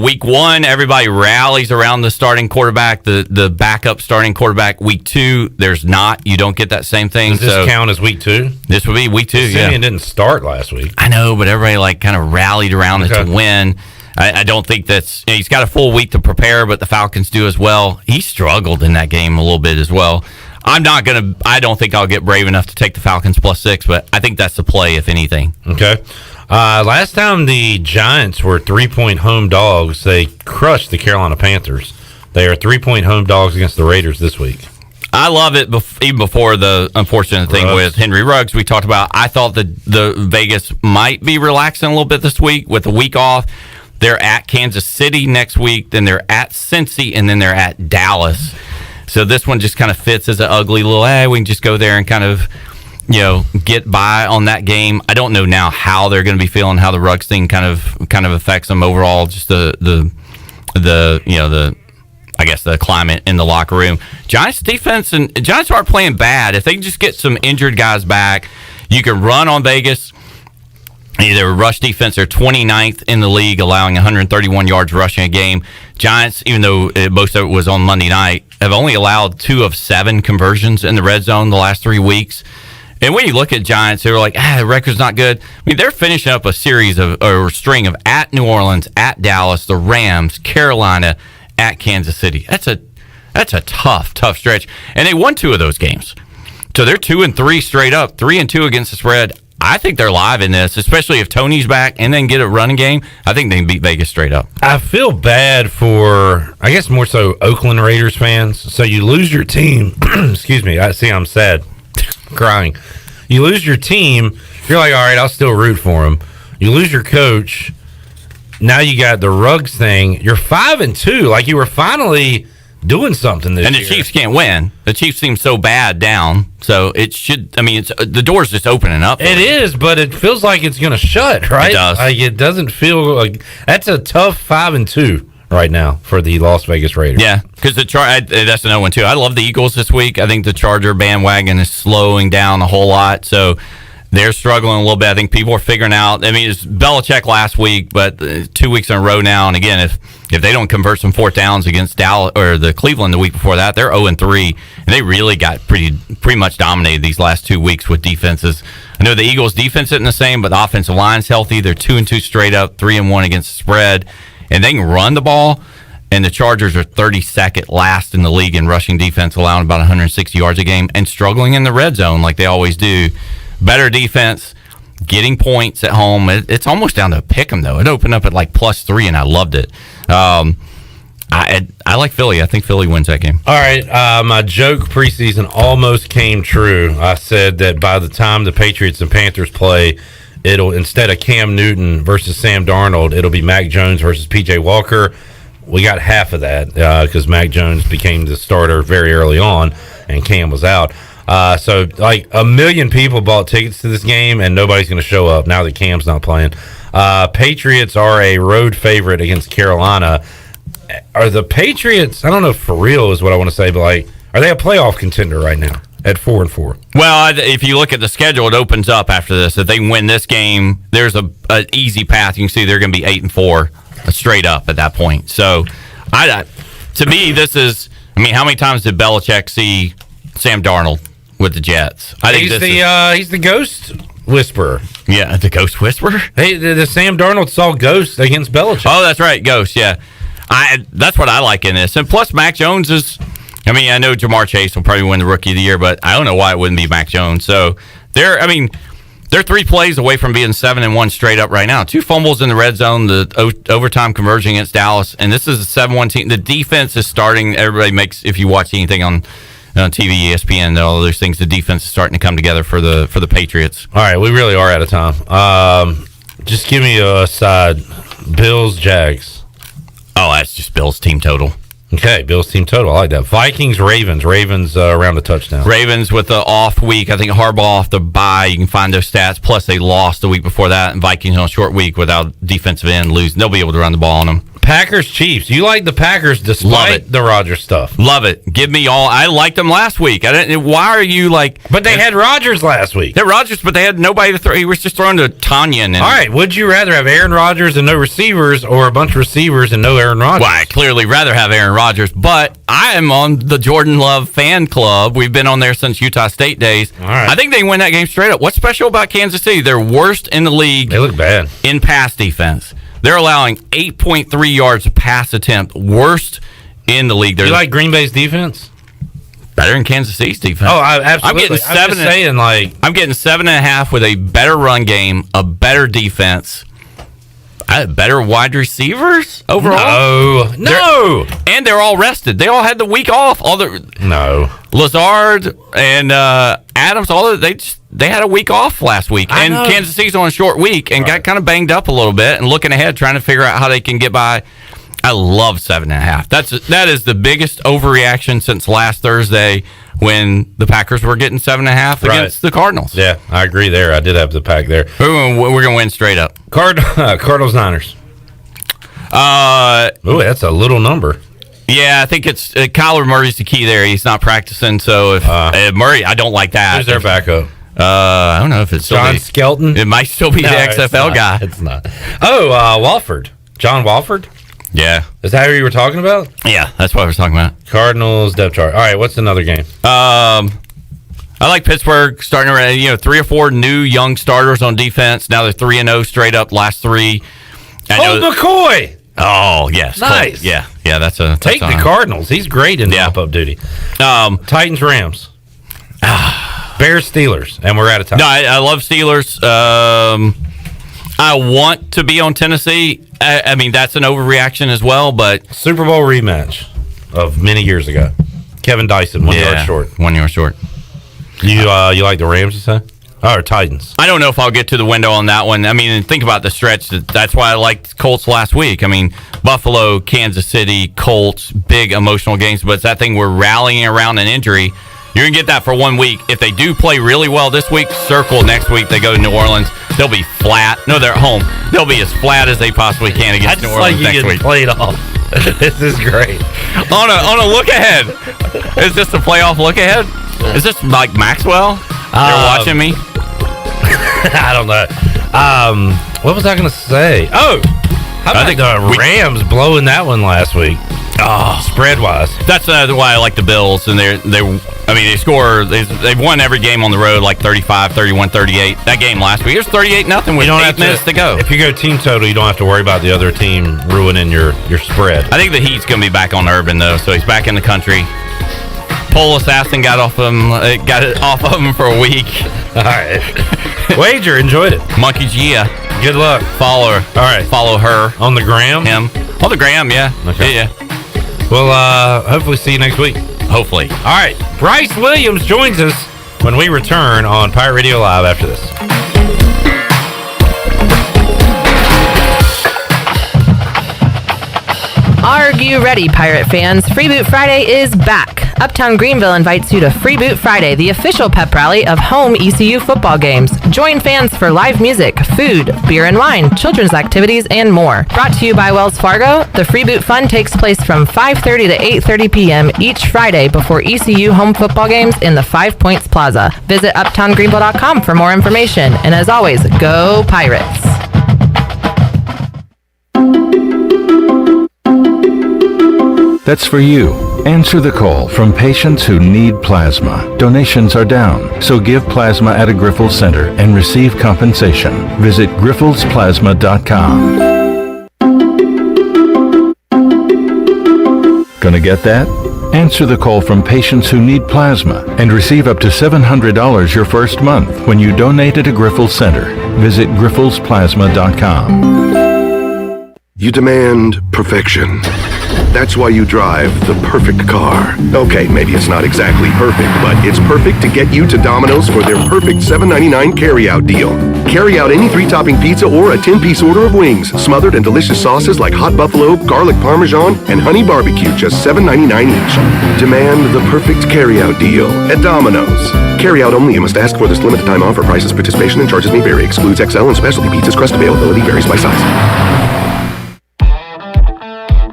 week 1, everybody rallies around the starting quarterback, the backup starting quarterback. Week 2, there's not. You don't get that same thing. Does this count as week 2? This would be week 2, Simeon didn't start last week. I know, but everybody kind of rallied around it to win. I don't think that's... he's got a full week to prepare, but the Falcons do as well. He struggled in that game a little bit as well. I don't think I'll get brave enough to take the Falcons +6, but I think that's the play, if anything. Okay. Last time the Giants were 3-point home dogs, they crushed the Carolina Panthers. They are 3-point home dogs against the Raiders this week. I love it even before the unfortunate thing with Henry Ruggs we talked about. I thought that the Vegas might be relaxing a little bit this week with a week off. They're at Kansas City next week, then they're at Cincy, and then they're at Dallas. So this one just kind of fits as an ugly little, we can just go there and kind of, get by on that game. I don't know now how they're going to be feeling, how the Ruggs thing kind of affects them overall, just the climate in the locker room. Giants defense and Giants aren't playing bad. If they can just get some injured guys back, you can run on Vegas. Their rush defense, they're 29th in the league, allowing 131 yards rushing a game. Giants, even though most of it was on Monday night, have only allowed 2 of 7 conversions in the red zone the last 3 weeks. And when you look at Giants, they were like, the record's not good. I mean, they're finishing up a string of at New Orleans, at Dallas, the Rams, Carolina, at Kansas City. That's a tough stretch. And they won 2 of those games. So they're 2-3 straight up, 3-2 against the spread. I think they're live in this, especially if Tony's back and then get a running game. I think they can beat Vegas straight up. I feel bad for, I guess more so Oakland Raiders fans. So you lose your team. Excuse me. I'm sad. Crying. You lose your team. You're like, all right, I'll still root for them. You lose your coach. Now you got the Ruggs thing. You're 5-2. Like you were finally doing something this year. And the Chiefs can't win. The Chiefs seem so bad down. So it should, the door's just opening up. It is, but it feels like it's going to shut, right? It does. Like it doesn't feel like that's a tough 5-2 right now for the Las Vegas Raiders. Yeah, because that's an 0-1 too. I love the Eagles this week. I think the Charger bandwagon is slowing down a whole lot. So they're struggling a little bit. I think people are figuring out. I mean, it's Belichick last week, but 2 weeks in a row now. And again, if they don't convert some 4th downs against Dallas or the Cleveland the week before that, they're 0-3, and they really got pretty much dominated these last 2 weeks with defenses. I know the Eagles' defense isn't the same, but the offensive line's healthy. They're 2-2 straight up, 3-1 against the spread, and they can run the ball. And the Chargers are 32nd last in the league in rushing defense, allowing about 160 yards a game, and struggling in the red zone like they always do. Better defense, getting points at home. It's almost down to a pick 'em, though. It opened up at like +3, and I loved it. I like Philly. I think Philly wins that game. All right. My joke preseason almost came true. I said that by the time the Patriots and Panthers play, it'll, instead of Cam Newton versus Sam Darnold, it'll be Mac Jones versus P.J. Walker. We got half of that because Mac Jones became the starter very early on, and Cam was out. So like 1 million people bought tickets to this game, and nobody's going to show up now that Cam's not playing. Patriots are a road favorite against Carolina. Are the Patriots, I don't know if for real is what I want to say, but like, are they a playoff contender right now at 4-4? Well, if you look at the schedule, it opens up after this. If they win this game, there's an easy path. You can see they're going to be 8-4 straight up at that point. So, to me, this is. I mean, how many times did Belichick see Sam Darnold with the Jets? I think he's the ghost whisperer. Yeah, the ghost whisperer. Hey, the Sam Darnold saw ghosts against Belichick. Oh, that's right, ghost. Yeah, that's what I like in this. And plus, Mac Jones is. I mean, I know Jamar Chase will probably win the Rookie of the Year, but I don't know why it wouldn't be Mac Jones. So they're 3 plays away from being 7-1 straight up right now. 2 fumbles in the red zone, the overtime conversion against Dallas, and this is a 7-1 team. The defense is starting. Everybody makes, if you watch anything on TV, ESPN, all those things, the defense is starting to come together for the Patriots. All right, we really are out of time. Just give me a side. Bills, Jags. Oh, that's just Bills team total. Okay, Bills team total. I like that. Vikings, Ravens. Ravens around the touchdown. Ravens with the off week. I think Harbaugh off the bye. You can find those stats. Plus, they lost the week before that. And Vikings on a short week without defensive end losing. They'll be able to run the ball on them. Packers, Chiefs. You like the Packers despite the Rodgers stuff. Love it. Give me all. I liked them last week. I didn't. Why are you like? But they had Rodgers last week. They had Rodgers, but they had nobody to throw. He was just throwing to Tanyan. All right. Would you rather have Aaron Rodgers and no receivers, or a bunch of receivers and no Aaron Rodgers? Well, I clearly rather have Aaron Rodgers, but I am on the Jordan Love fan club. We've been on there since Utah State days. All right. I think they win that game straight up. What's special about Kansas City? They're worst in the league. They look bad in pass defense. They're allowing 8.3 yards a pass attempt, worst in the league. You like Green Bay's defense? Better than Kansas City's defense. Oh, absolutely. I'm getting 7. I'm getting 7.5 with a better run game, a better defense, better wide receivers overall. No. And they're all rested. They all had the week off. Lazard and Adams. They had a week off last week, and Kansas City's on a short week and got kind of banged up a little bit and looking ahead, trying to figure out how they can get by. I love 7.5. That is the biggest overreaction since last Thursday when the Packers were getting 7.5 against the Cardinals. Yeah, I agree there. I did have the pack there. We're going to win straight up. Cardinals Niners. That's a little number. Yeah, I think it's Kyler Murray's the key there. He's not practicing, so if Murray, I don't like that. Who's their backup? I don't know if it's John Skelton. It might still be the XFL guy. It's not. Oh, Walford. John Walford? Yeah. Is that who you were talking about? Yeah, that's what I was talking about. Cardinals depth chart. All right, what's another game? I like Pittsburgh starting around, 3 or 4 new young starters on defense. Now they're 3-0 straight up last 3. McCoy. Oh, yes. Nice. Cool. Yeah, that's a Take the Cardinals. He's great in pop-up duty. Titans, Rams. Bears, Steelers. And we're out of time. No, I love Steelers. I want to be on Tennessee. I mean, that's an overreaction as well, but... Super Bowl rematch of many years ago. Kevin Dyson, 1 yard short. 1 yard short. You like the Rams, you say? Oh, or Titans? I don't know if I'll get to the window on that one. I mean, think about the stretch. That's why I liked Colts last week. I mean, Buffalo, Kansas City, Colts, big emotional games. But it's that thing we're rallying around an injury. You're going to get that for 1 week. If they do play really well this week, circle next week. They go to New Orleans. They'll be flat. No, they're at home. They'll be as flat as they possibly can against New Orleans next week. Played off. This is great. On a look ahead. Is this the playoff look ahead? Is this like Maxwell? You're watching me? I don't know. What was I going to say? Oh, how about the Rams blowing that one last week? Oh, spread-wise. That's why I like the Bills. And they score. They've won every game on the road, like 35, 31, 38. That game last week, it was 38-0 with 8 minutes to go. If you go team total, you don't have to worry about the other team ruining your spread. I think the Heat's going to be back on Urban, though, so he's back in the country. Pole assassin got it off of him for a week. All right. Wager, enjoyed it. Monkey Gia. Good luck. Follow her. All right. Follow her. On the gram? Him. On the gram, yeah. Okay. Yeah. Well, hopefully see you next week. Hopefully. All right. Bryce Williams joins us when we return on Pirate Radio Live after this. Are you ready, Pirate fans? Free Boot Friday is back. Uptown Greenville invites you to Free Boot Friday, the official pep rally of home ECU football games. Join fans for live music, food, beer and wine, children's activities, and more. Brought to you by Wells Fargo, the Free Boot Fun takes place from 5:30 to 8:30 p.m. each Friday before ECU home football games in the 5 Points Plaza. Visit uptowngreenville.com for more information. And as always, go Pirates! That's for you. Answer the call from patients who need plasma. Donations are down, so give plasma at a Grifols Center and receive compensation. Visit grifolsplasma.com. Gonna get that? Answer the call from patients who need plasma and receive up to $700 your first month when you donate at a Grifols Center. Visit grifolsplasma.com. You demand perfection. That's why you drive the perfect car. Okay, maybe it's not exactly perfect, but it's perfect to get you to Domino's for their perfect $7.99 carry-out deal. Carry out any 3-topping pizza or a 10-piece order of wings, smothered in delicious sauces like hot buffalo, garlic parmesan, and honey barbecue, just $7.99 each. Demand the perfect carry-out deal at Domino's. Carry out only. You must ask for this limited time offer. Prices, participation, and charges may vary. Excludes XL and specialty pizzas. Crust availability varies by size.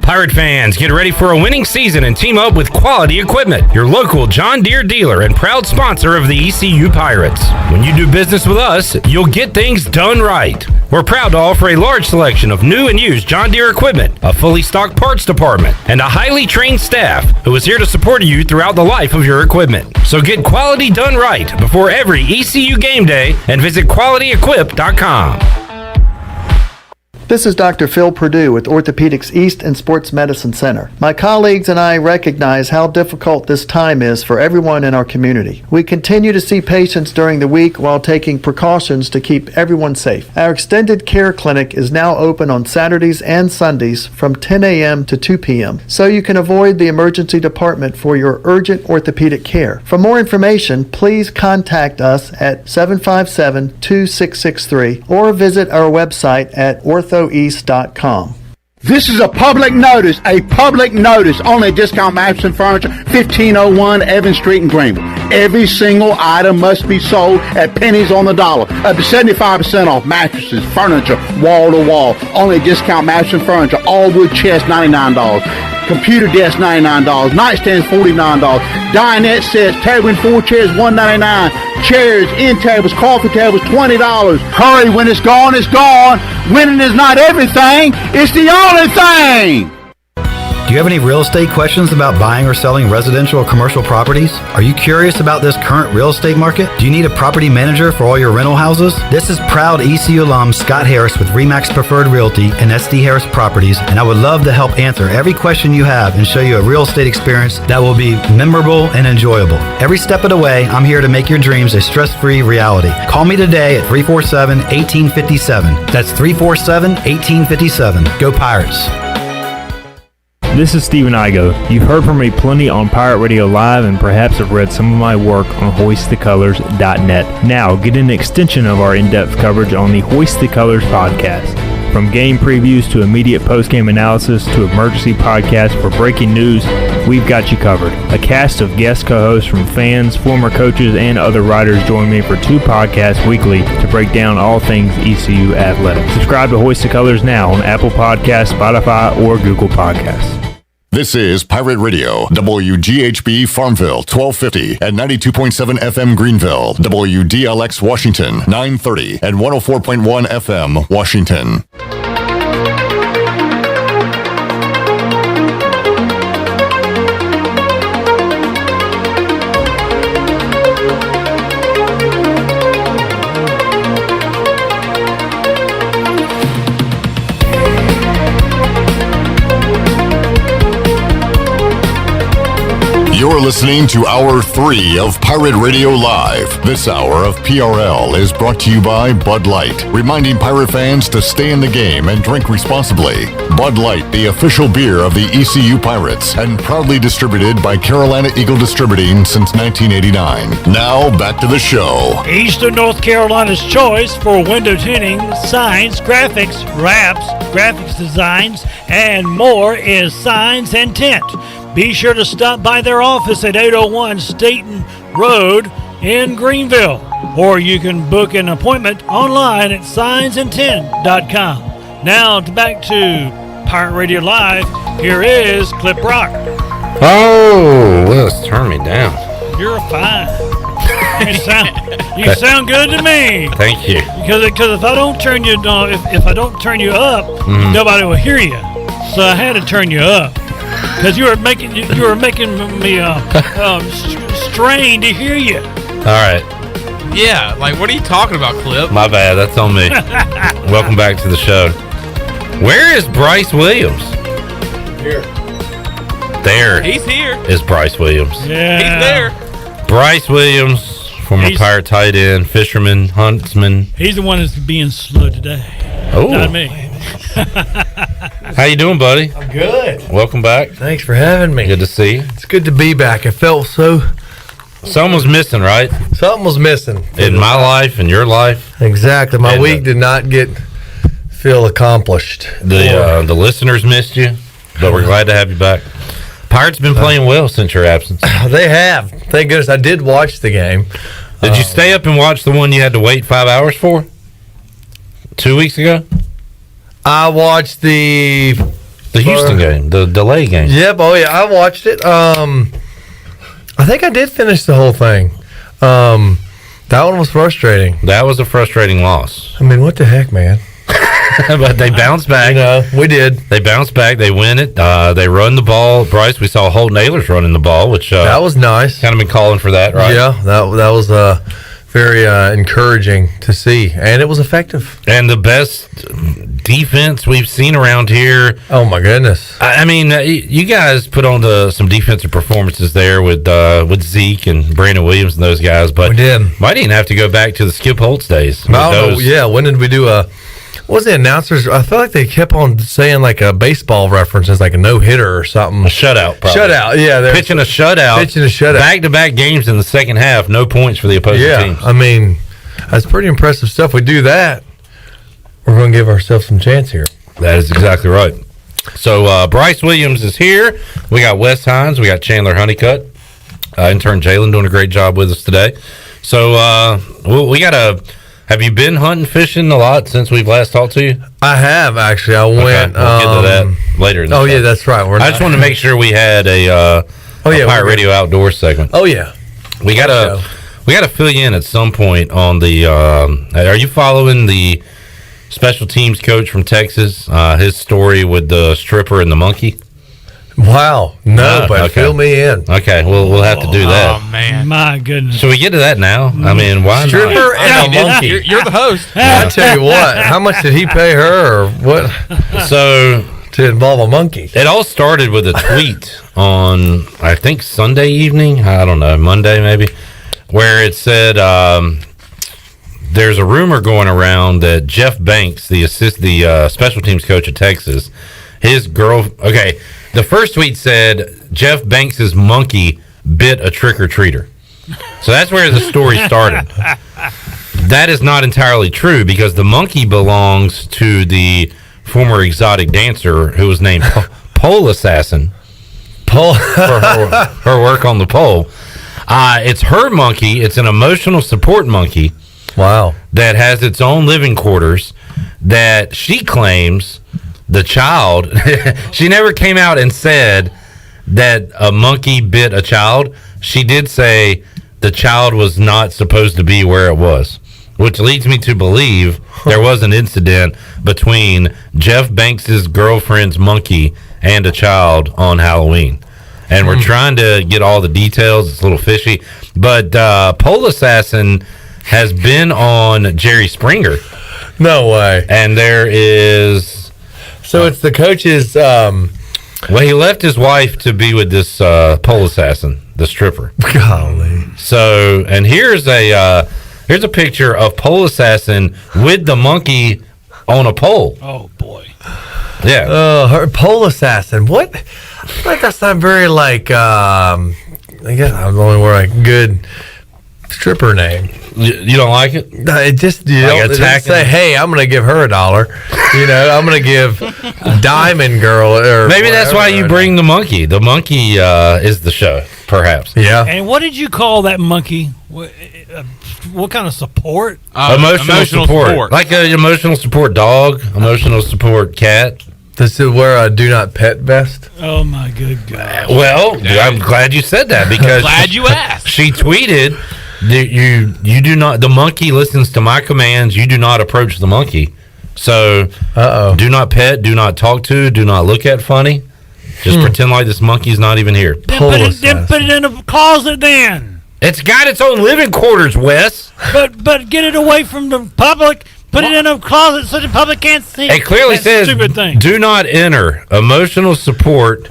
Pirate fans, get ready for a winning season and team up with Quality Equipment, your local John Deere dealer and proud sponsor of the ECU Pirates. When you do business with us, you'll get things done right. We're proud to offer a large selection of new and used John Deere equipment, a fully stocked parts department, and a highly trained staff who is here to support you throughout the life of your equipment. So get quality done right before every ECU game day and visit qualityequip.com. This is Dr. Phil Perdue with Orthopedics East and Sports Medicine Center. My colleagues and I recognize how difficult this time is for everyone in our community. We continue to see patients during the week while taking precautions to keep everyone safe. Our extended care clinic is now open on Saturdays and Sundays from 10 a.m. to 2 p.m. so you can avoid the emergency department for your urgent orthopedic care. For more information, please contact us at 757-2663 or visit our website at orthoeast.com. This is a public notice, only Discount Mattress and Furniture, 1501 Evans Street in Greenville. Every single item must be sold at pennies on the dollar, up to 75% off mattresses, furniture, wall to wall. Only Discount Mattress and Furniture, all wood chest, $99. Computer desk, $99. Nightstands, $49. Dinette sets, table and 4 chairs, $199. Chairs, end tables, coffee tables, $20. Hurry, when it's gone, it's gone. Winning is not everything, it's the only thing. Do you have any real estate questions about buying or selling residential or commercial properties? Are you curious about this current real estate market? Do you need a property manager for all your rental houses? This is proud ECU alum Scott Harris with RE/MAX Preferred Realty and SD Harris Properties, and I would love to help answer every question you have and show you a real estate experience that will be memorable and enjoyable. Every step of the way, I'm here to make your dreams a stress-free reality. Call me today at 347-1857. That's 347-1857. Go Pirates. This is Steven Igo. You've heard from me plenty on Pirate Radio Live and perhaps have read some of my work on hoistthecolors.net. Now, get an extension of our in-depth coverage on the Hoist the Colors podcast. From game previews to immediate post-game analysis to emergency podcasts for breaking news, we've got you covered. A cast of guest co-hosts from fans, former coaches, and other writers join me for 2 podcasts weekly to break down all things ECU athletics. Subscribe to Hoist the Colors now on Apple Podcasts, Spotify, or Google Podcasts. This is Pirate Radio, WGHB Farmville, 1250 and 92.7 FM Greenville, WDLX Washington, 930 and 104.1 FM Washington. You're listening to Hour 3 of Pirate Radio Live. This hour of PRL is brought to you by Bud Light, reminding Pirate fans to stay in the game and drink responsibly. Bud Light, the official beer of the ECU Pirates, and proudly distributed by Carolina Eagle Distributing since 1989. Now, back to the show. Eastern North Carolina's choice for window tinting, signs, graphics, wraps, graphics designs, and more is Signs and Tint. Be sure to stop by their office at 801 Staten Road in Greenville, or you can book an appointment online at signsandtint.com. Now back to Pirate Radio Live. Here is Clip Rock. Oh, let's turn me down. You're fine. You sound good to me. Thank you. Because if I don't turn you if I don't turn you up, nobody will hear you. So I had to turn you up. Because you were making me strained to hear you. All right. Yeah, like what are you talking about, Clip? My bad. That's on me. Welcome back to the show. Where is Bryce Williams? Here. There. He's here. Is Bryce Williams. Yeah. He's there. Bryce Williams, former Pirate tight end, fisherman, huntsman. He's the one that's being slow today. Oh. Not me. How you doing, buddy? I'm good. Welcome back. Thanks for having me. Good to see you. It's good to be back. I felt so... Something was missing, right? Something was missing. In my life, in your life. Exactly. My week did not feel accomplished. The listeners missed you, but we're glad to have you back. Pirates been playing well since your absence. They have. Thank goodness. I did watch the game. Did you stay up and watch the one you had to wait 5 hours for? 2 weeks ago? I watched the Houston game, the delay game. Yep. Oh yeah, I watched it. I think I did finish the whole thing. That one was frustrating. That was a frustrating loss. I mean, what the heck, man? But they bounced back. We did. They bounced back. They win it. They run the ball. Bryce, we saw Holton Ahlers running the ball, which that was nice. Kind of been calling for that, right? Yeah, that was very encouraging to see, and it was effective. And the best defense we've seen around here. Oh my goodness! I mean, you guys put on some defensive performances there with Zeke and Brandon Williams and those guys, but we did. Might even have to go back to the Skip Holtz days. Yeah, when did we do what was the announcers? I feel like they kept on saying like a baseball reference as like a no-hitter or something. A shutout, probably. Shutout, yeah. Pitching a shutout. Back-to-back games in the second half, no points for the opposing teams. I mean, that's pretty impressive stuff. We do that, we're going to give ourselves some chance here. That is exactly right. So Bryce Williams is here. We got Wes Hines. We got Chandler Honeycutt. Intern Jalen doing a great job with us today. So we got a... Have you been hunting, fishing a lot since we've last talked to you? I have, actually. I went... We'll get to that. later in the Oh, show. yeah, that's right. I just wanted to make sure we had a Pirate Radio Outdoors segment. Oh, yeah. We gotta fill you in at some point on the. Are you following the special teams coach from Texas? His story with the stripper and the monkey. Wow, no, but okay. fill me in. Okay, we'll have to do that. Oh man, my goodness! Should we get to that now? I mean, why Stripper not? and a monkey. You're the host. I tell you what, how much did he pay her, or what? So to involve a monkey. It all started with a tweet on, I think, Sunday evening. I don't know, Monday maybe, where it said there's a rumor going around that Jeff Banks, the special teams coach of Texas, his girl. Okay, the first tweet said Jeff Banks's monkey bit a trick-or-treater. So that's where the story started. That is not entirely true because the monkey belongs to the former exotic dancer who was named Pole Assassin. For her work on the pole. It's her monkey. It's an emotional support monkey. Wow. That has its own living quarters that she claims the child. She never came out and said that a monkey bit a child. She did say the child was not supposed to be where it was, which leads me to believe there was an incident between Jeff Banks's girlfriend's monkey and a child on Halloween. And we're trying to get all the details. It's a little fishy. But Pole Assassin has been on Jerry Springer. No way. And there is... So it's the coach's... Well, he left his wife to be with this Pole Assassin, the stripper. Golly. So, and here's a picture of Pole Assassin with the monkey on a pole. Oh, boy. Yeah. Her Pole Assassin. What? I feel like that's not very, like, I guess I'm the only word, like, good stripper name. You don't like it? It just, you Like don't say, hey, I'm going to give her $1. You know, I'm going to give Diamond Girl. Or maybe that's why you bring the monkey. The monkey is the show, perhaps. Yeah. And what did you call that monkey? What kind of support? Emotional support. Like an emotional support dog, emotional support cat. Does it wear a do not pet vest? Oh, my good God. Well, I'm glad you said that because Glad you asked. She tweeted that you do not, the monkey listens to my commands. You do not approach the monkey. So do not pet, do not talk to, do not look at funny. Just pretend like this monkey's not even here. Then put it in a closet then. It's got its own living quarters, Wes. But get it away from the public. Put it in a closet so the public can't see. It clearly that says, stupid thing. do not enter. Emotional support.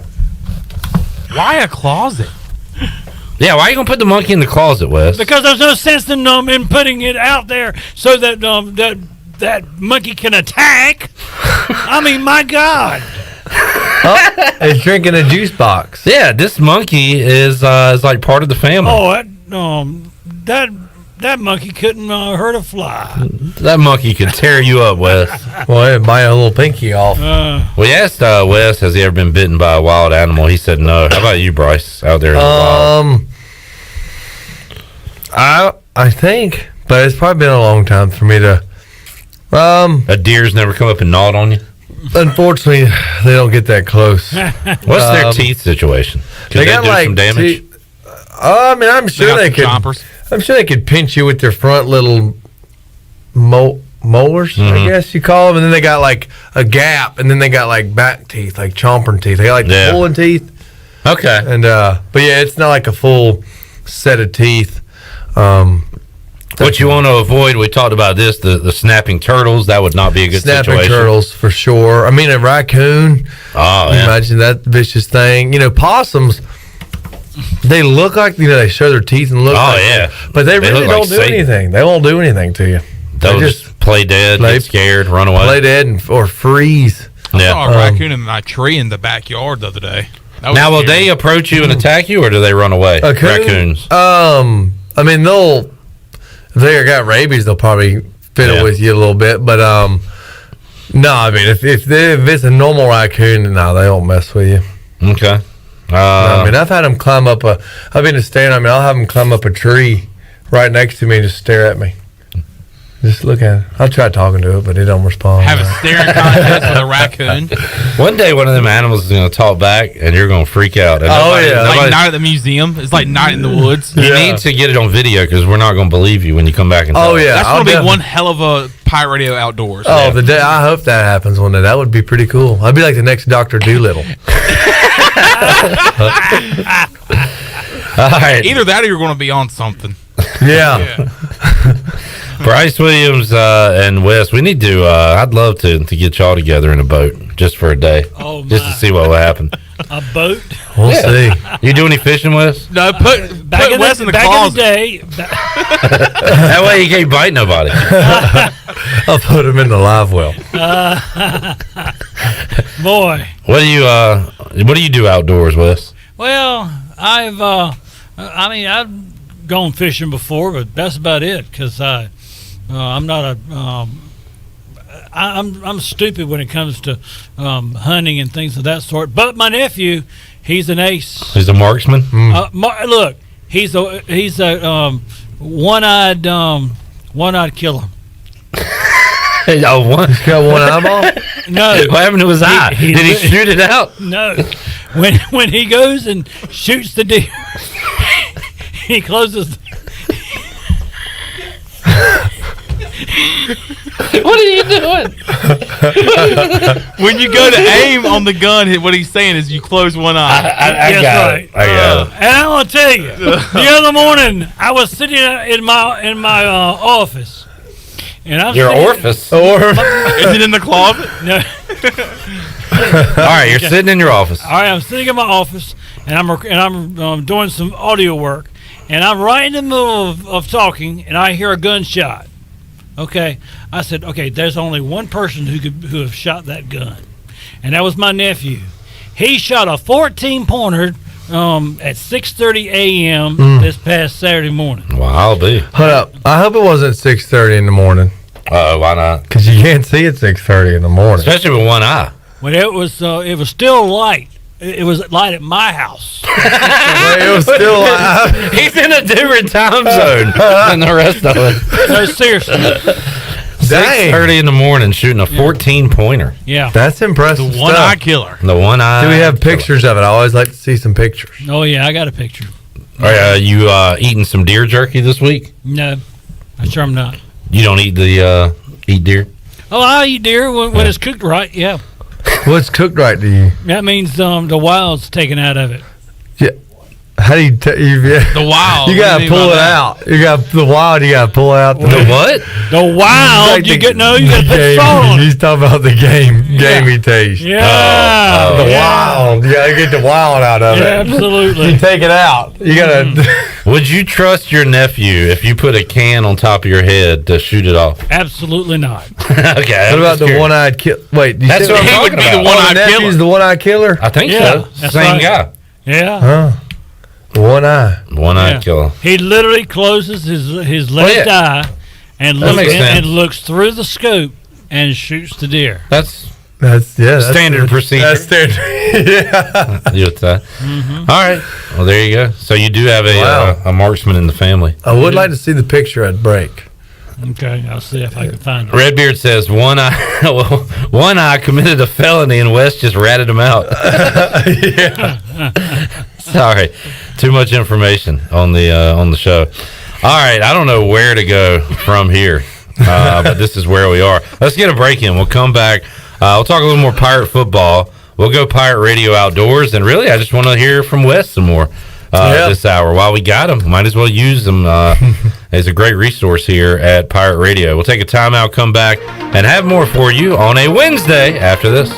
Why a closet? Yeah, why are you going to put the monkey in the closet, Wes? Because there's no sense in putting it out there so that that monkey can attack. I mean, my God. It's drinking a juice box. Yeah, this monkey is like part of the family. Oh, that monkey couldn't hurt a fly. That monkey could tear you up, Wes. Well, it'd bite a little pinky off. We asked Wes, has he ever been bitten by a wild animal? He said no. How about you, Bryce, out there in the wild? I think, but it's probably been a long time for me to. A deer's never come up and gnawed on you? Unfortunately, they don't get that close. What's their teeth situation? Could They got do like some damage? I mean, I'm sure they could. I'm sure they could pinch you with their front little molars, I guess you call them, and then they got like a gap, and then they got like back teeth, like chomping teeth. They got like pulling teeth. Okay. And but yeah, it's not like a full set of teeth. What you want to avoid, we talked about this, the snapping turtles. That would not be a good Snapping situation. turtles for sure. I mean, a raccoon. Oh, yeah. Imagine that vicious thing. You know, possums. They look like they show their teeth and look. But they really look don't like do Satan. anything. They won't do anything to you. They'll just play dead, get scared, run away. Play dead or freeze. I saw a raccoon in my tree in the backyard the other day. Now, will they approach you and attack you, or do they run away? Raccoons. I mean, if they got rabies, they'll probably fiddle with you a little bit. But no, I mean, if it's a normal raccoon, no, they won't mess with you. Okay. I mean, I've had them climb up I've been to stand. I mean, I'll have them climb up a tree right next to me and just stare at me. Just look at it. I tried talking to it, but it don't respond. Have a staring contest with a raccoon. One day, one of them animals is going to talk back, and you're going to freak out. And Like Night at the Museum. It's like Night in the Woods. You need to get it on video because we're not going to believe you when you come back and tell us. That's going to be one hell of a Pirate Radio Outdoors. Oh, the day I hope that happens one day. That would be pretty cool. I'd be like the next Dr. Doolittle. All right. Either that or you're going to be on something. Yeah. Bryce Williams and Wes, we need to. I'd love to get y'all together in a boat just for a day, just to see what will happen. A boat? We'll see. You do any fishing, Wes? No, put Wes in the closet. That way he can't bite nobody. I'll put him in the live well. Boy. What do you do outdoors, Wes? Well, I've gone fishing before, but that's about it because I'm not I'm stupid when it comes to hunting and things of that sort. But my nephew, he's an ace. He's a marksman. Look, he's a one-eyed killer. He's got one eyeball. No, what happened to his eye? Did he shoot it out? No. When he goes and shoots the deer, he closes. What are you doing? When you go to aim on the gun, what he's saying is you close one eye. I got it. And I'm gonna tell you, the other morning I was sitting in my office, and I'm Your orifice. Is it in the closet? No. All right, you're sitting in your office. All right, I'm sitting in my office, and I'm doing some audio work, and I'm right in the middle of talking, and I hear a gunshot. Okay, I said, okay, there's only one person who have shot that gun, and that was my nephew. He shot a 14-pointer at 6:30 a.m. this past Saturday morning. Well, I'll be. Hold up. I hope it wasn't 6:30 in the morning. Why not? Because you can't see at 6:30 in the morning. Especially with one eye. Well, it was still light. It was light at my house. It was still light. He's in a different time zone than the rest of us. No, seriously. 6:30 in the morning shooting a 14-pointer. Yeah. That's impressive. The one-eye killer. The one-eye. Do we have pictures of it? I always like to see some pictures. Oh, yeah, I got a picture. Are you eating some deer jerky this week? No, I'm sure I'm not. You don't eat eat deer? Oh, I eat deer when it's cooked right, yeah. What's cooked right to you? That means the wild's taken out of it. Yeah. How do you the wild? You gotta pull it out. You got the wild. You gotta pull out the what? The wild. You gotta put salt on it. He's talking about the gamey taste. Yeah. The wild. You gotta get the wild out of it. Absolutely. You take it out. You gotta. Would you trust your nephew if you put a can on top of your head to shoot it off? Absolutely not. Okay. What about the one-eyed killer? Wait, that's what he would be the one-eyed killer. He's the one-eyed killer. I think Yeah, so. that's Same right. guy. Yeah. Huh. One-eyed killer. He literally closes his left eye and looks through the scope and shoots the deer. That's That's standard procedure. That's standard. Yeah. All right. Well, there you go. So you do have a marksman in the family. I would like to see the picture at break. Okay, I'll see if I can find it. Redbeard says one eye committed a felony and West just ratted him out. Sorry, too much information on the show. All right, I don't know where to go from here, but this is where we are. Let's get a break in. We'll come back. We'll talk a little more Pirate football. We'll go Pirate Radio Outdoors, and really, I just want to hear from Wes some more this hour. While we got him, might as well use them. It's a great resource here at Pirate Radio. We'll take a timeout, come back, and have more for you on a Wednesday after this.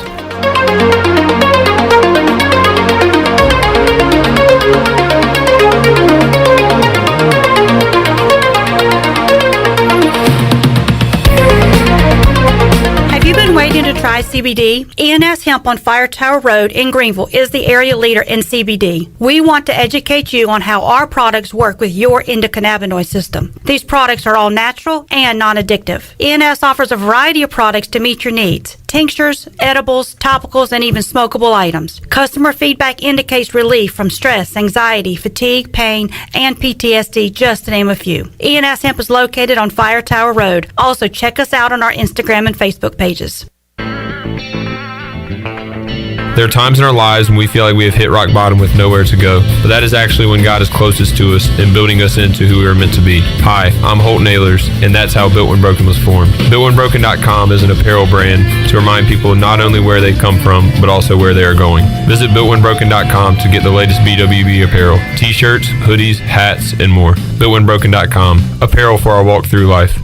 Have you been waiting to try CBD? ENS Hemp on Fire Tower Road in Greenville is the area leader in CBD. We want to educate you on how our products work with your endocannabinoid system. These products are all natural and non-addictive. ENS offers a variety of products to meet your needs. Tinctures, edibles, topicals, and even smokable items. Customer feedback indicates relief from stress, anxiety, fatigue, pain, and PTSD, just to name a few. ENS Hemp is located on Fire Tower Road. Also, check us out on our Instagram and Facebook pages. There are times in our lives when we feel like we have hit rock bottom with nowhere to go, but that is actually when God is closest to us and building us into who we are meant to be. Hi, I'm Holt Nailers, and that's how Built When Broken was formed. BuiltWhenBroken.com is an apparel brand to remind people not only where they come from, but also where they are going. Visit BuiltWhenBroken.com to get the latest BWB apparel, t-shirts, hoodies, hats, and more. BuiltWhenBroken.com, apparel for our walk through life.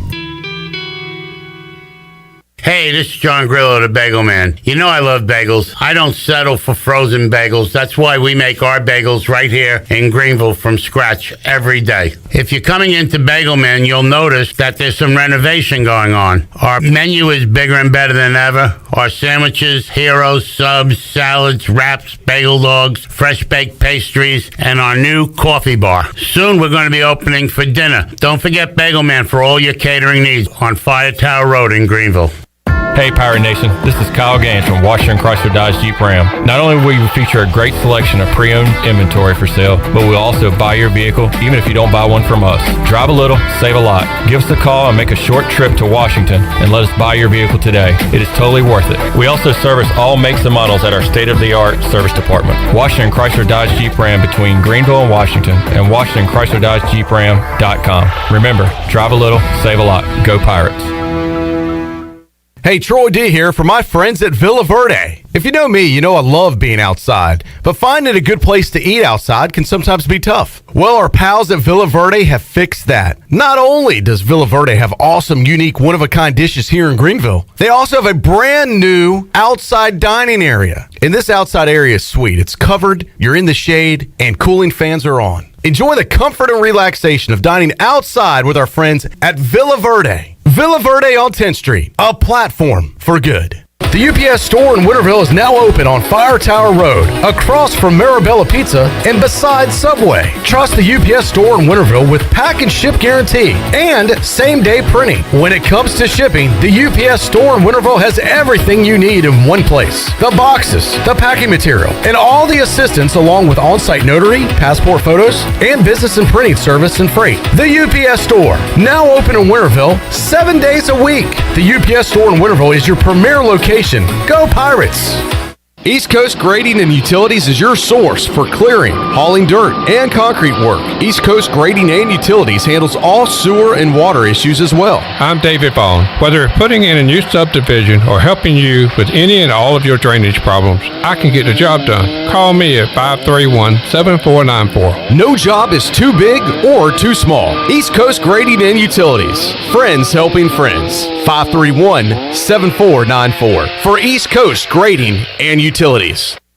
Hey, this is John Grillo, the Bagel Man. You know I love bagels. I don't settle for frozen bagels. That's why we make our bagels right here in Greenville from scratch every day. If you're coming into Bagel Man, you'll notice that there's some renovation going on. Our menu is bigger and better than ever. Our sandwiches, heroes, subs, salads, wraps, bagel dogs, fresh baked pastries, and our new coffee bar. Soon we're going to be opening for dinner. Don't forget Bagel Man for all your catering needs on Fire Tower Road in Greenville. Hey Pirate Nation, this is Kyle Gaines from Washington Chrysler Dodge Jeep Ram. Not only will you feature a great selection of pre-owned inventory for sale, but we'll also buy your vehicle even if you don't buy one from us. Drive a little, save a lot. Give us a call and make a short trip to Washington and let us buy your vehicle today. It is totally worth it. We also service all makes and models at our state-of-the-art service department. Washington Chrysler Dodge Jeep Ram between Greenville and Washington, and WashingtonChryslerDodgeJeepRam.com. Remember, drive a little, save a lot. Go Pirates. Hey, Troy D here for my friends at Villa Verde. If you know me, you know I love being outside, but finding a good place to eat outside can sometimes be tough. Well, our pals at Villa Verde have fixed that. Not only does Villa Verde have awesome, unique, one-of-a-kind dishes here in Greenville, they also have a brand new outside dining area. And this outside area is sweet. It's covered, you're in the shade, and cooling fans are on. Enjoy the comfort and relaxation of dining outside with our friends at Villa Verde. Villa Verde on 10th Street, a platform for good. The UPS store in Winterville is now open on Fire Tower Road, across from Marabella Pizza and beside Subway. Trust the UPS store in Winterville with pack and ship guarantee and same-day printing. When it comes to shipping, the UPS store in Winterville has everything you need in one place. The boxes, the packing material, and all the assistance along with on-site notary, passport photos, and business and printing service and freight. The UPS store, now open in Winterville 7 days a week. The UPS store in Winterville is your premier location. Go Pirates! East Coast Grading and Utilities is your source for clearing, hauling dirt, and concrete work. East Coast Grading and Utilities handles all sewer and water issues as well. I'm David Vaughn. Whether putting in a new subdivision or helping you with any and all of your drainage problems, I can get the job done. Call me at 531-7494. No job is too big or too small. East Coast Grading and Utilities. Friends helping friends. 531-7494 for East Coast Grading and Utilities.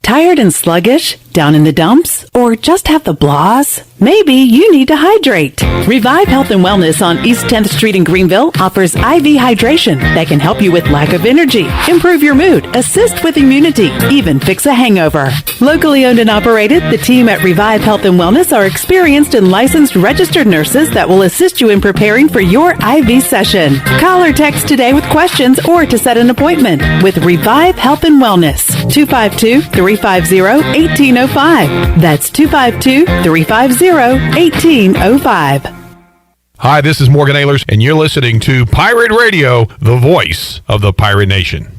Tired and sluggish? Down in the dumps? Or just have the blahs? Maybe you need to hydrate. Revive Health and Wellness on East 10th Street in Greenville offers IV hydration that can help you with lack of energy, improve your mood, assist with immunity, even fix a hangover. Locally owned and operated, the team at Revive Health and Wellness are experienced and licensed registered nurses that will assist you in preparing for your IV session. Call or text today with questions or to set an appointment with Revive Health and Wellness. 252-350-1805. That's 252-350-1805. Hi, this is Morgan Ehlers, and you're listening to Pirate Radio, the voice of the Pirate Nation.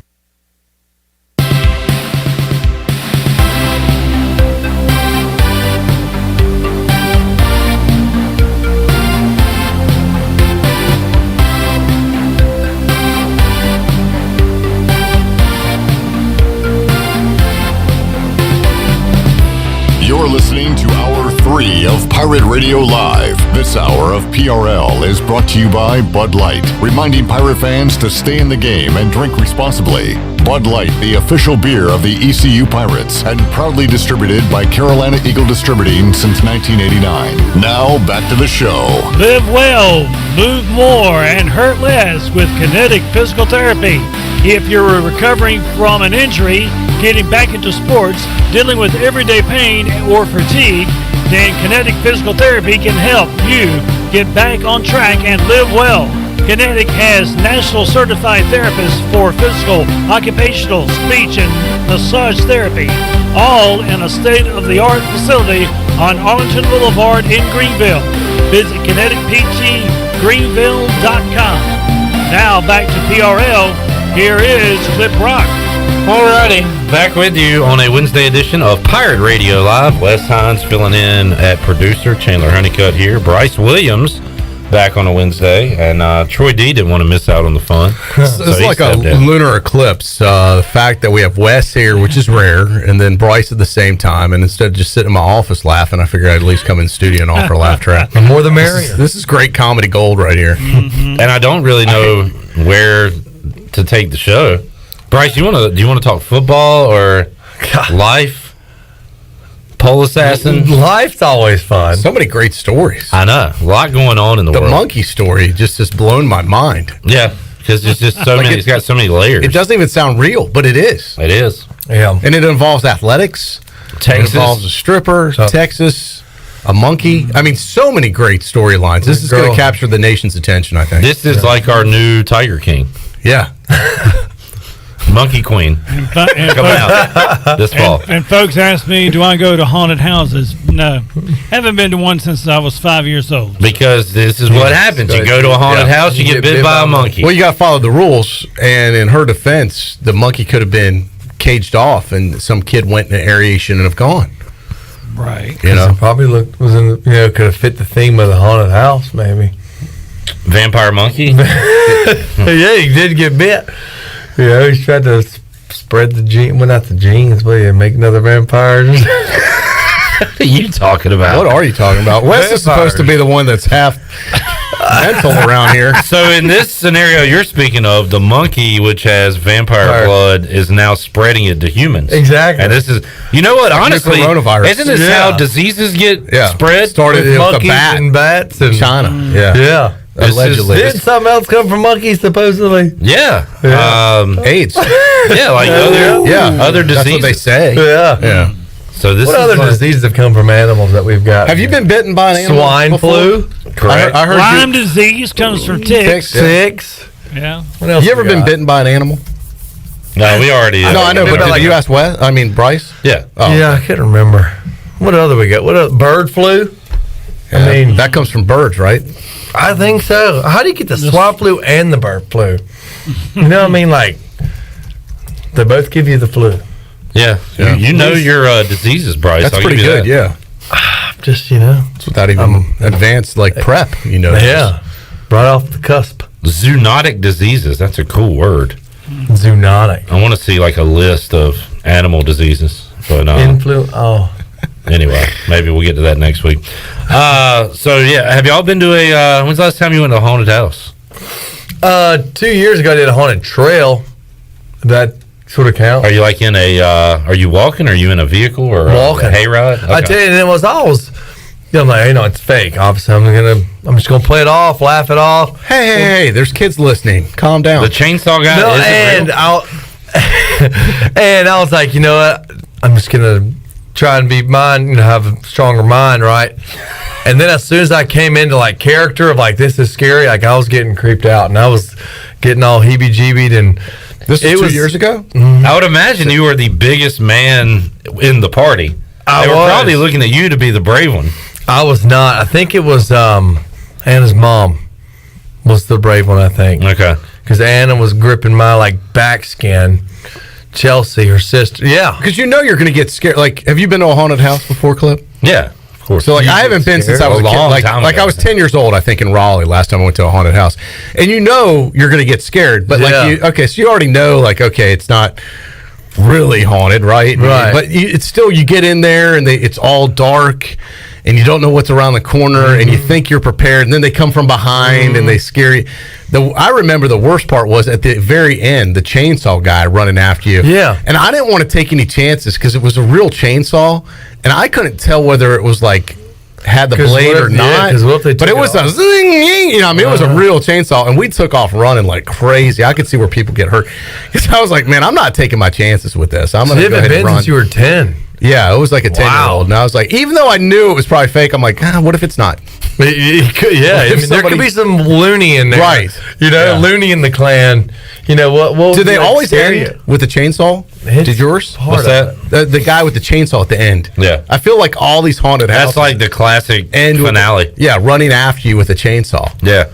You're listening to Hour 3 of Pirate Radio Live. This hour of PRL is brought to you by Bud Light, reminding Pirate fans to stay in the game and drink responsibly. Bud Light, the official beer of the ECU Pirates, and proudly distributed by Carolina Eagle Distributing since 1989. Now, back to the show. Live well, move more, and hurt less with Kinetic Physical Therapy. If you're recovering from an injury, getting back into sports, dealing with everyday pain or fatigue, then Kinetic Physical Therapy can help you get back on track and live well. Kinetic has national certified therapists for physical, occupational, speech, and massage therapy, all in a state-of-the-art facility on Arlington Boulevard in Greenville. Visit kineticptgreenville.com. Now back to PRL. Here is Clip Rock. Alrighty, back with you on a Wednesday edition of Pirate Radio Live. Wes Hines filling in at producer. Chandler Honeycutt here. Bryce Williams back on a Wednesday, and Troy D didn't want to miss out on the fun. It's like a lunar eclipse. The fact that we have Wes here, which is rare, and then Bryce at the same time, and instead of just sitting in my office laughing, I figured I'd at least come in the studio and offer a laugh track. The more the merrier. This is great comedy gold right here. And I don't really know where to take the show. Bryce, do you want to talk football or life? Pole assassin? Life's always fun. So many great stories. I know. A lot going on in the world. The monkey story just has blown my mind. Yeah, because it's just so many. It's got so many layers. It doesn't even sound real, but it is. It is. Yeah. And it involves athletics. Texas. It involves a stripper. Texas. A monkey. I mean, so many great storylines. This is going to capture the nation's attention, I think. This is like our new Tiger King. Yeah. Monkey Queen. Coming out this fall. And folks ask me, do I go to haunted houses? No. Haven't been to one since I was 5 years old. Because this is what happens. You go to a haunted house, you get bit by a monkey. Well, you got to follow the rules. And in her defense, the monkey could have been caged off, and some kid went in an area he shouldn't have gone. Right. You know, probably could have fit the theme of the haunted house, maybe. Vampire monkey? Yeah, he did get bit. You know, he's tried to spread the gene. Well, not the genes, but make another vampire. What are you talking about? What are you talking about? Wes is supposed to be the one that's half mental around here. So in this scenario you're speaking of, the monkey, which has vampire blood, is now spreading it to humans. Exactly. And this is, you know what, honestly, coronavirus. isn't this how diseases get spread? Started with monkeys the bat. and bats in China. Yeah. Allegedly. Didn't something else come from monkeys, supposedly? Yeah. AIDS. Yeah, like other diseases. That's what they say. Yeah. So this what other diseases have come from animals that we've got? Have you been bitten by an animal? Swine flu. Correct. I heard Lyme disease comes from ticks. Ticks. Yeah. What else? You ever been bitten by an animal? No, we already. No, I know, but did you ask Wes? I mean, Bryce? Yeah. Oh. Yeah, I can't remember. What other we got? What other? Bird flu? Yeah, I mean, that comes from birds, right? I think so. How do you get the swine flu and the bird flu? You know what I mean? Like, they both give you the flu. Yeah. You know your diseases, Bryce. That's pretty good, yeah. Just, you know. It's without even advanced, prep, you know. Yeah. Right off the cusp. Zoonotic diseases. That's a cool word. Zoonotic. I want to see, a list of animal diseases. But, anyway, maybe we'll get to that next week. So, yeah, have y'all been to when's the last time you went to a haunted house? 2 years ago, I did a haunted trail. That sort of count. Are you in a, are you walking? Are you in a vehicle or walking? A hayride? Okay. I tell you, and it was always, I'm like, it's fake. Obviously, I'm just going to play it off, laugh it off. Hey, there's kids listening. Calm down. The chainsaw guy and I was like, you know what? I'm just going to try and be mine, have a stronger mind, right? And then as soon as I came into character of this is scary, I was getting creeped out, and I was getting all heebie-jeebied. And this was 2 years ago. Mm-hmm. I would imagine you were the biggest man in the party. They were probably looking at you to be the brave one. I was not. I think it was Anna's mom was the brave one. I think. Okay. Because Anna was gripping my back skin. Chelsea, her sister. Yeah. Because you're going to get scared. Have you been to a haunted house before, Clip? Yeah, of course. So, I haven't been since I was a kid. I was 10 years old, I think, in Raleigh last time I went to a haunted house. And you're going to get scared. But, so you already know, okay, it's not really haunted, right? Right. But it's still, you get in there, and it's all dark, and you don't know what's around the corner, and you think you're prepared, and then they come from behind, and they scare you. I remember the worst part was at the very end, the chainsaw guy running after you. Yeah. And I didn't want to take any chances because it was a real chainsaw, and I couldn't tell whether it was had the 'Cause blade what or if- yeah, not. 'cause what if they But took it it was a off? zing, you know, I mean, it was a real chainsaw, and we took off running like crazy. I could see where people get hurt. Because I was like, man, I'm not taking my chances with this. I'm going to It go had ahead and been run. since you were 10. Yeah, it was like a 10-year-old. And I was like, even though I knew it was probably fake, I'm like, what if it's not? It could, yeah, What if I mean, there could somebody- be some loony in there, Right. You know, Yeah. loony in the clan. You know what? Did they always scare end with a chainsaw? Did yours? What's that? The guy with the chainsaw at the end. Yeah. I feel like all these haunted houses That's like the classic end with finale. yeah, running after you with a chainsaw. Yeah.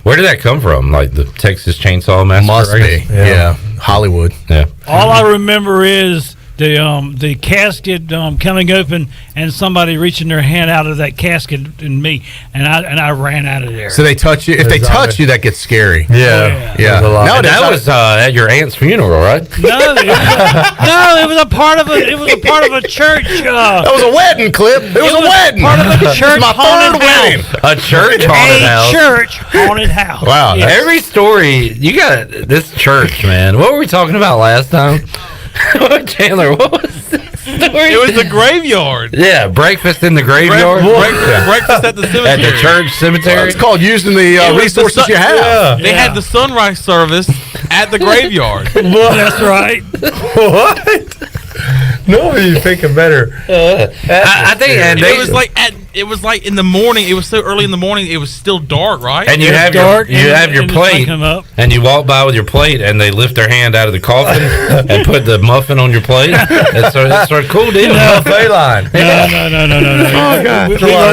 Where did that come from? Like the Texas Chainsaw Massacre? Must I be. guess? Yeah. Hollywood. Yeah. All I remember is the casket coming open and somebody reaching their hand out of that casket and me and I ran out of there. So they touch you. If they touch you, that gets scary. Yeah. Yeah. No, that was at your aunt's funeral, right? No, it was a part of a church. That was a wedding, Clip. It was a wedding. Part of a It was church my haunted third wedding. house. A church haunted house. A church haunted house. Wow. Yes. Every story, you got this church, man. What were we talking about last time? Chandler, what was the story? It was the graveyard. Yeah, breakfast in the graveyard. Breakfast at the cemetery. At the church cemetery. Well, it's called using the It was the resources you have. They had the sunrise service at the graveyard. That's right. What? No, you thinking better. I think, and it was like in the morning. It was so early in the morning. It was still dark, right? And you have dark your and the sun plate, come up. and you walk by with your plate, and they lift their hand out of the coffin and put the muffin on your plate. It's a cool deal. Buffet line. No. Oh, God.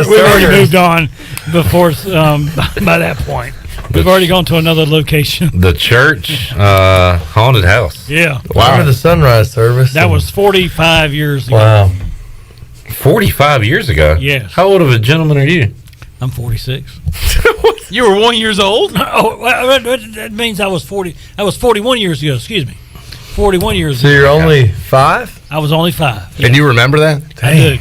We've already moved on before by that point. We've already gone to another location. The church haunted house. Yeah. Wow. The sunrise service. That was 45 years ago. Wow. 45 years ago? Yes. How old of a gentleman are you? I'm 46. You were 1 year old. Oh, well, that means I was 40. I was 41 years ago. Excuse me. 41 years So ago. you're only 5? I was only 5. And you remember that? I do.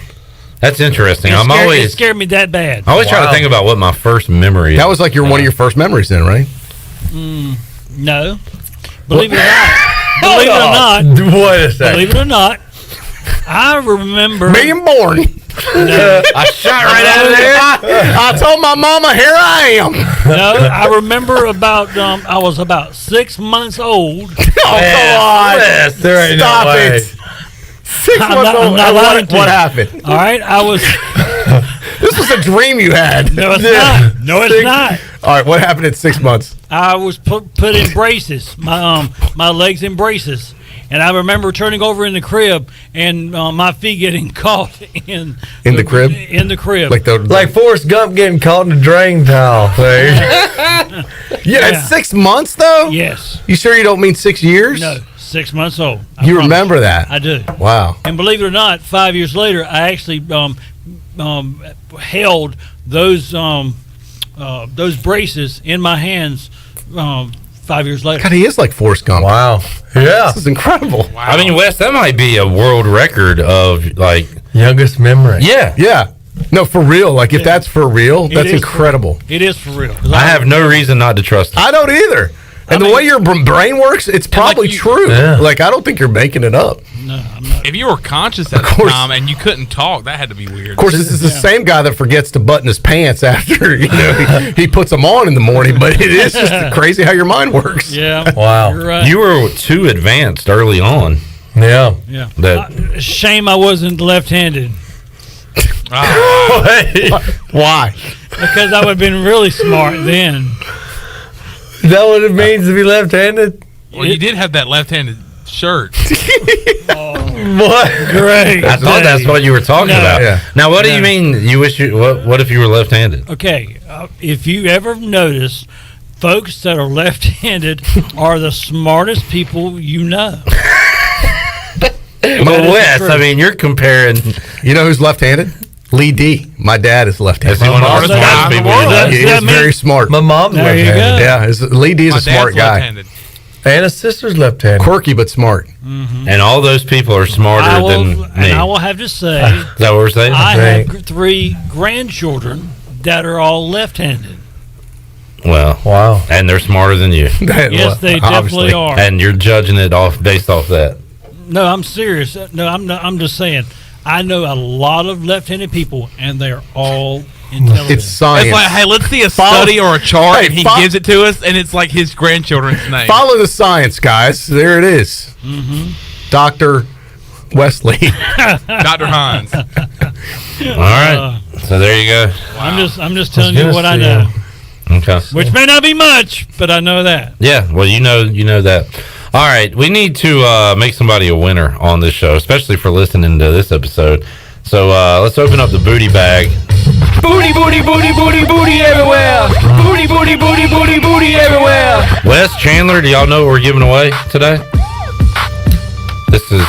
That's interesting. It scared me that bad. I always try to think about what my first memory is. That was like one of your first memories then, right? No. Believe it or not. Believe it or not. Wait a second. Believe it or not. I remember Being born. I shot right out of there. I told my mama, here I am. No, I remember about I was about 6 months old. Oh, come on. There ain't Stop no way. it. 6 I'm months not- I'm old. not lying What, to what you. happened? All right, I was. This was a dream you had. No, it's not. No, it's not. All right, what happened at 6 months? I was put in braces. My legs in braces, and I remember turning over in the crib and my feet getting caught in the crib? In the crib. Like Forrest Gump getting caught in a drain towel. Yeah, at 6 months though? Yes. You sure you don't mean 6 years? No, 6 months old. I You promise. remember that? I do. Wow. And believe it or not, 5 years later, I actually held those braces in my hands 5 years later. God, he is like Forrest Gump. Wow. Yeah. This is incredible. Wow. I mean, Wes, that might be a world record of like youngest memory. Yeah. Yeah. No, for real. Like if that's for real, It that's is incredible. It is for real. I have no reason not to trust him. I don't either. And the way your brain works, it's probably true. Yeah. Like I don't think you're making it up. If you were conscious at the time and you couldn't talk, that had to be weird. Of course, this is the same guy that forgets to button his pants after he puts them on in the morning. But it is just crazy how your mind works. Yeah. Wow. You're right. You were too advanced early on. Yeah. Yeah. That Shame I wasn't left-handed. Why? Because I would have been really smart then. Is that what it means to be left-handed? Well, you did have that left-handed shirt. What? Great. I thought that's what you were talking No. about. Yeah. Now, what do you mean? You wish you? What if you were left-handed? Okay, if you ever notice, folks that are left-handed are the smartest people you know. But is Wes, true. I mean, you're comparing. You know who's left-handed? Lee D. My dad is left-handed. Is he one of the smartest people you know? He is very smart. My mom's There you left-handed. go. Yeah, Lee D is My a smart dad's guy. left-handed. And his sister's left-handed. Quirky but smart. And all those people are smarter than me. And I will have to say, Is that what we're saying? I have 3 grandchildren that are all left-handed. Well, wow. And they're smarter than you. Yes, they definitely are. And you're judging it based off that. No, I'm serious. No, I'm not, I'm just saying. I know a lot of left-handed people, and they're all intelligent. It's science. It's like, hey, let's see a study or a chart, and he gives it to us, and it's like his grandchildren's name. Follow the science, guys. There it is. Mm-hmm. Dr. Wesley. Dr. Hines. All right. So there you go. I'm just telling you what I know. Okay. Which may not be much, but I know that. Yeah, well, you know that. All right, we need to make somebody a winner on this show, especially for listening to this episode. So let's open up the booty bag. Booty, booty, booty, booty, booty everywhere. Booty, booty, booty, booty, booty everywhere. Wes, Chandler, do y'all know what we're giving away today? This is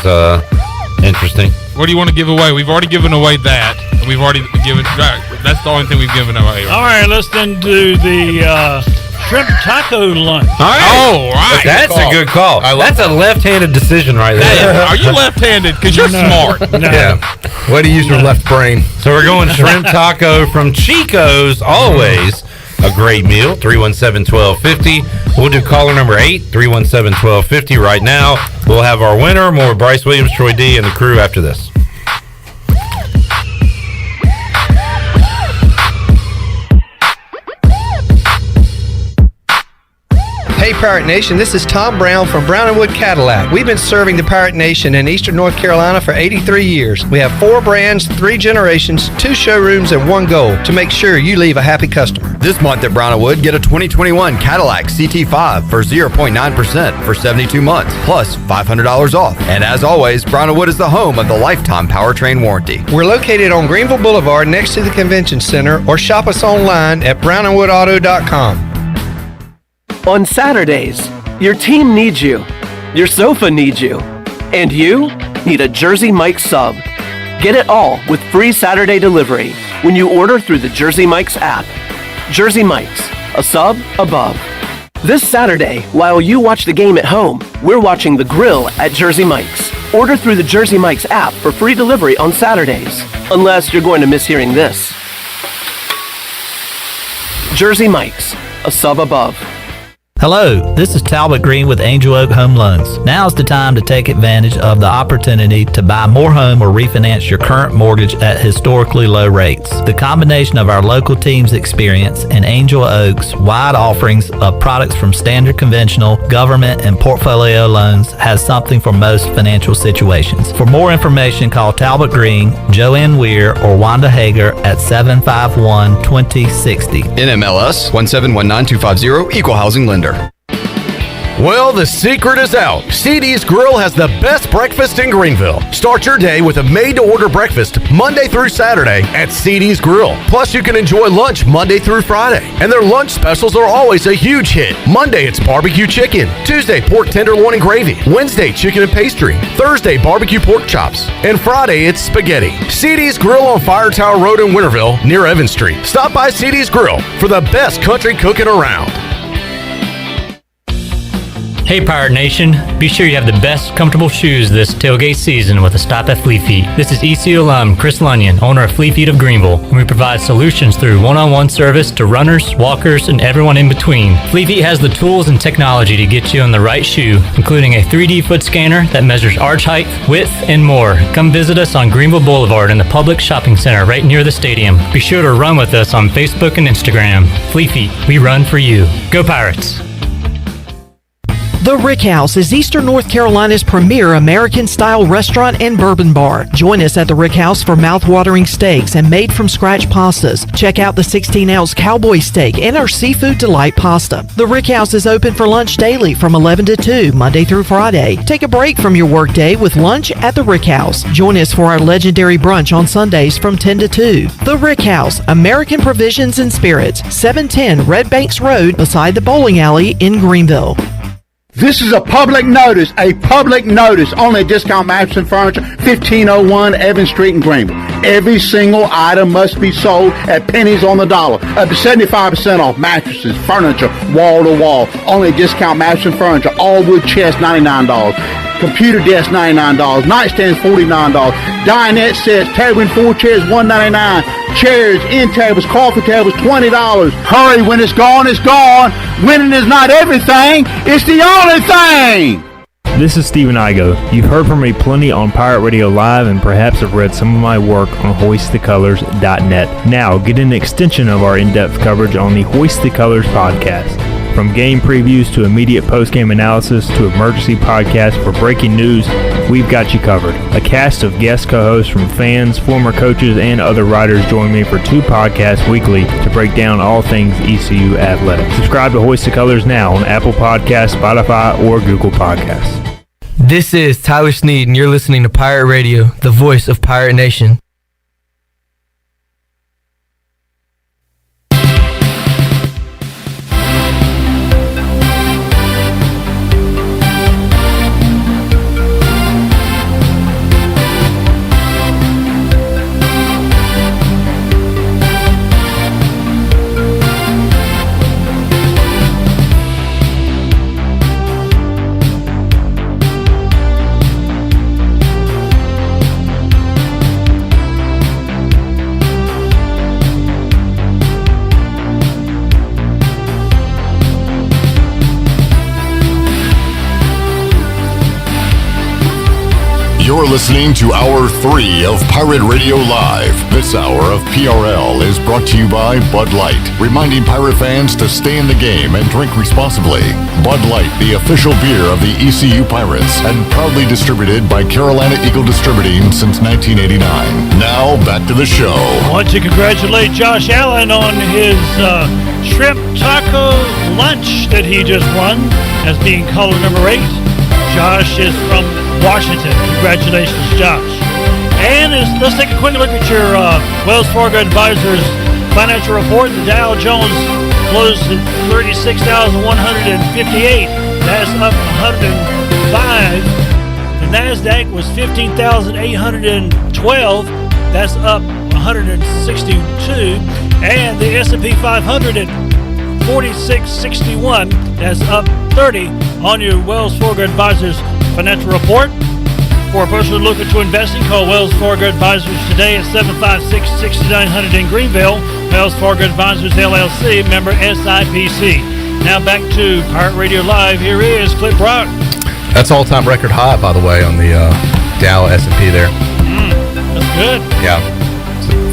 interesting. What do you want to give away? We've already given away that. We've already given. That's the only thing we've given away. All right, let's then do the shrimp taco lunch. All right. Oh, right. That's a good call. That's a left-handed decision right there. Are you left-handed? Because you're smart. Yeah. Way to use your left brain. So we're going shrimp taco from Chico's. Always a great meal. 317-1250. We'll do caller number 8, 317-1250 right now. We'll have our winner, more Bryce Williams, Troy D, and the crew after this. Hey Pirate Nation, this is Tom Brown from Brown & Wood Cadillac. We've been serving the Pirate Nation in Eastern North Carolina for 83 years. We have 4 brands, 3 generations, 2 showrooms, and 1 goal to make sure you leave a happy customer. This month at Brown & Wood, get a 2021 Cadillac CT5 for 0.9% for 72 months, plus $500 off. And as always, Brown & Wood is the home of the lifetime powertrain warranty. We're located on Greenville Boulevard next to the Convention Center, or shop us online at brownandwoodauto.com. On Saturdays, your team needs you, your sofa needs you, and you need a Jersey Mike's sub. Get it all with free Saturday delivery when you order through the Jersey Mike's app. Jersey Mike's, a sub above. This Saturday, while you watch the game at home, we're watching the grill at Jersey Mike's. Order through the Jersey Mike's app for free delivery on Saturdays, unless you're going to miss hearing this. Jersey Mike's, a sub above. Hello, this is Talbot Green with Angel Oak Home Loans. Now's the time to take advantage of the opportunity to buy more home or refinance your current mortgage at historically low rates. The combination of our local team's experience and Angel Oak's wide offerings of products from standard conventional, government, and portfolio loans has something for most financial situations. For more information, call Talbot Green, Joanne Weir, or Wanda Hager at 751-2060. NMLS 1719250, Equal Housing Lender. Well, the secret is out. CD's Grill has the best breakfast in Greenville. Start your day with a made-to-order breakfast Monday through Saturday at CD's Grill. Plus, you can enjoy lunch Monday through Friday. And their lunch specials are always a huge hit. Monday, it's barbecue chicken. Tuesday, pork tenderloin and gravy. Wednesday, chicken and pastry. Thursday, barbecue pork chops. And Friday, it's spaghetti. CD's Grill on Fire Tower Road in Winterville, near Evans Street. Stop by CD's Grill for the best country cooking around. Hey Pirate Nation, be sure you have the best comfortable shoes this tailgate season with a stop at Fleet Feet. This is ECU alum Chris Lunyon, owner of Fleet Feet of Greenville, and we provide solutions through one-on-one service to runners, walkers, and everyone in between. Fleet Feet has the tools and technology to get you on the right shoe, including a 3D foot scanner that measures arch height, width, and more. Come visit us on Greenville Boulevard in the public shopping center right near the stadium. Be sure to run with us on Facebook and Instagram. Fleet Feet, we run for you. Go Pirates! The Rick House is Eastern North Carolina's premier American-style restaurant and bourbon bar. Join us at the Rick House for mouth-watering steaks and made-from-scratch pastas. Check out the 16-ounce cowboy steak and our seafood delight pasta. The Rick House is open for lunch daily from 11 to 2, Monday through Friday. Take a break from your workday with lunch at the Rick House. Join us for our legendary brunch on Sundays from 10 to 2. The Rick House, American Provisions and Spirits, 710 Red Banks Road beside the bowling alley in Greenville. This is a public notice, only Discount Mattress and Furniture, 1501 Evans Street in Greenville. Every single item must be sold at pennies on the dollar, up to 75% off mattresses, furniture, wall to wall. Only Discount Mattress and Furniture, all wood chest, $99. Computer desk, $99. Nightstands, $49. Dinette sets, table and 4 chairs, $199. Chairs, end tables, coffee tables, $20. Hurry, when it's gone, it's gone. Winning is not everything, it's the only thing. This is Stephen Igo. You've heard from me plenty on Pirate Radio Live and perhaps have read some of my work on hoistthecolors.net. Now, get an extension of our in-depth coverage on the Hoist the Colors podcast. From game previews to immediate post-game analysis to emergency podcasts for breaking news, we've got you covered. A cast of guest co-hosts from fans, former coaches, and other writers join me for 2 podcasts weekly to break down all things ECU athletics. Subscribe to Hoist the Colors now on Apple Podcasts, Spotify, or Google Podcasts. This is Tyler Sneed, and you're listening to Pirate Radio, the voice of Pirate Nation. You're listening to Hour 3 of Pirate Radio Live. This hour of PRL is brought to you by Bud Light, reminding Pirate fans to stay in the game and drink responsibly. Bud Light, the official beer of the ECU Pirates, and proudly distributed by Carolina Eagle Distributing since 1989. Now, back to the show. I want to congratulate Josh Allen on his shrimp taco lunch that he just won as being caller number 8. Josh is from Washington. Congratulations, Josh. And let's take a quick look at your Wells Fargo Advisors financial report. The Dow Jones closed at 36,158. That's up 105. The NASDAQ was 15,812. That's up 162. And the S&P 500 at 4661. That's up 30 on your Wells Fargo Advisors financial report. For a person looking to investing, call Wells Fargo Advisors today at 756-6900 in Greenville. Wells Fargo Advisors, LLC, member SIPC. Now back to Pirate Radio Live. Here is Clip Rock. That's all-time record high, by the way, on the Dow S&P there. That's good. Yeah.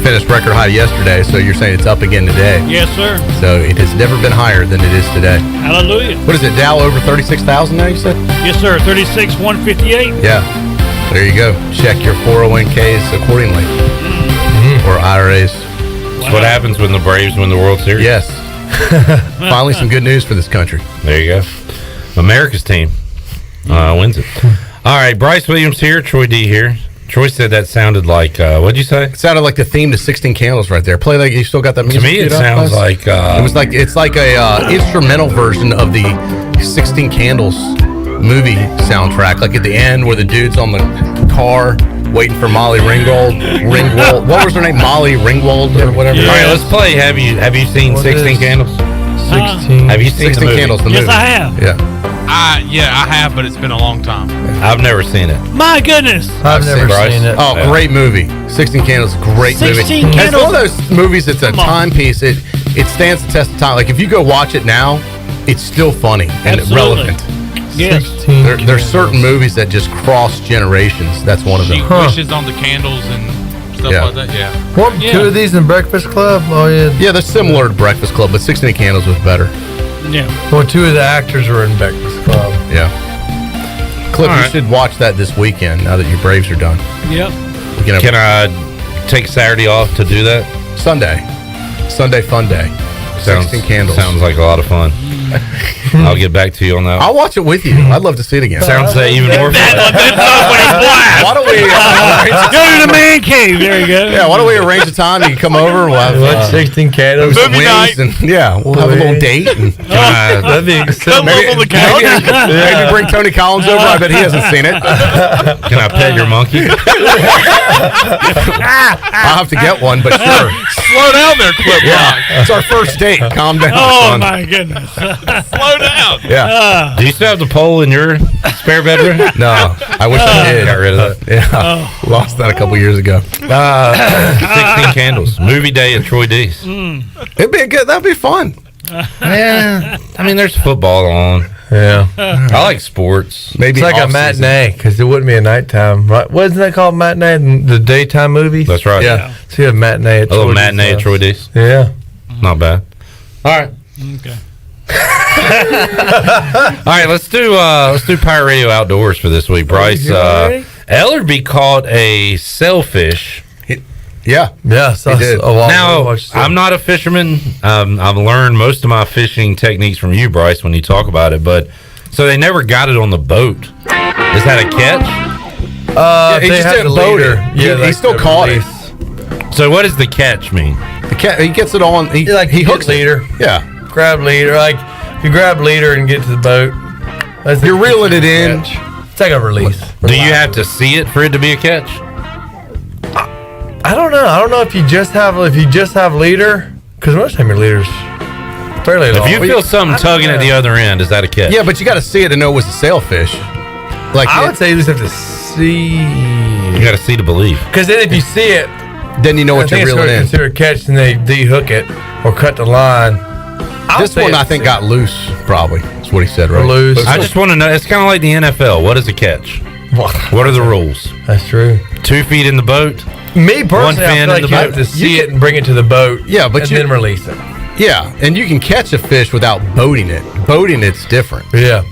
Finished record high yesterday, so you're saying it's up again today. Yes, sir. So it has never been higher than it is today. Hallelujah. What is it, Dow over 36,000 now, you said? Yes, sir. 36,158. Yeah. There you go. Check your 401ks accordingly. Or IRAs. That's what happens when the Braves win the World Series. Yes. Finally some good news for this country. There you go. America's team wins it. All right, Bryce Williams here, Troy D here. Troy said that sounded like, what'd you say? It sounded like the theme to 16 Candles right there. Play like you still got that music. To me, it sounds like... it's like a instrumental version of the 16 Candles movie soundtrack. Like at the end where the dude's on the car waiting for Molly Ringwald. What was her name? Molly Ringwald or whatever? All right, let's play. Have you seen 16 Candles? 16. Have you seen 16 the movie? Candles, the movie? Yes, I have. Yeah. Yeah, I have, but it's been a long time. I've never seen it. My goodness. I've never seen it. Oh, Yeah. Great movie. 16 Candles, great 16 movie. It's Candles. one of those movies that's a Come on. timepiece. It stands the test of time. Like if you go watch it now, it's still funny and Absolutely. relevant. Yes. 16 There's certain movies that just cross generations. That's one of She them. wishes on the candles and stuff Yeah. like that. Yeah. Weren't Yeah. 2 of these in Breakfast Club? Oh, yeah. Yeah, they're similar to Breakfast Club, but 16 Candles was better. Yeah. Well, 2 of the actors were in Breakfast Club. Yeah. Cliff, All you right. should watch that this weekend now that your Braves are done. Yep. Can I take Saturday off to do that? Sunday fun day. 16 Candles. Sounds like a lot of fun. I'll get back to you on that. I'll watch it with you. I'd love to see it again. Sounds even more fun. Why don't we Go to the man cave. There you go. Yeah, why don't we arrange a time you can come over? We'll have What, 16 Candles? some wings and yeah, we'll have a little date. And That'd be maybe bring Tony Collins over. I bet he hasn't seen it. Can I pet your monkey? I'll have to get one, but sure. Slow down there, Clip Rock. It's our first date. Calm down. Oh, son. my goodness. Slow down. Yeah. Do you still have the pole in your spare bedroom? No, I wish I did. Got rid of that. Yeah. Lost that a couple years ago. 16 Candles. Movie day at Troy D's. That'd be fun. Yeah. I mean, there's football on. Yeah. I like sports. Maybe it's like a matinee because it wouldn't be a nighttime, right? Wasn't that called matinee? The daytime movies. That's right. Yeah. So you have matinee. At a little Troy matinee at D's Troy D's. Yeah. Not bad. All right. Okay. All right, let's do Pirate Radio Outdoors for this week. Bryce, Ellerby caught a sailfish. Yeah. So he did. Now, I'm not a fisherman. I've learned most of my fishing techniques from you, Bryce, when you talk about it. But so they never got it on the boat. Is that a catch? He just didn't boat it. Yeah, he still caught it. So what does the catch mean? He gets it on. He hooks leader. it. Yeah. Grab leader. Like if you grab leader and get to the boat, you're reeling it in. It's like a release. Do you have to see it for it to be a catch? I don't know. I don't know if you just have leader, because most of the time your leader's fairly long. If you feel something tugging at the other end, is that a catch? Yeah, but you got to see it to know it was a sailfish. Like I would say you just have to see. You got to see to believe. Because then if you see it, then you know what you're reeling in. Consider a catch, and they de-hook it or cut the line. This one I think got loose. Probably that's what he said. Right? Loose. I just want to know. It's kind of like the NFL. What is a catch? What are the rules? That's true. 2 feet in the boat. Me personally, One I fin feel like in the you have boat. to see it and bring it to the boat. Yeah, but and then release it. Yeah, and you can catch a fish without boating it. Boating it's different. Yeah.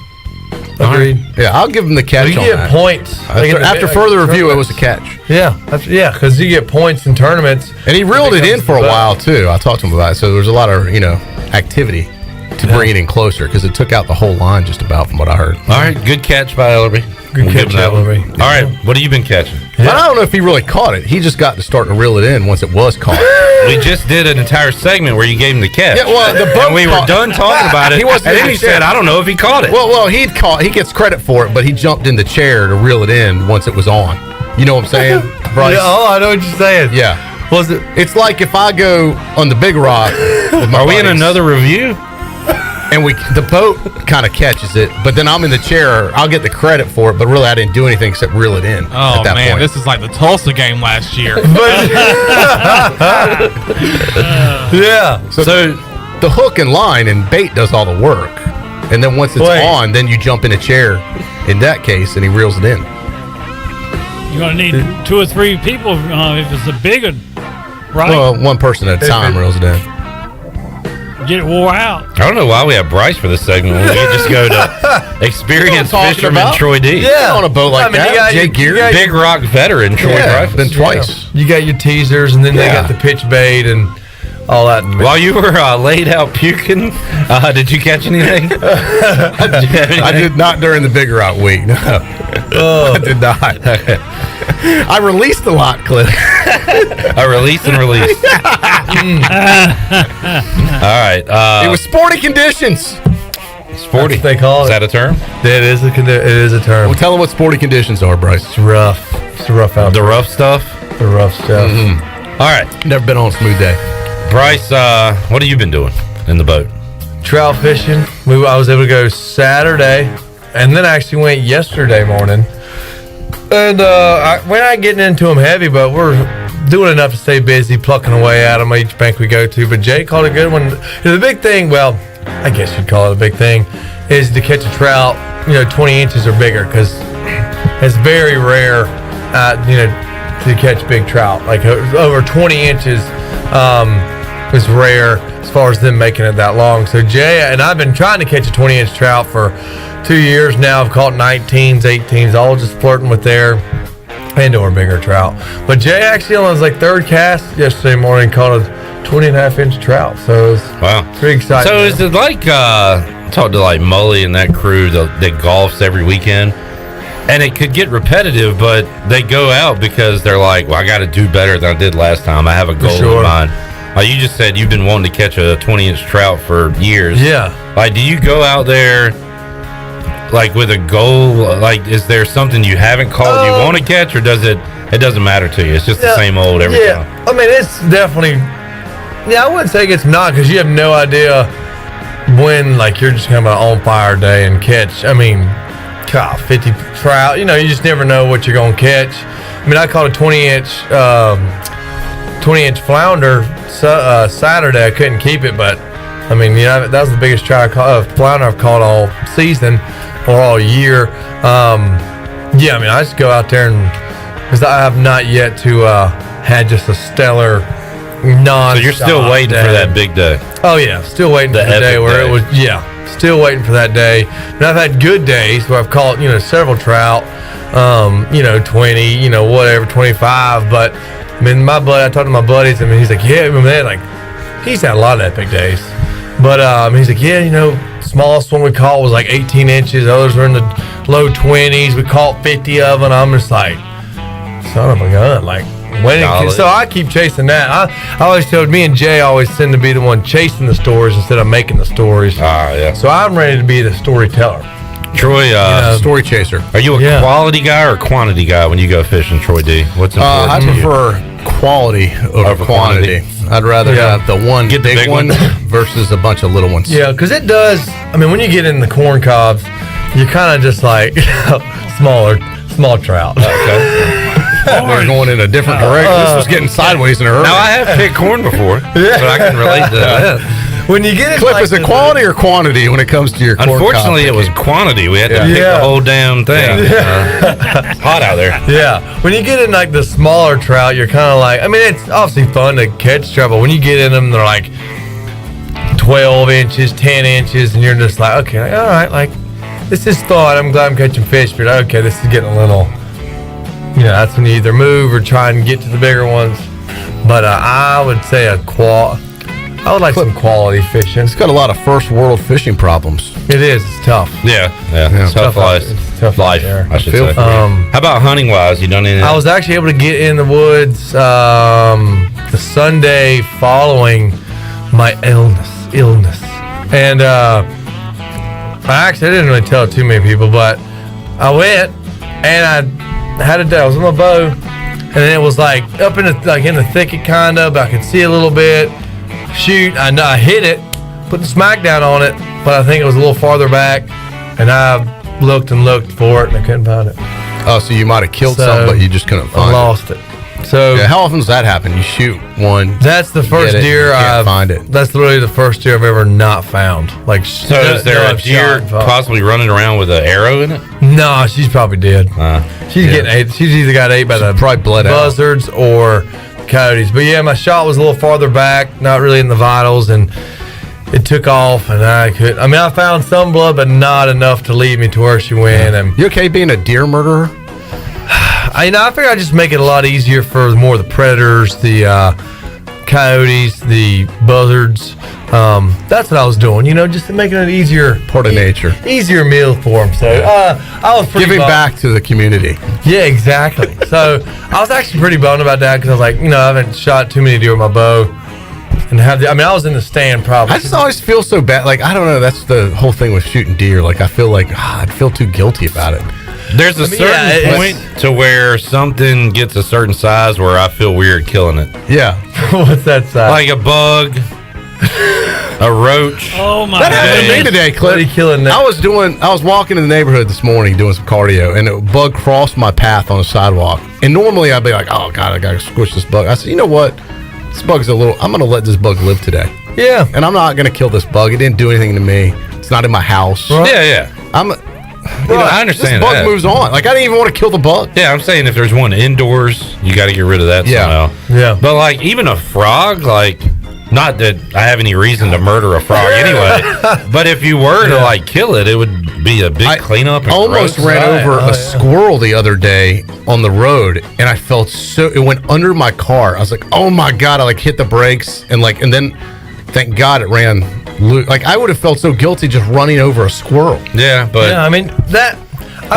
Agreed. Yeah, I'll give him the catch. You on get that. points. After further review, it was a catch. Yeah, because you get points in tournaments. And he reeled it in for a while too. I talked to him about it. So there was a lot of activity to bring it in closer because it took out the whole line just about from what I heard. All right, good catch by Ellerby. Good catch, Ellerby. All right, what have you been catching? But I don't know if he really caught it. He just got to start to reel it in once it was caught. We just did an entire segment where you gave him the catch. Yeah, well, the boat and we were caught- done talking about it. He wasn't and in then the he chair. said, "I don't know if he caught it." Well, he gets credit for it, but he jumped in the chair to reel it in once it was on. You know what I'm saying, Bryce? Yeah, I know what you're saying. Yeah. Was it? It's like if I go on the big rock. With my Are we in buddies, another review? And the boat kind of catches it, but then I'm in the chair. I'll get the credit for it, but really I didn't do anything except reel it in. Oh at that man, point. this is like the Tulsa game last year. Yeah. So the hook and line and bait does all the work, and then once it's on, then you jump in a chair. In that case, and he reels it in. You're gonna need 2 or 3 people if it's a big one, right? Well, one person at a time reels it in. Get it wore out. I don't know why we have Bryce for this segment when we could just go to experienced You know what I'm talking fisherman about? Troy D. Yeah. On a boat like that, you got Jay Gear. Big rock veteran Troy Dreyfus. Been twice. You got your teasers, and then they got the pitch bait and all that. While you were laid out puking, did you catch anything? I did not during the big rock week. No, I did not. I released a lot, Cliff. I release and release. All right. It was sporty conditions. Sporty. They call Is it. that a term? It is a term. Well, tell them what sporty conditions are, Bryce. It's rough. It's rough out. The rough stuff? The rough stuff. All right. Never been on a smooth day. Bryce, what have you been doing in the boat? Trout fishing. I was able to go Saturday, and then I actually went yesterday morning. And we're not getting into them heavy, but we're doing enough to stay busy, plucking away at them each bank we go to. But Jay caught a good one. The big thing, well, I guess you'd call it a big thing, is to catch a trout, 20 inches or bigger, because it's very rare, to catch big trout. Like over 20 inches is rare as far as them making it that long. So Jay and I've been trying to catch a 20-inch trout for 2 years now. I've caught 19s, 18s, all just flirting with their and/or bigger trout. But Jay actually on his third cast yesterday morning caught a 20.5-inch trout. So it was pretty exciting. So is it like talk to like Mully and that crew that golfs every weekend, and it could get repetitive, but they go out because they're like, well, I got to do better than I did last time. I have a goal in mind. Like you just said, you've been wanting to catch a 20-inch trout for years. Yeah. Like, do you go out there like with a goal? Like, is there something you haven't caught you want to catch, or does it doesn't matter to you? It's just the same old every time. I mean, it's definitely. Yeah, I wouldn't say it's not, because you have no idea when you're just coming on fire day and catch. I mean, 50 trout. You just never know what you're gonna catch. I mean, I caught a 20-inch flounder Saturday. I couldn't keep it, but I mean, that was the biggest trout flounder I've caught all season or all year. Yeah, I mean, I just go out there and because I have not yet to had just a stellar non. So you're still waiting for that big day. Oh yeah, still waiting for the day where it was. Yeah, still waiting for that day. And I've had good days where I've caught several trout. 20, whatever, 25. But I mean, I talked to my buddies. I mean, he's like, yeah, man, like he's had a lot of epic days. But he's like, yeah, smallest one we caught was like 18 inches. Others were in the low 20s. We caught 50 of them. I'm just like, son of a gun, like. So I keep chasing that. I always told me and Jay always tend to be the one chasing the stories instead of making the stories. Yeah. So I'm ready to be the storyteller. Troy, story chaser. Are you a quality guy or quantity guy when you go fishing, Troy D? What's important? I prefer quality over quantity. I'd rather have the one Get the big one versus a bunch of little ones. Yeah, because it does. I mean, when you get in the corn cobs, you're kind of just like small trout. Okay. We're going in a different direction. This was getting sideways in a hurry. Now I have picked corn before, so I can relate to that. When you get it, Clip, is it quality or quantity when it comes to your corn cob? Unfortunately, it was quantity. We had to pick the whole damn thing. Hot out there. Yeah. When you get in like the smaller trout, you're kind of like, I mean, it's obviously fun to catch trout, but when you get in them, they're like 12 inches, 10 inches, and you're just like, okay, like, all right, like this is fun. I'm glad I'm catching fish, but okay, this is getting a little. That's when you either move or try and get to the bigger ones. But I would say I would like some quality fishing. It's got a lot of first world fishing problems. It is. It's tough. Yeah. It's tough life. It's tough life. I should say. How about hunting wise? You done anything? I was actually able to get in the woods the Sunday following my illness, and I didn't really tell too many people, but I went and I had a day. I was on my bow, and it was like up in the thicket kind of. I could see a little bit. Shoot, I hit it, put the smack down on it, but I think it was a little farther back, and I looked and looked for it, and I couldn't find it. Oh, so you might have killed something, but you just couldn't find it. I lost it. So how often does that happen? You shoot one. That's the first deer I've find it. That's literally the first deer I've ever not found. Like, so is there a deer possibly running around with an arrow in it? No, she's probably dead. She's getting ate. She's either got ate by the probably bled buzzards or coyotes. But yeah, my shot was a little farther back, not really in the vitals, and it took off. And I found some blood, but not enough to lead me to where she went. And you okay being a deer murderer? I figured I'd just make it a lot easier for more of the predators, the coyotes, the buzzards. That's what I was doing, just making it an easier part of nature, easier meal for them. So I was pretty giving back to the community. Yeah, exactly. So I was actually pretty bummed about that because I was like, I haven't shot too many deer with my bow, and I was in the stand probably. I just always feel so bad. Like I don't know. That's the whole thing with shooting deer. Like I feel like I'd feel too guilty about it. There's a certain point to where something gets a certain size where I feel weird killing it. Yeah. What's that size? Like a bug, a roach. Oh my! That happened to me today, Clip. I was walking in the neighborhood this morning doing some cardio, and a bug crossed my path on the sidewalk. And normally I'd be like, "Oh God, I gotta squish this bug." I said, "You know what? This bug's I'm gonna let this bug live today." Yeah. And I'm not gonna kill this bug. It didn't do anything to me. It's not in my house. Right. Yeah. I understand this bug that. moves on. Like I didn't even want to kill the bug. Yeah, I'm saying if there's one indoors, you got to get rid of that somehow. Yeah. But like even a frog, like not that I have any reason to murder a frog anyway, but if you were to like kill it, it would be a big cleanup. And almost gross. ran over a squirrel the other day on the road, and I felt it went under my car. I was like, oh my God, I hit the brakes and then thank God it ran. Like I would have felt so guilty just running over a squirrel. Yeah, but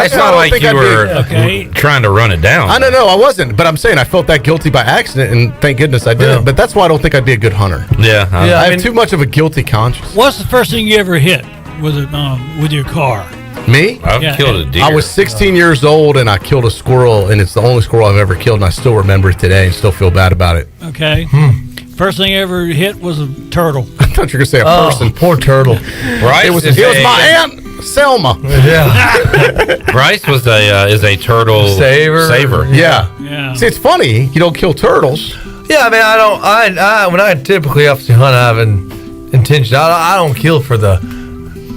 it's not like you were trying to run it down. I don't know, I wasn't, but I'm saying I felt that guilty by accident, and thank goodness I didn't. But that's why I don't think I'd be a good hunter. Yeah, I have too much of a guilty conscience. What's the first thing you ever hit with your car? Me? I've killed a deer. I was 16 years old and I killed a squirrel, and it's the only squirrel I've ever killed, and I still remember it today and still feel bad about it. Okay. First thing I ever hit was a turtle. I thought you were going to say a person. Poor turtle. Bryce it was my aunt Selma. Yeah. Bryce is a turtle saver. Yeah. See, it's funny you don't kill turtles. Yeah, I when I typically obviously hunt, I have an intention. I don't kill for the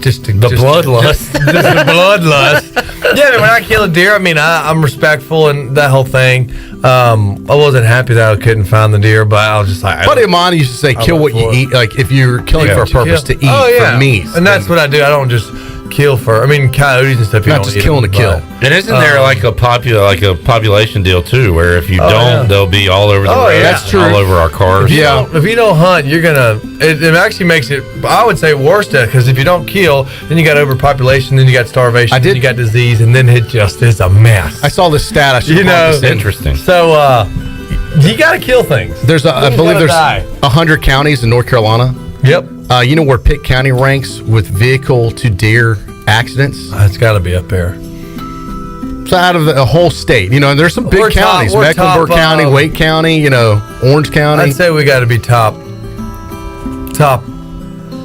the bloodlust. Just the bloodlust. Yeah, I mean, when I kill a deer, I mean, I'm respectful and that whole thing. I wasn't happy that I couldn't find the deer, but I was just like... Buddy of mine used to say, kill what you eat. Like, if you're killing for a purpose to eat for meat. And that's what I do. I don't just kill for... I mean, coyotes and stuff, you not don't just eat killing them, to kill. And isn't there like a population deal too, where if you don't, they'll be all over the road, that's true. all over our cars. If you don't hunt, you're gonna. It actually makes it. I would say worse, because if you don't kill, then you got overpopulation, then you got starvation, then you got disease, and then it just is a mess. I saw this stat. I should it's interesting. So you got to kill things. There's I believe there's 100 counties in North Carolina. Yep. You know where Pitt County ranks with vehicle to deer accidents? It's got to be up there. So out of the whole state, and there's some big counties: Mecklenburg County, Wake County, Orange County. I'd say we got to be top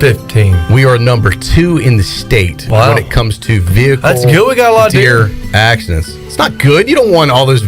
15. We are number 2 in the state when it comes to vehicle. That's good. We got a lot of deer accidents. It's not good. You don't want all those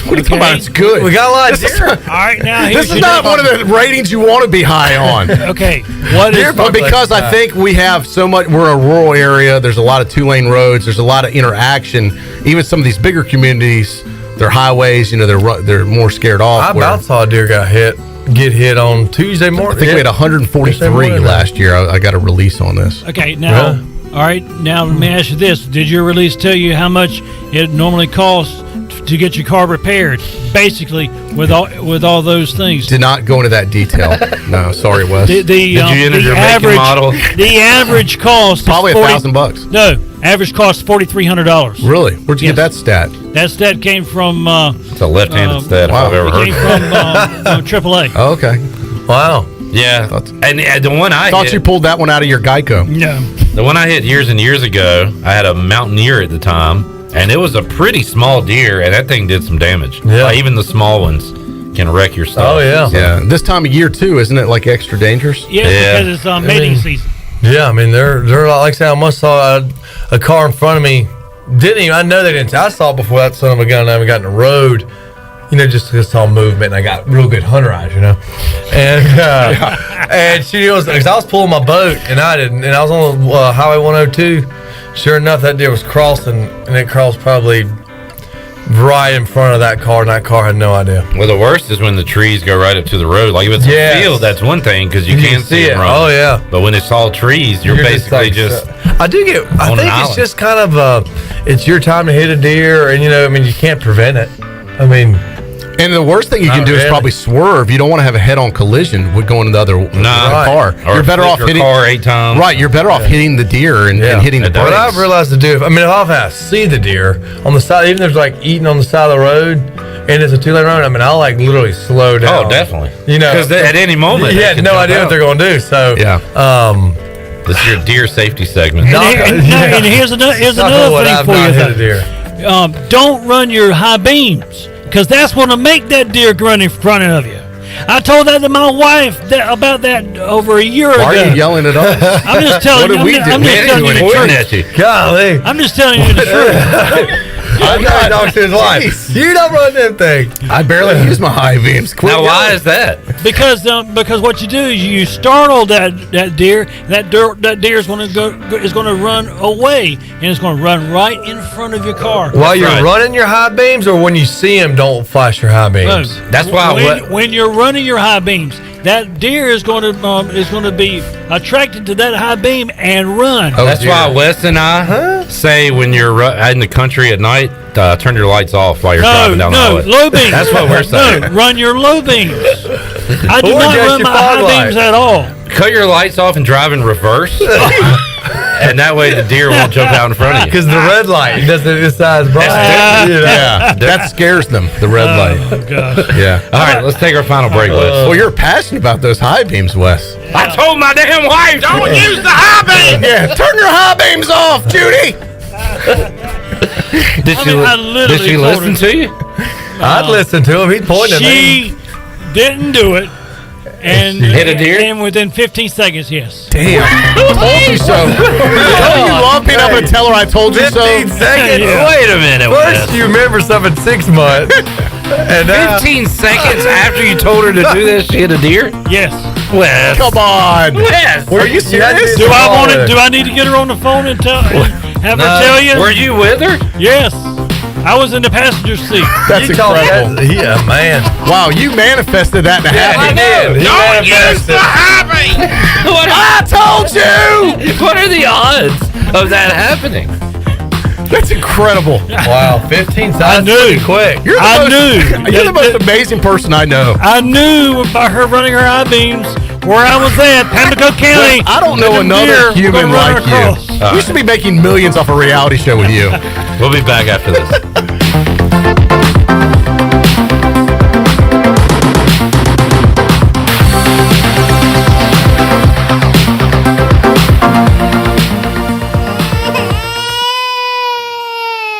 what are you talking about? It's good. We got a lot of deer. All right, now this is not one of the ratings you want to be high on. Okay, what is? But because I think we have so much, we're a rural area. There's a lot of 2-lane roads. There's a lot of interaction. Even some of these bigger communities, they're highways. They're more scared off. I about saw a deer get hit on Tuesday morning. I think we had 143 last year. I got a release on this. Okay, now, all right, now let me ask you this: did your release tell you how much it normally costs to get your car repaired? Basically, with all those things. Did not go into that detail. No, sorry, Wes. Did you enter your make and model? The average cost probably $1,000. No, average cost $4,300. Really? Where'd you get that stat? That stat came from. It's a left-handed stat. Wow. I've ever heard. It came from AAA. Oh, okay. Wow. Yeah, and the one I thought you pulled that one out of your Geico. No. The one I hit years and years ago, I had a Mountaineer at the time. And it was a pretty small deer, and that thing did some damage. Yeah. Like, even the small ones can wreck your stuff. Oh, yeah. Yeah. This time of year, too, isn't it, like, extra dangerous? Yeah, because it's mating season. Yeah, I mean, they're like I said, I must saw a car in front of me. I know they didn't. I saw it before that son of a gun and I got in the road. Just saw movement, and I got real good hunter eyes, And and she was, because I was pulling my boat, and I didn't, and I was on Highway 102. Sure enough, that deer was crossing, and it crossed probably right in front of that car, and that car had no idea. Well, the worst is when the trees go right up to the road. Like if it's a field, that's one thing because you can see it running. Oh yeah. But when it's all trees, you're basically just. I think it's just kind of it's your time to hit a deer, and you can't prevent it. I mean. And the worst thing you can do is probably swerve. You don't want to have a head-on collision with going to the other car. Or you're better off hitting car 8 times. Right, you're better off hitting the deer and hitting the brakes. What I've realized to do, if I see the deer on the side, even if there's eating on the side of the road, and it's a 2-lane road, I'll literally slow down. Oh, definitely. Because at any moment, you had no idea what they're going to do. So this is your deer safety segment. And here's another thing for you. Don't run your high beams. Because that's going to make that deer run in front of you. I told that to my wife about that over a year ago. Why are you yelling at us? I'm just telling you. I'm just telling you the truth. I know dog to his wife. You don't run them things. I barely use my high beams. Now, why is that? Because what you do is you startle that deer. That deer is going to run away, and it's going to run right in front of your car. While you're running your high beams, or when you see him, don't flash your high beams. No. That's why when you're running your high beams, that deer is going to be attracted to that high beam and run. That's why Wes and I say when you're in the country at night, turn your lights off while you're driving down the highway. Low beams. That's what we're saying. No, run your low beams. I do not run my high beams at all. Cut your lights off and drive in reverse. And that way the deer won't jump out in front of you. Because the red light doesn't decide bright. Yeah, that scares them, the red light. Oh, gosh. Yeah. All right, let's take our final break, Wes. Well, you're passionate about those high beams, Wes. I told my damn wife, don't use the high beam. Yeah, turn your high beams off, Judy. Did she listen to you? I'd listen to him. He'd point at me. She didn't do it. And hit a deer? And within 15 seconds, yes. Damn. Told you so. Don't you love being able to tell her I told you so? 15 seconds? Yeah. Wait a minute. First you remember something 6 months. And 15 seconds after you told her to do this, she hit a deer? Yes. Wes. Come on. Wes. Are you serious? Do I need to get her on the phone and have her tell you? Were you with her? Yes. I was in the passenger seat. That's incredible. Yeah, man. Wow, you manifested that to happen. Don't use the highway. I told you. What are the odds of that happening? That's incredible. Wow, 15 I times knew. pretty quick. You're the most amazing person I know. I knew by her running her I-beams where I was at, Pamlico County. I don't know another human like you. We should be making millions off a reality show with you. We'll be back after this.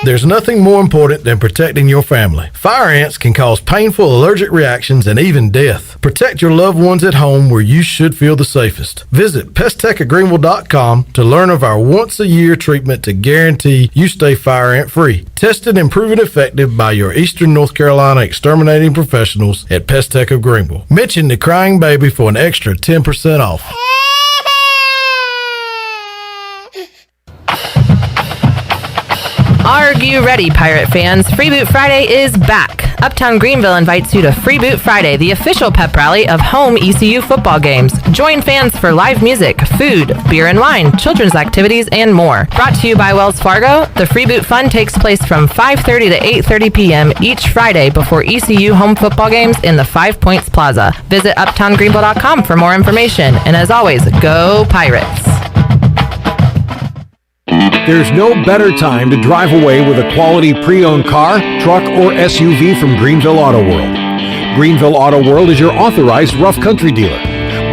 There's nothing more important than protecting your family. Fire ants can cause painful allergic reactions and even death. Protect your loved ones at home where you should feel the safest. Visit pesttechofgreenville.com to learn of our once-a-year treatment to guarantee you stay fire ant free. Tested and proven effective by your Eastern North Carolina exterminating professionals at Pest Tech of Greenville. Mention the crying baby for an extra 10% off. Are you ready, Pirate fans? Freeboot Friday is back. Uptown Greenville invites you to Freeboot Friday, the official pep rally of home ECU football games. Join fans for live music, food, beer and wine, children's activities, and more. Brought to you by Wells Fargo, the Freeboot Fun takes place from 5:30 to 8:30 p.m. each Friday before ECU home football games in the 5 Points Plaza. Visit uptowngreenville.com for more information. And as always, go Pirates! There's no better time to drive away with a quality pre-owned car, truck, or SUV from Greenville Auto World. Greenville Auto World is your authorized rough country dealer.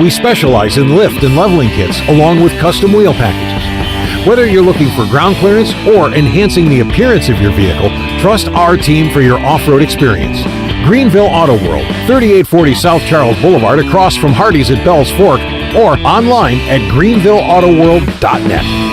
We specialize in lift and leveling kits along with custom wheel packages. Whether you're looking for ground clearance or enhancing the appearance of your vehicle, trust our team for your off-road experience. Greenville Auto World, 3840 South Charles Boulevard across from Hardee's at Bell's Fork, or online at greenvilleautoworld.net.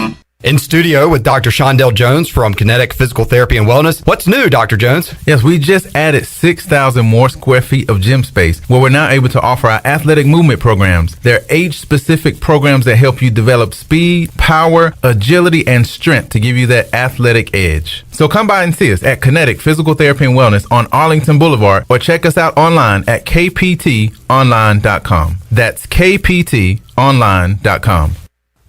In studio with Dr. Shondell Jones from Kinetic Physical Therapy and Wellness. What's new, Dr. Jones? Yes, we just added 6,000 more square feet of gym space where we're now able to offer our athletic movement programs. They're age-specific programs that help you develop speed, power, agility, and strength to give you that athletic edge. So come by and see us at Kinetic Physical Therapy and Wellness on Arlington Boulevard or check us out online at kptonline.com. That's kptonline.com.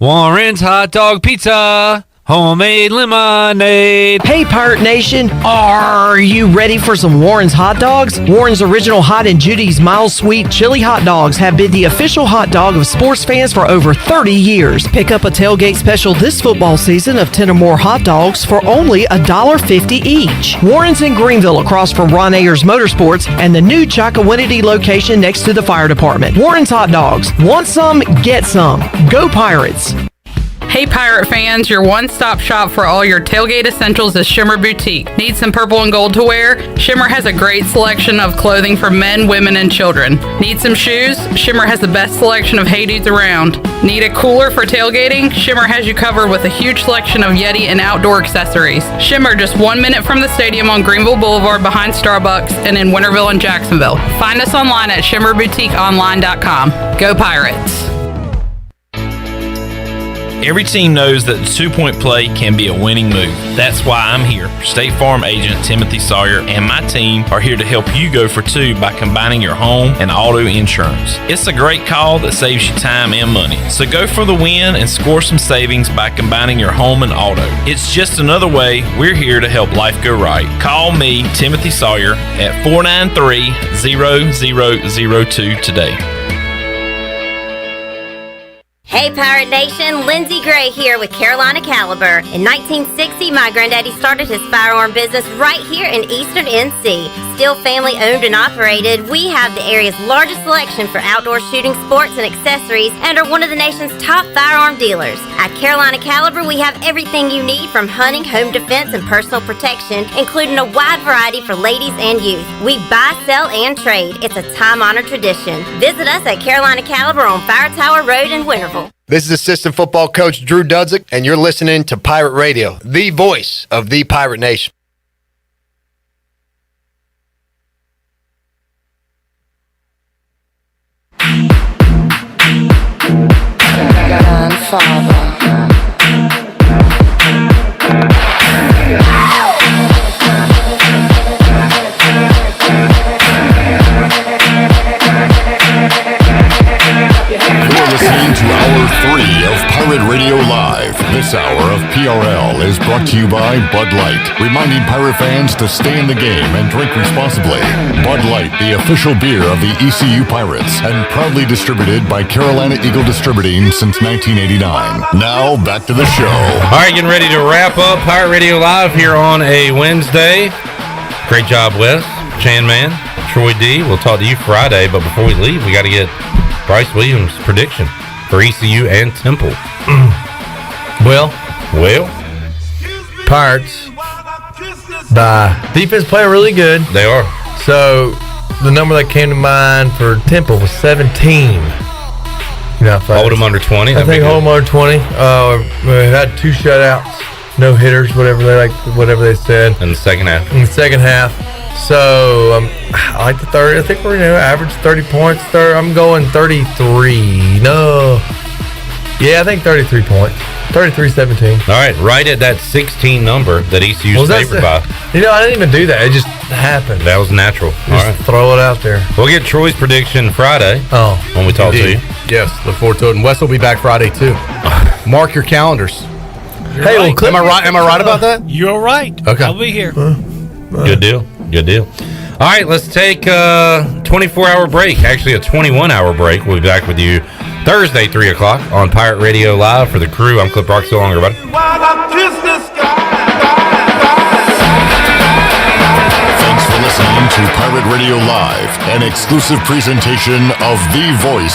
Warren's Hot Dog Pizza, homemade lemonade. Hey, Pirate Nation, are you ready for some Warren's hot dogs? Warren's Original Hot and Judy's Mild Sweet Chili Hot Dogs have been the official hot dog of sports fans for over 30 years. Pick up a tailgate special this football season of 10 or more hot dogs for only $1.50 each. Warren's in Greenville across from Ron Ayers Motorsports and the new Chakawinity location next to the fire department. Warren's Hot Dogs. Want some? Get some. Go Pirates. Hey Pirate fans, your one-stop shop for all your tailgate essentials is Shimmer Boutique. Need some purple and gold to wear? Shimmer has a great selection of clothing for men, women, and children. Need some shoes? Shimmer has the best selection of Hey Dudes around. Need a cooler for tailgating? Shimmer has you covered with a huge selection of Yeti and outdoor accessories. Shimmer, just 1 minute from the stadium on Greenville Boulevard behind Starbucks and in Winterville and Jacksonville. Find us online at shimmerboutiqueonline.com. Go Pirates! Every team knows that the two-point play can be a winning move. That's why I'm here. State Farm agent Timothy Sawyer and my team are here to help you go for two by combining your home and auto insurance. It's a great call that saves you time and money. So go for the win and score some savings by combining your home and auto. It's just another way we're here to help life go right. Call me, Timothy Sawyer, at 493-0002 today. Hey Pirate Nation, Lindsay Gray here with Carolina Caliber. In 1960, my granddaddy started his firearm business right here in Eastern NC. Still family owned and operated, we have the area's largest selection for outdoor shooting sports and accessories and are one of the nation's top firearm dealers. At Carolina Caliber, we have everything you need from hunting, home defense, and personal protection, including a wide variety for ladies and youth. We buy, sell, and trade. It's a time-honored tradition. Visit us at Carolina Caliber on Fire Tower Road in Winterville. This is assistant football coach Drew Dudzik, and you're listening to Pirate Radio, the voice of the Pirate Nation. This hour of PRL is brought to you by Bud Light, reminding Pirate fans to stay in the game and drink responsibly. Bud Light, the official beer of the ECU Pirates, and proudly distributed by Carolina Eagle Distributing since 1989. Now, back to the show. All right, getting ready to wrap up Pirate Radio Live here on a Wednesday. Great job, Wes, Chan Man, Troy D. We'll talk to you Friday, but before we leave, we got to get Bryce Williams' prediction for ECU and Temple. Well, Pirates by defense playing really good. They are. So the number that came to mind for Temple was 17. Hold them under 20. I think hold them under 20. We had 2 shutouts, no hitters, whatever they said. In the second half. So I like the 30. I think we're average 30 points. I'm going 33. No. Yeah, I think 33 points. 33-17. All right, right at that 16 number that ECU's favored by. I didn't even do that. It just happened. That was natural. All right. Throw it out there. We'll get Troy's prediction Friday. When we talk to you. Yes, look forward to it. And Wes will be back Friday too. Mark your calendars. Hey, right. Am I right about that? You're right. Okay. I'll be here. Good deal. All right, let's take a 24-hour break. Actually, a 21-hour break. We'll be back with you Thursday, 3 o'clock on Pirate Radio Live. For the crew, I'm Clip Rock. So long, everybody. Thanks for listening to Pirate Radio Live, an exclusive presentation of the voice